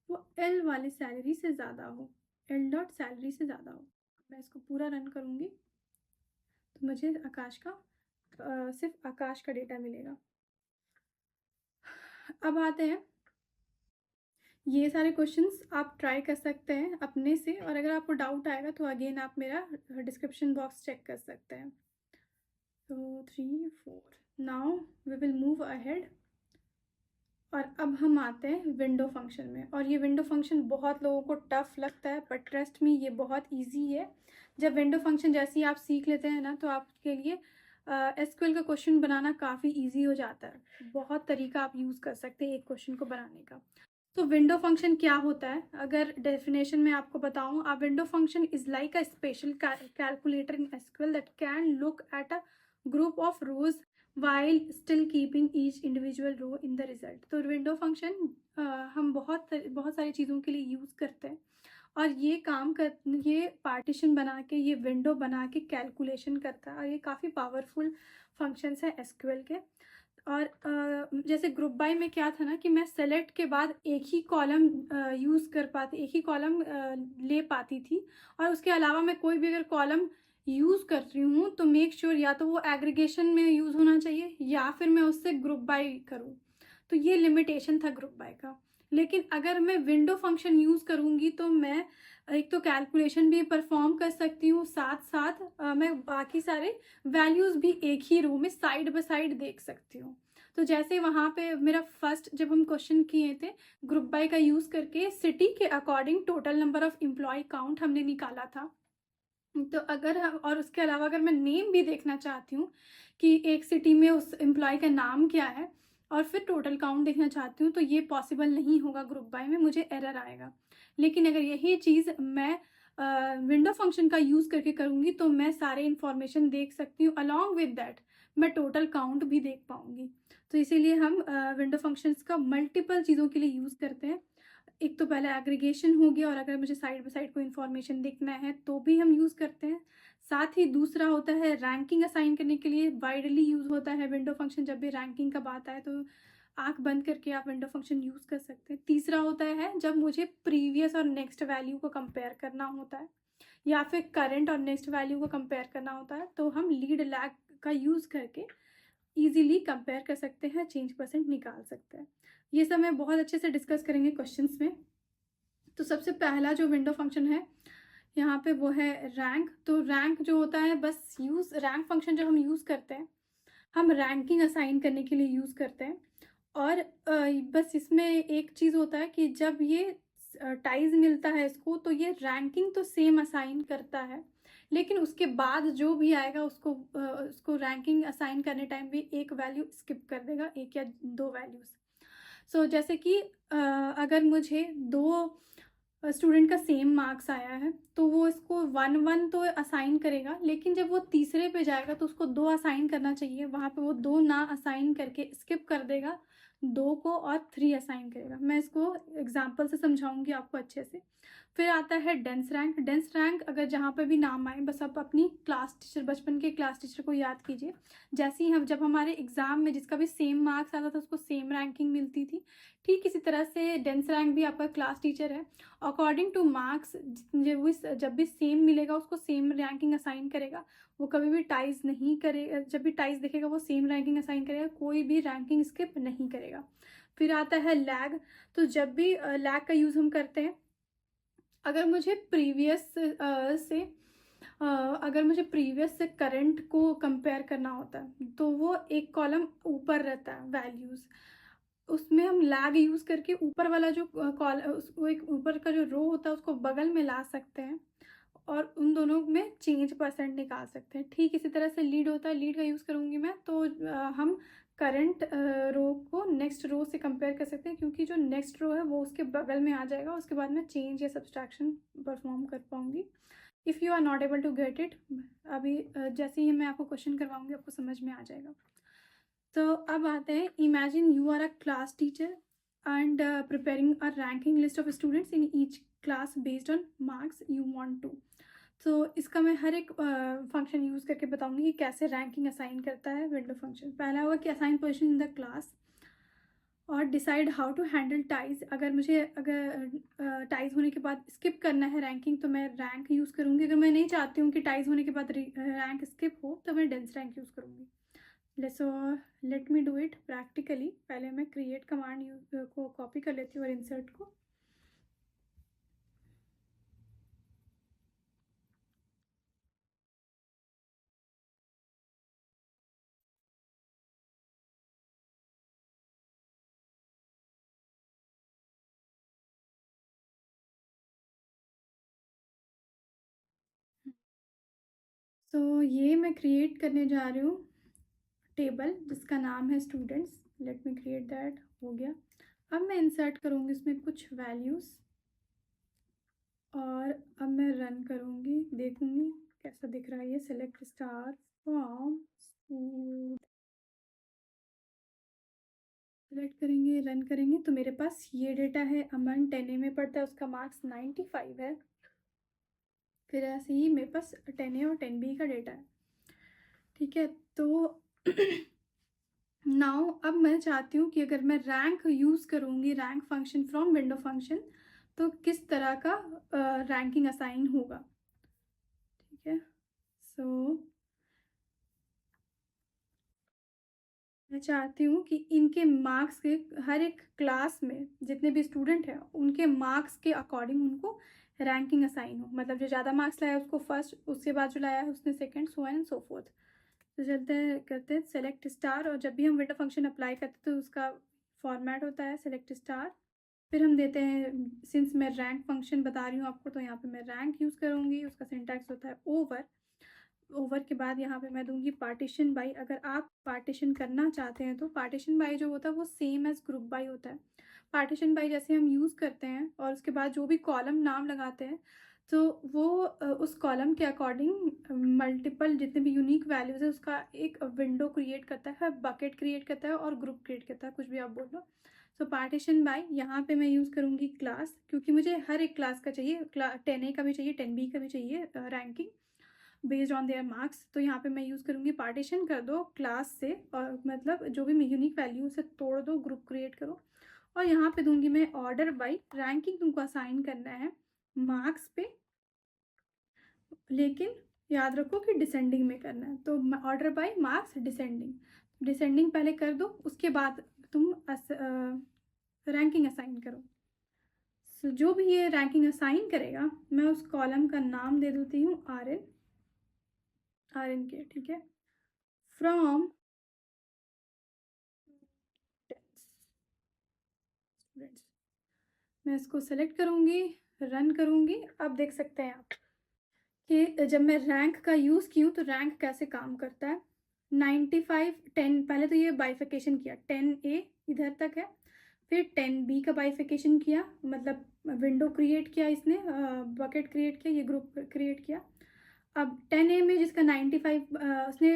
वो एल वाले सैलरी से ज़्यादा हो, एल डॉट सैलरी से ज़्यादा हो। मैं इसको पूरा रन करूँगी तो मुझे आकाश का सिर्फ आकाश का डेटा मिलेगा। अब आते हैं, ये सारे क्वेश्चंस आप ट्राई कर सकते हैं अपने से, और अगर आपको डाउट आएगा तो अगेन आप मेरा डिस्क्रिप्शन बॉक्स चेक कर सकते हैं। तो 3 4 now we will move ahead. और अब हम आते हैं विंडो फंक्शन में, और ये विंडो फंक्शन बहुत लोगों को टफ लगता है बट ट्रस्ट मी ये बहुत इजी है। जब विंडो फंक्शन जैसे ही आप सीख लेते हैं ना तो आपके लिए एसक्यूएल का क्वेश्चन बनाना काफ़ी इजी हो जाता है। बहुत तरीका आप यूज़ कर सकते हैं एक क्वेश्चन को बनाने का। तो विंडो फंक्शन क्या होता है, अगर डेफिनेशन में आपको बताऊं, a window function is like a special calculator in SQL that can look at a group of rows while still keeping each individual row in the result. तो विंडो फंक्शन हम बहुत सारी चीज़ों के लिए यूज़ करते हैं और ये पार्टीशन बना के, ये विंडो बना के कैलकुलेशन करता है और ये काफ़ी पावरफुल फंक्शंस है एसक्यूएल के। और जैसे ग्रुप बाय में क्या था ना कि मैं सेलेक्ट के बाद एक ही कॉलम यूज़ कर पाती, एक ही कॉलम ले पाती थी, और उसके अलावा मैं कोई भी अगर कॉलम यूज़ कर रही हूँ तो मेक श्योर या तो वो एग्रीगेशन में यूज़ होना चाहिए या फिर मैं उससे ग्रुप बाय करूँ। तो ये लिमिटेशन था ग्रुप बाय का। लेकिन अगर मैं विंडो फंक्शन यूज़ करूँगी तो मैं एक तो कैलकुलेशन भी परफॉर्म कर सकती हूँ, साथ साथ मैं बाकी सारे वैल्यूज़ भी एक ही रो में साइड बाय साइड देख सकती हूँ। तो जैसे वहाँ पे मेरा फर्स्ट जब हम क्वेश्चन किए थे ग्रुप बाय का यूज़ करके, सिटी के according total number of employee count हमने निकाला था। तो अगर हम, और उसके अलावा अगर मैं नेम भी देखना चाहती हूँ कि एक सिटी में उस एम्प्लॉय का नाम क्या है और फिर टोटल काउंट देखना चाहती हूँ, तो ये पॉसिबल नहीं होगा ग्रुप बाय में, मुझे एरर आएगा। लेकिन अगर यही चीज़ मैं विंडो फंक्शन का यूज़ करके करूँगी तो मैं सारे इन्फॉर्मेशन देख सकती हूँ, अलॉन्ग विद दैट मैं टोटल काउंट भी देख पाऊँगी। तो इसीलिए हम विंडो फंक्शंस का मल्टीपल चीज़ों के लिए यूज़ करते हैं। एक तो पहले एग्रीगेशन हो गया, और अगर मुझे साइड बाय साइड कोई इन्फॉर्मेशन देखना है तो भी हम यूज़ करते हैं। साथ ही दूसरा होता है रैंकिंग असाइन करने के लिए, वाइडली यूज़ होता है विंडो फंक्शन। जब भी रैंकिंग का बात आए तो आंख बंद करके आप विंडो फंक्शन यूज़ कर सकते हैं। तीसरा होता है जब मुझे प्रीवियस और नेक्स्ट वैल्यू को कंपेयर करना होता है या फिर करंट और नेक्स्ट वैल्यू को कंपेयर करना होता है, तो हम लीड लैग का यूज़ करके ईजिली कंपेयर कर सकते हैं, चेंज परसेंट निकाल सकते हैं। ये सब मैं बहुत अच्छे से डिस्कस करेंगे क्वेश्चंस में। तो सबसे पहला जो विंडो फंक्शन है यहाँ पे वो है रैंक। तो रैंक जो होता है, बस रैंक फंक्शन जब हम यूज़ करते हैं, हम रैंकिंग असाइन करने के लिए यूज़ करते हैं। और बस इसमें एक चीज़ होता है कि जब ये टाइज मिलता है इसको, तो ये रैंकिंग तो सेम असाइन करता है, लेकिन उसके बाद जो भी आएगा उसको रैंकिंग असाइन करने टाइम भी एक वैल्यू स्किप कर देगा, एक या दो वैल्यूज़। सो जैसे कि अगर मुझे दो स्टूडेंट का सेम मार्क्स आया है तो वो इसको 1-1 तो असाइन करेगा, लेकिन जब वो तीसरे पे जाएगा तो उसको 2 असाइन करना चाहिए, वहाँ पे वो 2 ना असाइन करके स्किप कर देगा 2 को और 3 असाइन करेगा। मैं इसको एग्जांपल से समझाऊंगी आपको अच्छे से। फिर आता है डेंस रैंक। डेंस रैंक अगर जहाँ पे भी नाम आए, बस आप अपनी क्लास टीचर, बचपन के क्लास टीचर को याद कीजिए। जैसे ही हम जब हमारे एग्ज़ाम में जिसका भी सेम मार्क्स आता था उसको सेम रैंकिंग मिलती थी, ठीक इसी तरह से डेंस रैंक भी आपका क्लास टीचर है। अकॉर्डिंग टू मार्क्स जब भी सेम मिलेगा उसको सेम रैंकिंग असाइन करेगा। वो कभी भी टाइज नहीं करेगा, जब भी टाइज देखेगा वो सेम रैंकिंग असाइन करेगा, कोई भी रैंकिंग स्किप नहीं करेगा। फिर आता है लैग। तो जब भी लैग का यूज़ हम करते हैं, अगर मुझे प्रीवियस से करंट को कंपेयर करना होता है तो वो एक कॉलम ऊपर रहता है वैल्यूज़, उसमें हम लैग यूज़ करके ऊपर वाला जो वो एक ऊपर का जो रो होता है उसको बगल में ला सकते हैं और उन दोनों में चेंज परसेंट निकाल सकते हैं। ठीक इसी तरह से लीड होता है, लीड का यूज़ करूँगी मैं तो हम करंट रो को नेक्स्ट रो से कंपेयर कर सकते हैं, क्योंकि जो नेक्स्ट रो है वो उसके बगल में आ जाएगा, उसके बाद मैं चेंज या सब्सट्रैक्शन परफॉर्म कर पाऊँगी। If you are not able to get it, अभी जैसे ही मैं आपको क्वेश्चन करवाऊँगी आपको समझ में आ जाएगा। तो अब आते हैं, imagine you are a class teacher and preparing a ranking list of students in each class based on marks you want to. तो इसका मैं हर एक फंक्शन यूज़ करके बताऊंगी कि कैसे रैंकिंग असाइन करता है विंडो फंक्शन। पहला होगा कि assign position in the class और decide how to handle ties. अगर टाइज होने के बाद स्किप करना है रैंकिंग तो मैं रैंक यूज़ करूँगी। अगर मैं नहीं चाहती हूँ कि टाइज होने के बाद रैंक स्किप हो तो मैं डेंस रैंक यूज़ करूँगी। Let me do it practically. पहले मैं क्रिएट कमांड को कॉपी कर लेती हूँ और इंसर्ट को। ये मैं क्रिएट करने जा रही हूँ टेबल जिसका नाम है students. Late me create that. हो गया। अब मैं इंसर्ट करूँगी इसमें कुछ वैल्यूज़ और अब मैं रन करूँगी, देखूँगी कैसा दिख रहा है ये। सेलेक्ट स्टार फ्रॉम, सेलेक्ट करेंगे, रन करेंगे तो मेरे पास ये डेटा है। अमन 10A में पढ़ता है, उसका मार्क्स 95 है। फिर ऐसे ही मेरे पास 10A और 10B का डेटा है। ठीक है, तो नाउ अब मैं चाहती हूँ कि अगर मैं रैंक यूज़ करूँगी, rank function from window function, तो किस तरह का रैंकिंग असाइन होगा। ठीक है, मैं चाहती हूँ कि इनके मार्क्स के हर एक क्लास में जितने भी स्टूडेंट हैं उनके मार्क्स के अकॉर्डिंग उनको रैंकिंग असाइन हो। मतलब जो ज़्यादा मार्क्स लाया है उसको फर्स्ट, उसके बाद जो लाया है उसने second, so and so fourth. तो चलते हैं, करते हैं सेलेक्ट स्टार। और जब भी हम विंडो फंक्शन अप्लाई करते हैं तो उसका फॉर्मेट होता है सेलेक्ट स्टार। फिर हम देते हैं, सिंस मैं रैंक फंक्शन बता रही हूँ आपको तो यहाँ पे मैं रैंक यूज़ करूँगी। उसका सिंटैक्स होता है ओवर। ओवर के बाद यहाँ पे मैं दूंगी पार्टीशन बाई। अगर आप पार्टीशन करना चाहते हैं तो पार्टीशन बाई जो होता है वो सेम एज ग्रुप बाई होता है। पार्टीशन बाई जैसे हम यूज़ करते हैं और उसके बाद जो भी कॉलम नाम लगाते हैं तो वो उस कॉलम के अकॉर्डिंग मल्टीपल जितने भी यूनिक वैल्यूज़ है उसका एक विंडो क्रिएट करता है, बकेट क्रिएट करता है और ग्रुप क्रिएट करता है, कुछ भी आप बोल लो। सो पार्टीशन बाय यहाँ पे मैं यूज़ करूँगी क्लास, क्योंकि मुझे हर एक क्लास का चाहिए। 10A का भी चाहिए, 10B का भी चाहिए ranking based on their marks. तो यहाँ पे मैं यूज़ करूँगी पार्टीशन कर दो क्लास से, और मतलब जो भी यूनिक वैल्यू से तोड़ दो, ग्रुप क्रिएट करो। और यहाँ पे दूंगी मैं ऑर्डर बाई। रैंकिंग तुमको असाइन करना है मार्क्स पे, लेकिन याद रखो कि डिसेंडिंग में करना है। तो order by marks descending, descending पहले कर दो, उसके बाद तुम रैंकिंग असाइन करो। सो जो भी ये रैंकिंग असाइन करेगा मैं उस कॉलम का नाम दे देती हूँ RN के। ठीक है, फ्रॉम स्टूडेंट्स। मैं इसको सेलेक्ट करूँगी, रन करूँगी। अब देख सकते हैं आप कि जब मैं रैंक का यूज़ की हूँ तो रैंक कैसे काम करता है। 95 10, पहले तो ये बाइफिकेशन किया, 10A इधर तक है, फिर 10B का बाइफिकेशन किया, मतलब विंडो क्रिएट किया इसने, बकेट क्रिएट किया, ये ग्रुप क्रिएट किया। अब 10A में जिसका 95 उसने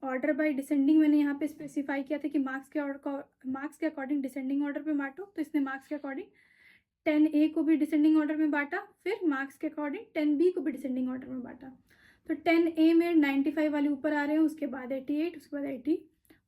ऑर्डर बाय डिसेंडिंग मैंने यहाँ पे स्पेसिफाई किया था कि मार्क्स के अकॉर्डिंग डिसेंडिंग ऑर्डर पे बांटो, तो इसने मार्क्स के अकॉर्डिंग 10A को भी डिसेंडिंग ऑर्डर में बांटा, फिर मार्क्स के अकॉर्डिंग 10B को भी डिसेंडिंग ऑर्डर में बांटा। तो 10A में 95 वाले ऊपर आ रहे हैं, उसके बाद 88, उसके बाद 80।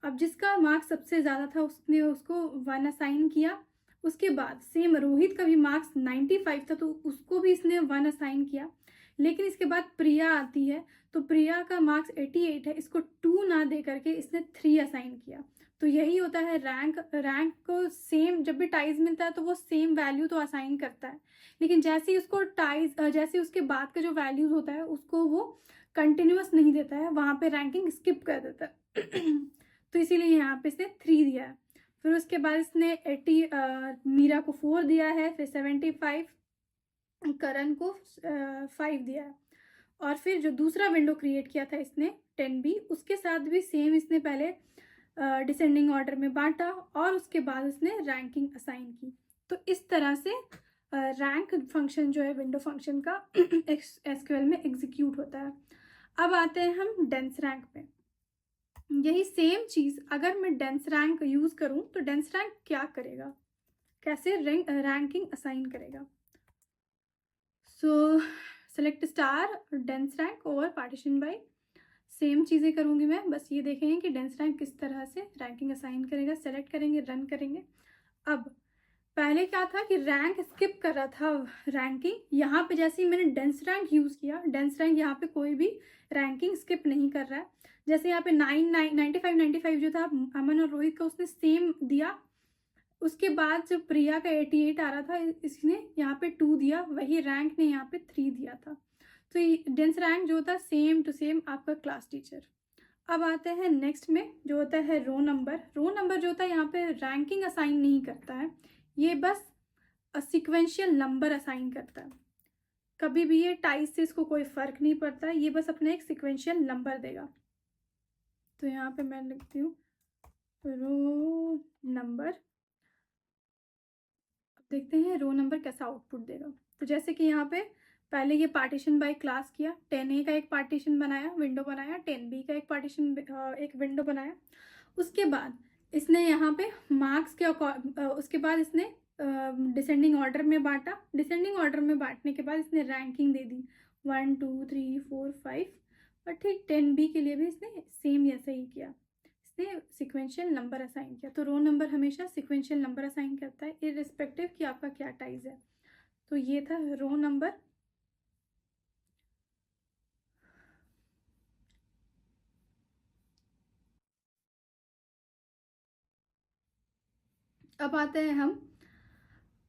अब जिसका मार्क्स सबसे ज़्यादा था उसने उसको 1 असाइन किया। उसके बाद सेम रोहित का भी मार्क्स 95 था, तो उसको भी इसने 1 असाइन किया। लेकिन इसके बाद प्रिया आती है, तो प्रिया का मार्क्स 88 है, इसको 2 ना दे करके इसने 3 असाइन किया। तो यही होता है, रैंक को सेम जब भी टाइज मिलता है तो वो सेम वैल्यू तो असाइन करता है, लेकिन जैसे ही उसको जैसे उसके बाद का जो वैल्यूज होता है उसको वो कंटिन्यूअस नहीं देता है, वहाँ पे रैंकिंग स्किप कर देता है। तो इसीलिए यहाँ पे इसने 3 दिया है। फिर उसके बाद इसने 80 मीरा को 4 दिया है, फिर 75 करण को 5 दिया है। और फिर जो दूसरा विंडो क्रिएट किया था इसने 10B, उसके साथ भी सेम इसने पहले डिसेंडिंग ऑर्डर में बांटा और उसके बाद इसने रैंकिंग असाइन की। तो इस तरह से रैंक फंक्शन जो है विंडो फंक्शन का एसक्यूएल में एग्जीक्यूट होता है। अब आते हैं हम डेंस रैंक पे। यही सेम चीज़ अगर मैं डेंस रैंक यूज़ करूँ तो डेंस रैंक क्या करेगा, कैसे रैंकिंग असाइन करेगा। So select star dense rank over partition by, same चीज़ें करूँगी मैं, बस ये देखेंगे कि डेंस रैंक किस तरह से रैंकिंग असाइन करेगा। सेलेक्ट करेंगे, रन करेंगे। अब पहले क्या था कि रैंक स्किप कर रहा था रैंकिंग, यहाँ पे जैसे ही मैंने डेंस रैंक यूज़ किया, डेंस रैंक यहाँ पे कोई भी रैंकिंग स्किप नहीं कर रहा है। जैसे यहाँ पे 95 जो था अमन और रोहित का, उसने सेम दिया। उसके बाद जब प्रिया का 88 आ रहा था, इसने यहाँ पे 2 दिया, वही रैंक ने यहाँ पे 3 दिया था। तो डेंस रैंक जो होता है सेम टू सेम आपका क्लास टीचर। अब आते हैं नेक्स्ट में जो होता है रो नंबर। रो नंबर जो होता है यहाँ पे रैंकिंग असाइन नहीं करता है, ये बस सीक्वेंशियल नंबर असाइन करता है। कभी भी ये टाइज से इसको कोई फ़र्क नहीं पड़ता, ये बस अपना एक सीक्वेंशियल नंबर देगा। तो यहाँ पे मैं लिखती हूँ रो नंबर। अब देखते हैं रो नंबर कैसा आउटपुट देगा। तो जैसे कि यहाँ पे पहले ये पार्टीशन बाय क्लास किया, 10A का एक पार्टीशन बनाया, विंडो बनाया, 10B का एक पार्टीशन एक विंडो बनाया। उसके बाद इसने यहाँ पे मार्क्स के उसके बाद इसने डिसेंडिंग ऑर्डर में बांटा। डिसेंडिंग ऑर्डर में बांटने के बाद इसने रैंकिंग दे दी 1 2 3 4 5। और ठीक 10B के लिए भी इसने सेम ऐसा ही किया, इसने सिक्वेंशियल नंबर असाइन किया। तो रो नंबर हमेशा सिक्वेंशियल नंबर असाइन करता है इररिस्पेक्टिव कि आपका क्या टाइज है। तो ये था रो नंबर। अब आते हैं हम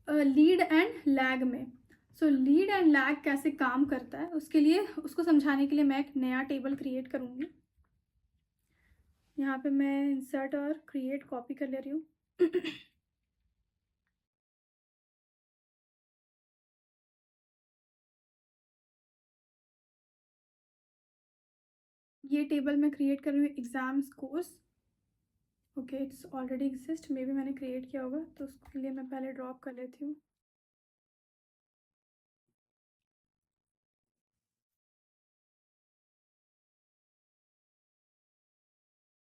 लीड एंड लैग में। सो लीड एंड लैग कैसे काम करता है, उसके लिए उसको समझाने के लिए मैं एक नया टेबल क्रिएट करूँगी। यहाँ पे मैं इंसर्ट और क्रिएट कॉपी कर ले रही हूँ। ये टेबल मैं क्रिएट कर रही हूँ exam scores. Okay, it's already exist, may be मैंने क्रिएट किया होगा, तो उसके लिए मैं पहले ड्रॉप कर लेती हूँ।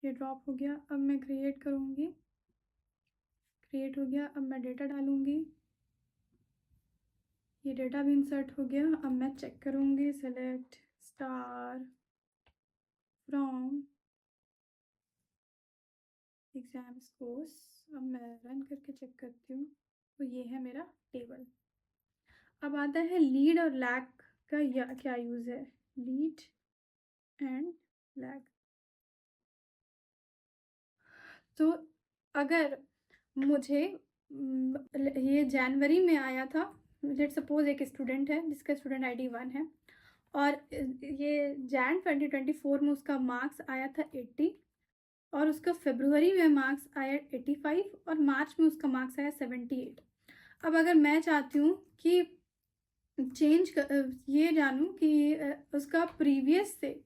ये ड्रॉप हो गया। अब मैं क्रिएट करूँगी, क्रिएट हो गया। अब मैं डेटा डालूँगी, ये डेटा भी इंसर्ट हो गया। अब मैं चेक करूँगी, select star from exam scores. अब मैं रन करके चेक करती हूँ, तो ये है मेरा टेबल। अब आता है लीड और लैग का क्या यूज़ है, लीड एंड लैग। तो अगर मुझे ये जनवरी में आया था, लेट सपोज एक स्टूडेंट है जिसका स्टूडेंट आईडी 1 है, और ये जैन 2024 में उसका मार्क्स आया था 80, और उसका फरवरी में मार्क्स आया 85, और मार्च में उसका मार्क्स आया 78। अब अगर मैं चाहती हूँ कि ये जानूँ कि उसका प्रीवियस से,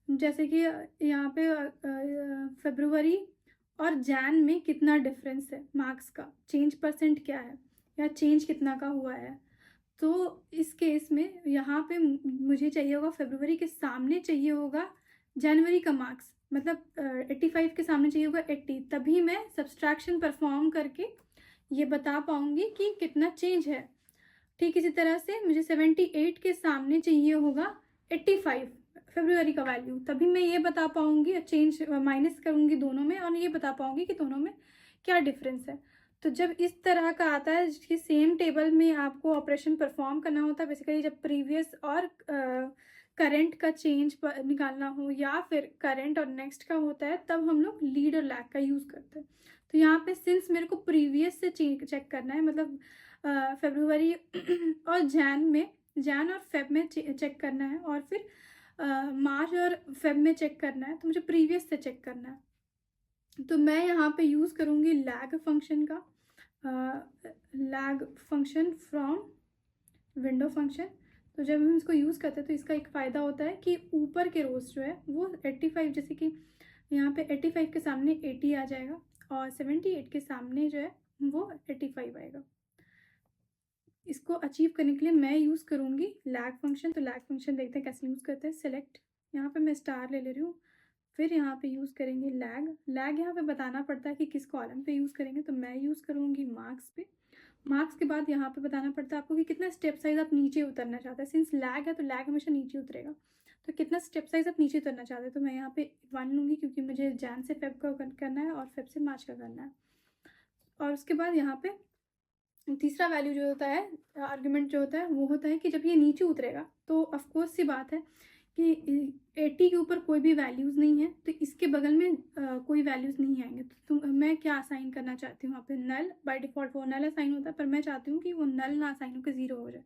जैसे कि यहाँ पे फरवरी और जैन में कितना डिफरेंस है मार्क्स का, चेंज परसेंट क्या है या चेंज कितना का हुआ है। तो इस केस में यहाँ पे मुझे चाहिए होगा फरवरी के सामने चाहिए होगा जनवरी का मार्क्स, मतलब 85 के सामने चाहिए होगा 80, तभी मैं सब्सट्रैक्शन परफॉर्म करके ये बता पाऊँगी कि कितना चेंज है। ठीक इसी तरह से मुझे 78 के सामने चाहिए होगा 85 फरवरी का वैल्यू, तभी मैं ये बता पाऊँगी, चेंज माइनस करूँगी दोनों में और ये बता पाऊँगी कि दोनों में क्या डिफरेंस है। तो जब इस तरह का आता है कि सेम टेबल में आपको ऑपरेशन परफॉर्म करना होता है, बेसिकली जब प्रीवियस और करंट का चेंज निकालना हो या फिर करंट और नेक्स्ट का होता है, तब हम लोग लीड और लैग का यूज़ करते हैं। तो यहाँ पे सिंस मेरे को प्रीवियस से चेक करना है, मतलब फरवरी और जैन और फेब में चेक करना है, और फिर मार्च और फेब में चेक करना है, तो मुझे प्रीवियस से चेक करना है। तो मैं यहाँ पे यूज़ करूँगी लैग फंक्शन का, lag function from window function. तो जब हम इसको यूज़ करते हैं तो इसका एक फ़ायदा होता है कि ऊपर के रोज जो है वो 85, जैसे कि यहाँ पे 85 के सामने 80 आ जाएगा और 78 के सामने जो है वो 85 आएगा। इसको अचीव करने के लिए मैं यूज़ करूँगी लैग फंक्शन। तो लैग फंक्शन देखते हैं कैसे यूज़ करते हैं। सेलेक्ट, यहाँ पे मैं स्टार ले रही हूँ, फिर यहाँ पे यूज़ करेंगे लैग। लैग यहाँ पे बताना पड़ता है कि किस कॉलम पे यूज़ करेंगे, तो मैं यूज़ करूँगी मार्क्स पे। मार्क्स के बाद यहाँ पे बताना पड़ता है आपको कि कितना स्टेप साइज आप नीचे उतरना चाहते हैं। सिंस लैग है तो लैग हमेशा नीचे उतरेगा, तो कितना स्टेप साइज आप नीचे उतरना चाहते हैं, तो मैं यहाँ पे 1 लूँगी क्योंकि मुझे जैन से फेब का करना है और फेब से मार्च का करना है। और उसके बाद यहाँ पे तीसरा वैल्यू जो होता है, आर्गुमेंट जो होता है वो होता है कि जब ये नीचे उतरेगा तो ऑफकोर्स सी बात है कि 80 के ऊपर कोई भी वैल्यूज़ नहीं है, तो इसके बगल में कोई वैल्यूज़ नहीं आएंगे। तो मैं क्या असाइन करना चाहती हूँ यहाँ पे, नल। बाय डिफ़ॉल्ट वो नल असाइन होता है, पर मैं चाहती हूँ कि वो नल ना असाइन हो के 0 हो जाए,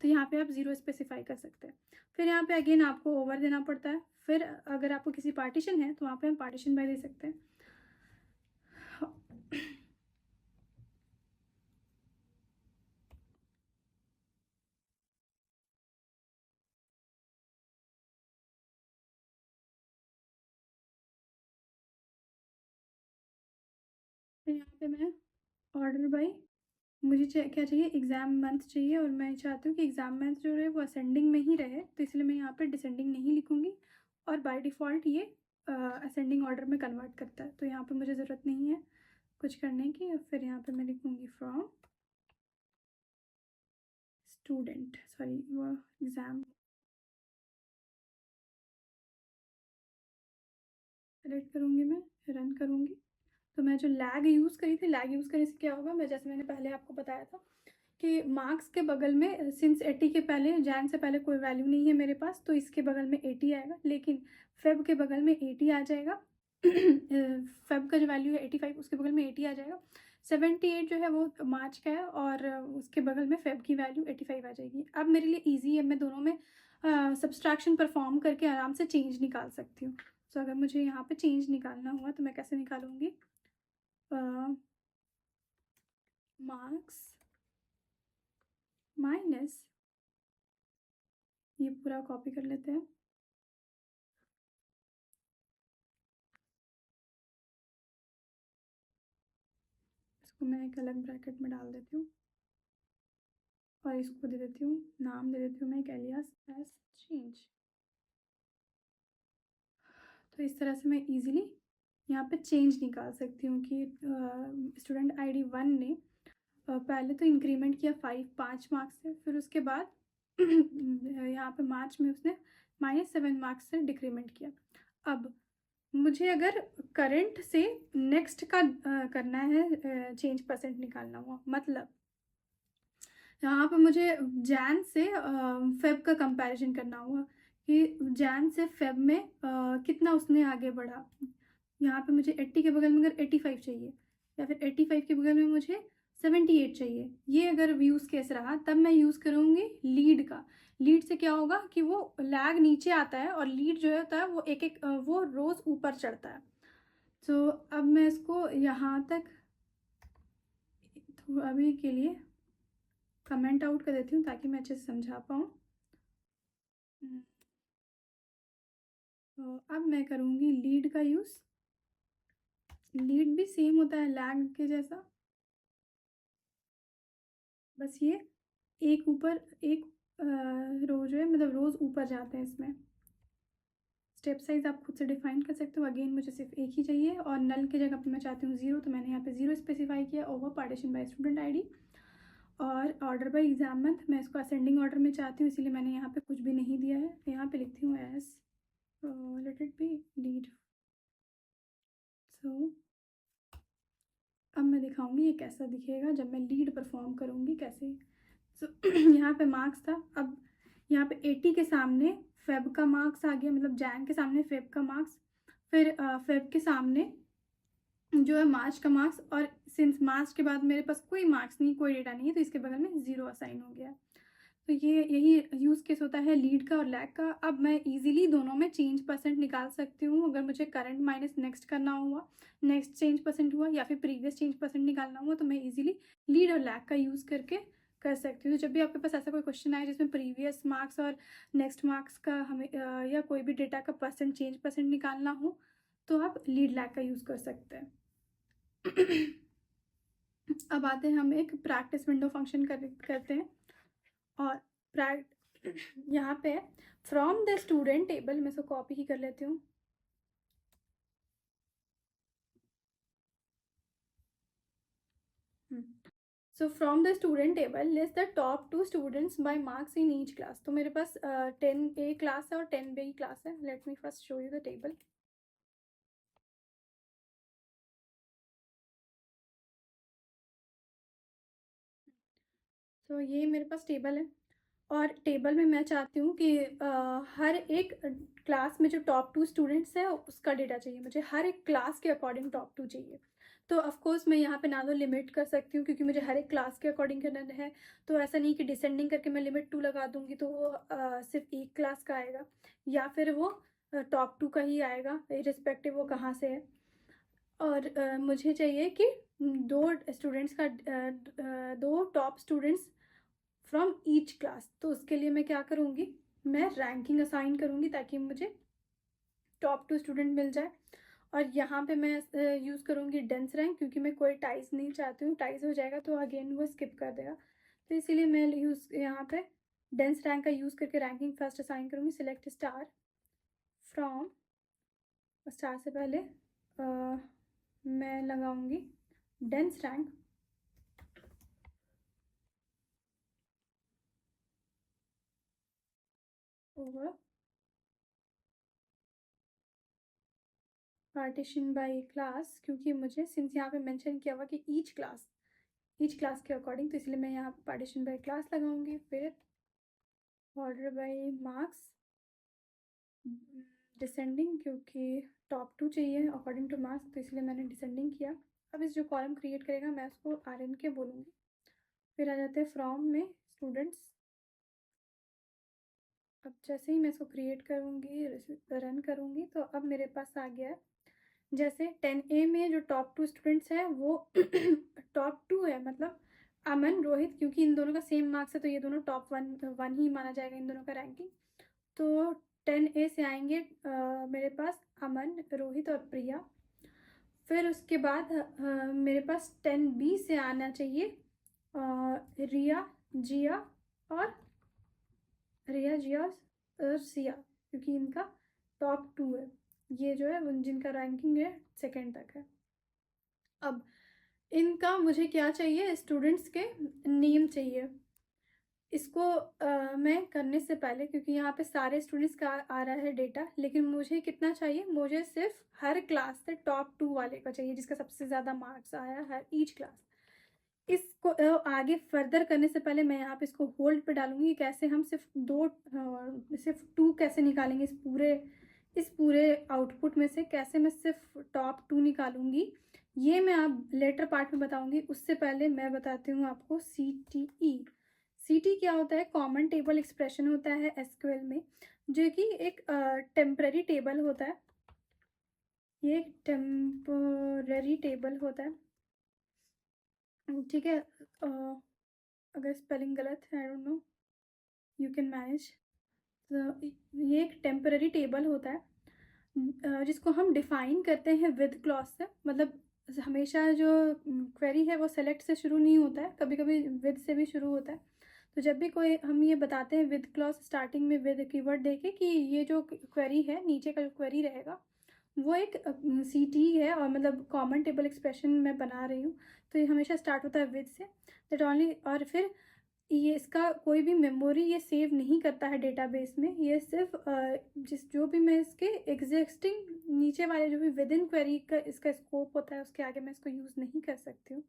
तो यहाँ पे आप 0 स्पेसिफाई कर सकते हैं। फिर यहाँ पे अगेन आपको ओवर देना पड़ता है। फिर अगर आपको किसी पार्टीशन है तो वहाँ पे हम पार्टीशन बाय दे सकते हैं। तो यहाँ पे मैं ऑर्डर बाय, मुझे क्या चाहिए, एग्ज़ाम मंथ चाहिए, और मैं चाहती हूँ कि एग्ज़ाम मंथ जो है वो असेंडिंग में ही रहे, तो इसलिए मैं यहाँ पे डिसेंडिंग नहीं लिखूँगी, और बाय डिफ़ॉल्ट ये असेंडिंग ऑर्डर में कन्वर्ट करता है, तो यहाँ पे मुझे ज़रूरत नहीं है कुछ करने की। और फिर यहाँ पे मैं लिखूँगी फ्रॉम स्टूडेंट, सॉरी वो एग्ज़ाम, सेलेक्ट करूँगी, मैं रन करूँगी। तो मैं जो लैग यूज़ करी थी, लैग यूज़ करने से क्या होगा, मैं जैसे मैंने पहले आपको बताया था कि मार्क्स के बगल में सिंस 80 के पहले, जैन से पहले कोई वैल्यू नहीं है मेरे पास, तो इसके बगल में 80 आएगा, लेकिन फेब के बगल में 80 आ जाएगा। फेब का जो वैल्यू है 85, उसके बगल में 80 आ जाएगा। 78 जो है वो मार्च का है, और उसके बगल में फेब की वैल्यू 85 आ जाएगी। अब मेरे लिए ईजी है, मैं दोनों में सब्सट्रैक्शन परफॉर्म करके आराम से चेंज निकाल सकती हूँ। तो अगर मुझे यहाँ पे चेंज निकालना हुआ तो मैं कैसे निकालूंगी, मार्क्स माइनस, ये पूरा कॉपी कर लेते हैं, इसको मैं एक अलग ब्रैकेट में डाल देती हूँ, और इसको दे देती हूँ, नाम दे देती हूँ मैं एक एलियास एस चेंज। तो इस तरह से मैं इजीली यहाँ पे चेंज निकाल सकती हूँ कि स्टूडेंट ID 1 ने पहले तो इंक्रीमेंट किया 5 मार्क्स से, फिर उसके बाद यहाँ पे मार्च में उसने -7 मार्क्स से डिक्रीमेंट किया। अब मुझे अगर करंट से नेक्स्ट का करना है, चेंज परसेंट निकालना हुआ, मतलब यहाँ पे मुझे जैन से फेब का कंपैरिजन करना हुआ कि जैन से फेब में कितना उसने आगे बढ़ा। यहाँ पे मुझे 80 के बगल में अगर 85 चाहिए, या फिर 85 के बगल में मुझे 78 चाहिए, ये अगर यूज़ केस रहा, तब मैं यूज़ करूँगी लीड का। लीड से क्या होगा कि वो लैग नीचे आता है, और लीड जो होता है वो एक एक वो रोज़ ऊपर चढ़ता है। तो अब मैं इसको यहाँ तक तो अभी के लिए कमेंट आउट कर देती हूँ ताकि मैं अच्छे से समझा पाऊँ। तो अब मैं करूँगी लीड का यूज़, लीड भी सेम होता है लैग के जैसा, बस ये एक ऊपर एक रो जो है मतलब रोज़ ऊपर जाते हैं इसमें। स्टेप साइज़ आप खुद से डिफाइन कर सकते हो। अगेन मुझे सिर्फ एक ही चाहिए और नल की जगह पे मैं चाहती हूँ 0, तो मैंने यहाँ पे 0 स्पेसिफाई किया over partition by student ID. और ऑर्डर बाय एग्जाम मंथ मैं इसको असेंडिंग ऑर्डर में चाहती हूँ, इसीलिए मैंने यहाँ पे कुछ भी नहीं दिया है। यहाँ पे लिखती हूँ as let it be lead. सो अब मैं दिखाऊंगी ये कैसा दिखेगा जब मैं लीड परफॉर्म करूँगी कैसे। सो यहाँ पे मार्क्स था, अब यहाँ पे 80 के सामने फेब का मार्क्स आ गया, मतलब जैन के सामने फेब का मार्क्स, फिर फेब के सामने जो है मार्च का मार्क्स, और सिंस मार्च के बाद मेरे पास कोई मार्क्स नहीं, कोई डेटा नहीं है, तो इसके बगल में 0 असाइन हो गया। तो ये यही यूज़ केस होता है लीड का और लैग का। अब मैं इजीली दोनों में चेंज परसेंट निकाल सकती हूँ। अगर मुझे करंट माइनस नेक्स्ट करना हुआ, नेक्स्ट चेंज परसेंट हुआ या फिर प्रीवियस चेंज परसेंट निकालना हुआ, तो मैं इजीली लीड और लैग का यूज़ करके कर सकती हूँ। तो जब भी आपके पास ऐसा कोई क्वेश्चन आए जिसमें प्रीवियस मार्क्स और नेक्स्ट मार्क्स का हमें या कोई भी डेटा का परसेंट चेंज परसेंट निकालना हो, तो आप लीड लैग का यूज़ कर सकते हैं। अब आते हैं हम एक प्रैक्टिस विंडो फंक्शन करते हैं। और यहाँ पे फ्रॉम द स्टूडेंट टेबल, मैं इसको कॉपी ही कर लेती हूँ। So from the student table list the top 2 students by marks in each class. तो मेरे पास 10A क्लास है और 10B क्लास है। Let me first show you the table. तो ये मेरे पास टेबल है और टेबल में मैं चाहती हूँ कि हर एक क्लास में जो टॉप 2 स्टूडेंट्स हैं उसका डेटा चाहिए मुझे, हर एक क्लास के अकॉर्डिंग टॉप 2 चाहिए। तो ऑफ कोर्स मैं यहाँ पे ना तो लिमिट कर सकती हूँ क्योंकि मुझे हर एक क्लास के अकॉर्डिंग करना है, तो ऐसा नहीं कि डिसेंडिंग करके मैं लिमिट 2 लगा दूँगी तो वो सिर्फ एक क्लास का आएगा, या फिर वो टॉप 2 का ही आएगा इरिस्पेक्टिव वो कहाँ से है। और मुझे चाहिए कि दो स्टूडेंट्स का दो top students from each class. तो उसके लिए मैं क्या करूँगी, मैं रैंकिंग असाइन करूँगी ताकि मुझे टॉप 2 स्टूडेंट मिल जाए। और यहाँ पे मैं यूज़ करूँगी डेंस रैंक क्योंकि मैं कोई टाइज नहीं चाहती हूँ, टाइज हो जाएगा तो अगेन वो स्किप कर देगा। तो इसीलिए मैं यहाँ पे डेंस रैंक का यूज़ करके रैंकिंग फर्स्ट असाइन करूँगी। सिलेक्ट स्टार फ्रॉम, स्टार से पहले मैं लगाऊंगी dense rank over partition by class, क्योंकि मुझे सिंस यहाँ पे मेंशन किया हुआ कि ईच क्लास के अकॉर्डिंग, तो इसलिए मैं यहाँ पे पार्टीशन बाय क्लास लगाऊंगी। फिर ऑर्डर बाय मार्क्स डिसेंडिंग, क्योंकि टॉप 2 चाहिए अकॉर्डिंग टू मार्क्स, तो इसलिए मैंने डिसेंडिंग किया। अब इस जो कॉलम क्रिएट करेगा मैं उसको RNK बोलूँगी। फिर आ जाते हैं फ्रॉम में स्टूडेंट्स। अब जैसे ही मैं इसको क्रिएट करूँगी, रन करूँगी, तो अब मेरे पास आ गया जैसे 10A में जो टॉप 2 स्टूडेंट्स हैं वो टॉप 2 है, मतलब अमन रोहित, क्योंकि इन दोनों का सेम मार्क्स है तो ये दोनों टॉप 1 ही माना जाएगा इन दोनों का रैंकिंग। तो 10A से आएंगे मेरे पास अमन, रोहित और प्रिया। फिर उसके बाद मेरे पास 10B से आना चाहिए रिया, जिया और सिया, क्योंकि इनका टॉप 2 है। ये जो है जिनका रैंकिंग है सेकेंड तक है। अब इनका मुझे क्या चाहिए, स्टूडेंट्स के नेम चाहिए। इसको मैं करने से पहले, क्योंकि यहाँ पे सारे स्टूडेंट्स का आ रहा है डेटा, लेकिन मुझे कितना चाहिए, मुझे सिर्फ हर क्लास से टॉप 2 वाले का चाहिए जिसका सबसे ज़्यादा मार्क्स आया है ईच क्लास। इसको आगे फर्दर करने से पहले मैं यहाँ पे इसको होल्ड पे डालूंगी। कैसे हम सिर्फ 2 कैसे निकालेंगे इस पूरे आउटपुट में से, कैसे मैं सिर्फ टॉप 2 निकालूंगी, ये मैं आप लेटर पार्ट में बताऊंगी। उससे पहले मैं बताती हूँ आपको CTE। CT क्या होता है, कॉमन टेबल एक्सप्रेशन होता है SQL में, जो कि एक टेम्पररी टेबल होता है। ये एक टेम्पररी टेबल होता है, ठीक है। अगर स्पेलिंग गलत है, I don't know, you can manage. तो ये एक टेम्पररी टेबल होता है जिसको हम डिफ़ाइन करते हैं विद क्लॉज से। मतलब हमेशा जो क्वेरी है वो सेलेक्ट से शुरू नहीं होता है, कभी कभी विद से भी शुरू होता है। तो जब भी कोई हम ये बताते हैं विद क्लॉज, स्टार्टिंग में विद कीवर्ड देके कि ये जो क्वेरी है, नीचे का जो क्वेरी रहेगा वो एक सी टी है, और मतलब कॉमन टेबल एक्सप्रेशन मैं बना रही हूँ, तो ये हमेशा स्टार्ट होता है विद से। That only. और फिर ये इसका कोई भी मेमोरी ये सेव नहीं करता है डेटाबेस में, ये सिर्फ जो भी मैं इसके एग्जिस्टिंग नीचे वाले जो भी विद इन क्वेरी का इसका स्कोप होता है, उसके आगे मैं इसको यूज़ नहीं कर सकती हूँ।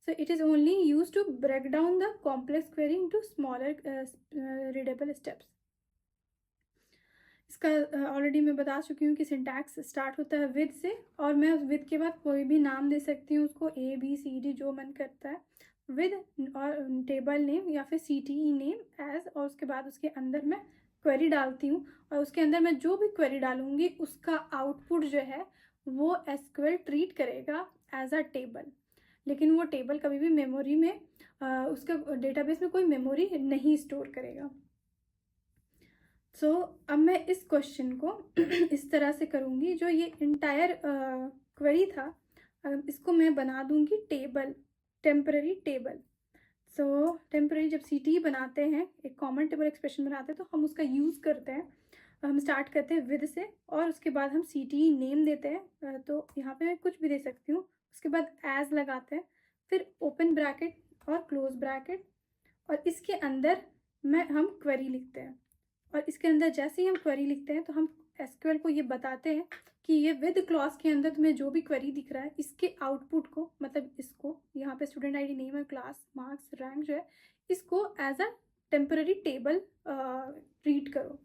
So it is only use to break down the complex query into smaller readable steps. इसका ऑलरेडी मैं बता चुकी हूँ कि सिंटैक्स स्टार्ट होता है विद से, और मैं उस विद के बाद कोई भी नाम दे सकती हूँ उसको, ए बी सी डी जो मन करता है, विद और टेबल नेम या फिर C T E name as, और उसके बाद उसके अंदर मैं क्वेरी डालती हूँ, और उसके अंदर मैं जो भी क्वेरी डालूँगी उसका आउटपुट जो है वो एसक्यूएल ट्रीट करेगा एज अ टेबल। लेकिन वो टेबल कभी भी मेमोरी में उसका डेटाबेस में कोई मेमोरी नहीं स्टोर करेगा। अब मैं इस क्वेश्चन को इस तरह से करूँगी, जो ये इंटायर क्वेरी था इसको मैं बना दूँगी टेबल, टेम्पररी टेबल। टेम्पररी जब सी टी बनाते हैं, एक कॉमन टेबल एक्सप्रेशन बनाते हैं, तो हम उसका यूज़ करते हैं। हम स्टार्ट करते हैं विद से, और उसके बाद हम सी टी नेम देते हैं। तो यहाँ पे मैं कुछ भी दे सकती हूँ, उसके बाद एज लगाते हैं, फिर ओपन ब्रैकेट और क्लोज ब्रैकेट, और इसके अंदर हम क्वेरी लिखते हैं। और इसके अंदर जैसे ही हम क्वेरी लिखते हैं तो हम एसक्यूएल को ये बताते हैं कि ये विद क्लॉज के अंदर तुम्हें जो भी क्वेरी दिख रहा है, इसके आउटपुट को, मतलब इसको यहाँ पे स्टूडेंट आईडी, नेम और क्लास, मार्क्स, रैंक जो है, इसको as a temporary table treat करो।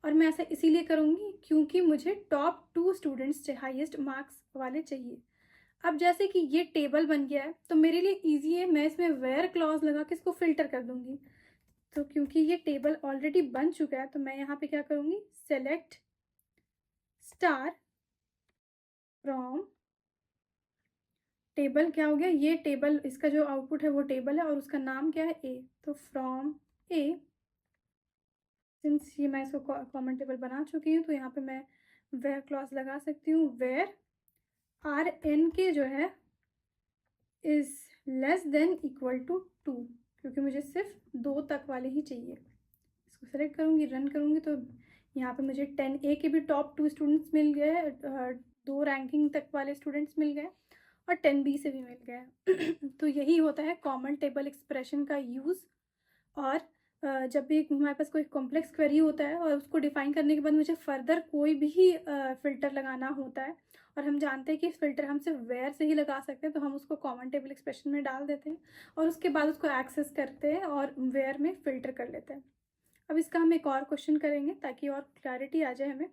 और मैं ऐसा इसीलिए करूँगी क्योंकि मुझे टॉप 2 स्टूडेंट्स हाईएस्ट मार्क्स वाले चाहिए। अब जैसे कि ये टेबल बन गया है तो मेरे लिए ईजी है, मैं इसमें वेयर क्लॉज लगा के इसको फिल्टर कर दूंगी। तो क्योंकि ये टेबल ऑलरेडी बन चुका है तो मैं यहाँ पे क्या करूँगी, सेलेक्ट स्टार फ्रॉम टेबल। क्या हो गया, ये टेबल, इसका जो आउटपुट है वो टेबल है, और उसका नाम क्या है, ए। तो फ्रॉम ए, सिंस ये मैं इसको कॉमन टेबल बना चुकी हूँ तो यहाँ पे मैं वेयर क्लॉज लगा सकती हूँ। वेयर आर एन के जो है is less than equal to 2, क्योंकि मुझे सिर्फ 2 तक वाले ही चाहिए। इसको सेलेक्ट करूँगी, रन करूँगी, तो यहाँ पे मुझे 10A के भी टॉप 2 स्टूडेंट्स मिल गए, 2 रैंकिंग तक वाले स्टूडेंट्स मिल गए, और 10B से भी मिल गए। तो यही होता है कॉमन टेबल एक्सप्रेशन का यूज़। और जब भी हमारे पास कोई कॉम्प्लेक्स क्वेरी होता है और उसको डिफ़ाइन करने के बाद मुझे फर्दर कोई भी फ़िल्टर लगाना होता है, और हम जानते हैं कि फ़िल्टर हम सिर्फ वेयर से ही लगा सकते हैं, तो हम उसको कॉमन टेबल एक्सप्रेशन में डाल देते हैं और उसके बाद उसको एक्सेस करते हैं और वेयर में फ़िल्टर कर लेते हैं। अब इसका हम एक और क्वेश्चन करेंगे ताकि और क्लैरिटी आ जाए हमें।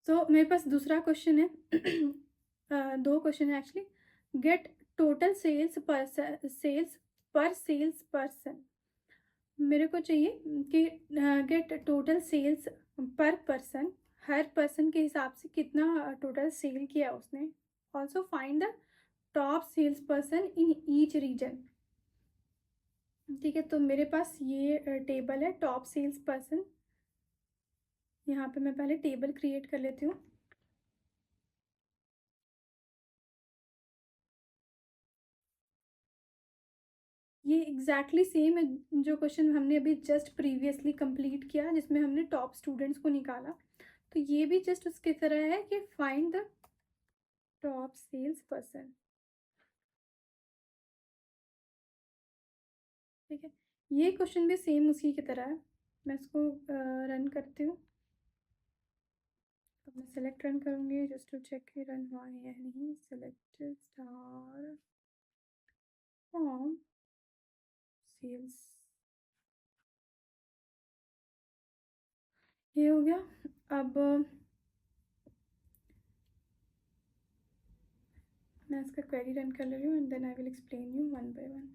मेरे पास दूसरा क्वेश्चन है, 2 क्वेश्चन है actually. Get total sales per sales person. मेरे को चाहिए कि get total sales per person, हर पर्सन के हिसाब से कितना टोटल सेल किया उसने। Also find the top sales person in each region. ठीक है, तो मेरे पास ये टेबल है टॉप सेल्स पर्सन। यहाँ पे मैं पहले टेबल क्रिएट कर लेती हूँ। ये एग्जैक्टली सेम है जो क्वेश्चन हमने अभी जस्ट प्रीवियसली कंप्लीट किया, जिसमें हमने टॉप स्टूडेंट्स को निकाला। तो ये भी जस्ट उसकी तरह है कि find the top sales person. ठीक है, ये क्वेश्चन भी सेम उसी की तरह है। मैं इसको रन करती हूँ। अब मैं सेलेक्ट रन करूँगी जस्ट टू चेक कि रन हुआ है या नहीं। सेलेक्ट स्टार फ्रॉम सेल्स, ये हो गया। अब मैं इसका क्वेरी रन कर ले रही हूँ and then I will explain you one by one.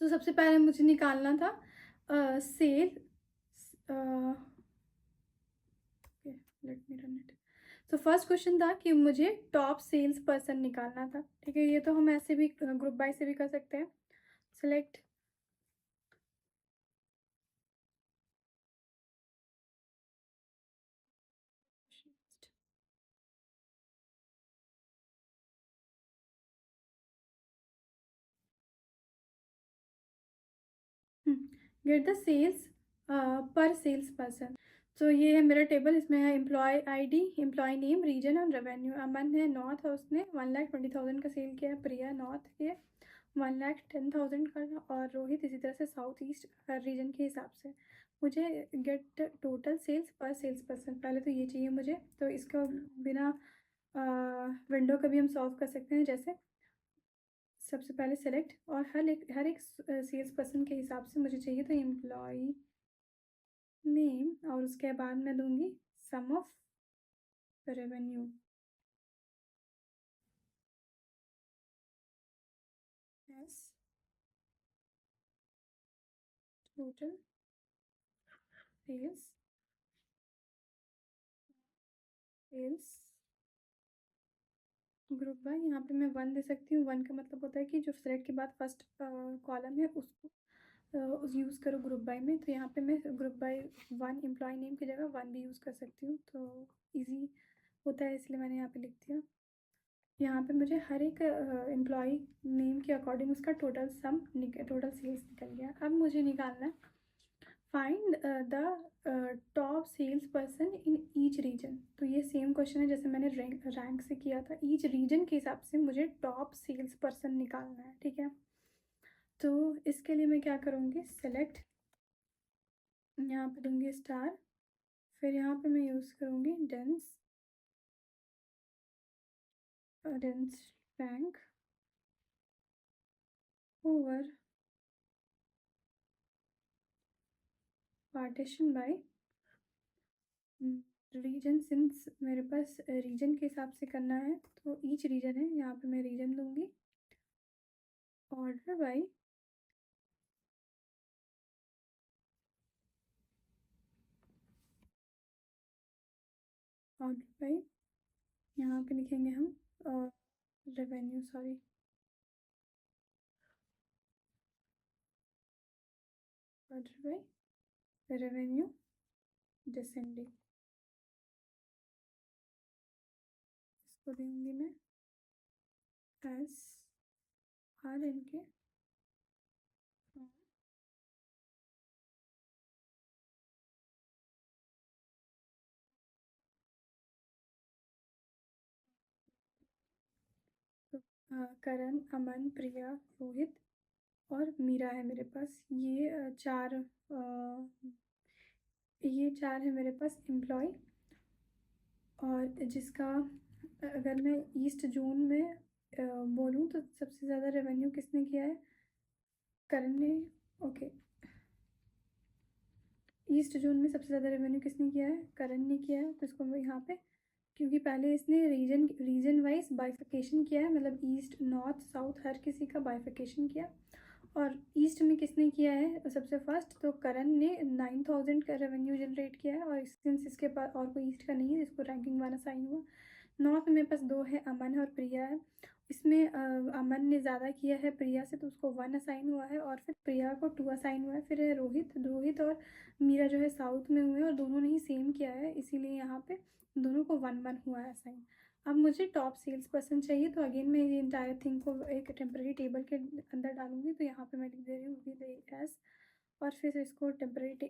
तो सबसे पहले मुझे निकालना था sale let me run it. तो फर्स्ट क्वेश्चन था कि मुझे टॉप सेल्स पर्सन निकालना था, ठीक है। ये तो हम ऐसे भी ग्रुप बाय से भी कर सकते हैं। Select get the sales per sales person. तो ये है मेरा टेबल, इसमें है employee ID, employee name, region और रेवेन्यू। अमन है नॉर्थ, और उसने 1,20,000 का सेल किया है। प्रिया नॉर्थ के 1,10,000 का, और रोहित इसी तरह से साउथ ईस्ट रीजन के हिसाब से। मुझे gate total sales per sales person, पहले तो ये चाहिए मुझे। तो इसको बिना विंडो का भी हम सॉल्व कर सकते हैं। जैसे सबसे पहले सेलेक्ट, और हर एक सेल्स पर्सन के हिसाब से मुझे चाहिए। तो एम्प्लॉय नेम, और उसके बाद मैं दूंगी sum of revenue. Yes, total sales sales group by. यहाँ पे मैं 1 दे सकती हूँ। 1 का मतलब होता है कि जो सेलेक्ट के बाद फर्स्ट कॉलम है उसको उस यूज़ करो ग्रुप बाय में। तो यहाँ पे मैं ग्रुप बाय 1 एम्प्लॉय नेम की जगह 1 भी यूज़ कर सकती हूँ, तो इजी होता है, इसलिए मैंने यहाँ पे लिख दिया। यहाँ पे मुझे हर एक एम्प्लॉय नेम के अकॉर्डिंग उसका टोटल सेल्स निकल गया। अब मुझे निकालना है find the top sales person in each region. तो ये सेम क्वेश्चन है जैसे मैंने रैंक से किया था। ईच रीजन के हिसाब से मुझे टॉप सेल्स पर्सन निकालना है, ठीक है। तो इसके लिए मैं क्या करूँगी, सेलेक्ट, यहाँ पे दूँगी स्टार, फिर यहाँ पे मैं यूज़ करूँगी dense rank over partition by region. Since मेरे पास रीजन के हिसाब से करना है, तो ईच रीजन है, यहाँ पे मैं रीजन दूँगी ऑर्डर बाय यहाँ पे लिखेंगे हम revenue, sorry order by revenue descending. इसको दूँगी मैं एस आर एन के करण, अमन, प्रिया, रोहित और मीरा है मेरे पास। ये चार है मेरे पास एम्प्लॉय। और जिसका अगर मैं ईस्ट जोन में बोलूँ तो सबसे ज़्यादा रेवेन्यू किसने किया है, करण ने। ओके, ईस्ट जोन में सबसे ज़्यादा रेवेन्यू किसने किया है, करण ने किया है। तो इसको मैं यहाँ पे, क्योंकि पहले इसने रीजन वाइज बाइफिकेशन किया है, मतलब ईस्ट नॉर्थ साउथ हर किसी का बाइफिकेशन किया। और ईस्ट में किसने किया है सबसे फर्स्ट, तो करण ने 9,000 का रेवेन्यू जनरेट किया है। और सिंस इसके पास और कोई ईस्ट का नहीं है, इसको रैंकिंग 1 असाइन हुआ। नॉर्थ में मेरे पास 2 है, अमन और प्रिया है। इसमें अमन ने ज़्यादा किया है प्रिया से, तो उसको 1 असाइन हुआ है। और फिर प्रिया को 2 असाइन हुआ है। फिर है रोहित और मीरा जो है साउथ में हुए हैं, और दोनों ने ही सेम किया है, इसीलिए यहाँ पे दोनों को 1-1 हुआ है असाइन। अब मुझे टॉप सेल्स पर्सन चाहिए, तो अगेन मैं ये इंटायर थिंग को एक टेम्पररी टेबल के अंदर डालूंगी। तो यहाँ पे मैं लिख दे रही हूँ विद एस, और फिर इसको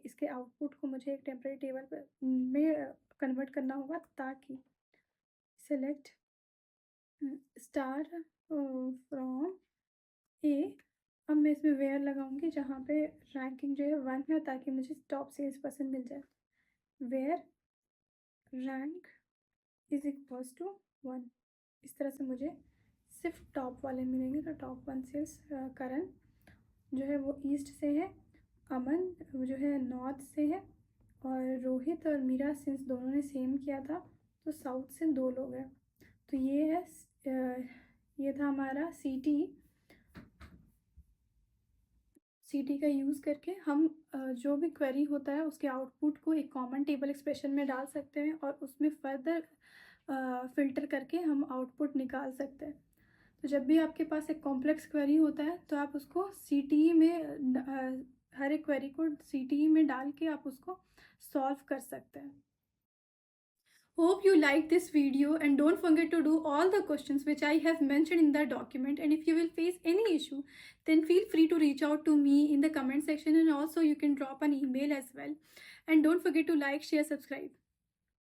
इसके आउटपुट को मुझे एक टेम्पररी टेबल में कन्वर्ट करना होगा, ताकि सेलेक्ट स्टार फ्रॉम ए। अब मैं इसमें वेयर लगाऊंगी जहाँ पे रैंकिंग जो है 1 है, ताकि मुझे टॉप सेल्स पर्सन मिल जाए। Where rank is equals to 1। इस तरह से मुझे सिर्फ टॉप वाले मिलेंगे। तो टॉप 1 सेल्स करण जो है वो ईस्ट से है, अमन जो है नॉर्थ से है, और रोहित और मीरा सिंस दोनों ने सेम किया था, तो साउथ से 2 लोग हैं। तो ये था हमारा CT का यूज़ करके हम जो भी क्वेरी होता है उसके आउटपुट को एक कॉमन टेबल एक्सप्रेशन में डाल सकते हैं और उसमें फर्दर फ़िल्टर करके हम आउटपुट निकाल सकते हैं। तो जब भी आपके पास एक कॉम्प्लेक्स क्वेरी होता है तो आप उसको CTE में हर एक क्वेरी को CTE में डाल के आप उसको सॉल्व कर सकते हैं। Hope you liked this video and don't forget to do all the questions which I have mentioned in the document, and if you will face any issue then feel free to reach out to me in the comment section, and also you can drop an email as well, and don't forget to like, share, subscribe.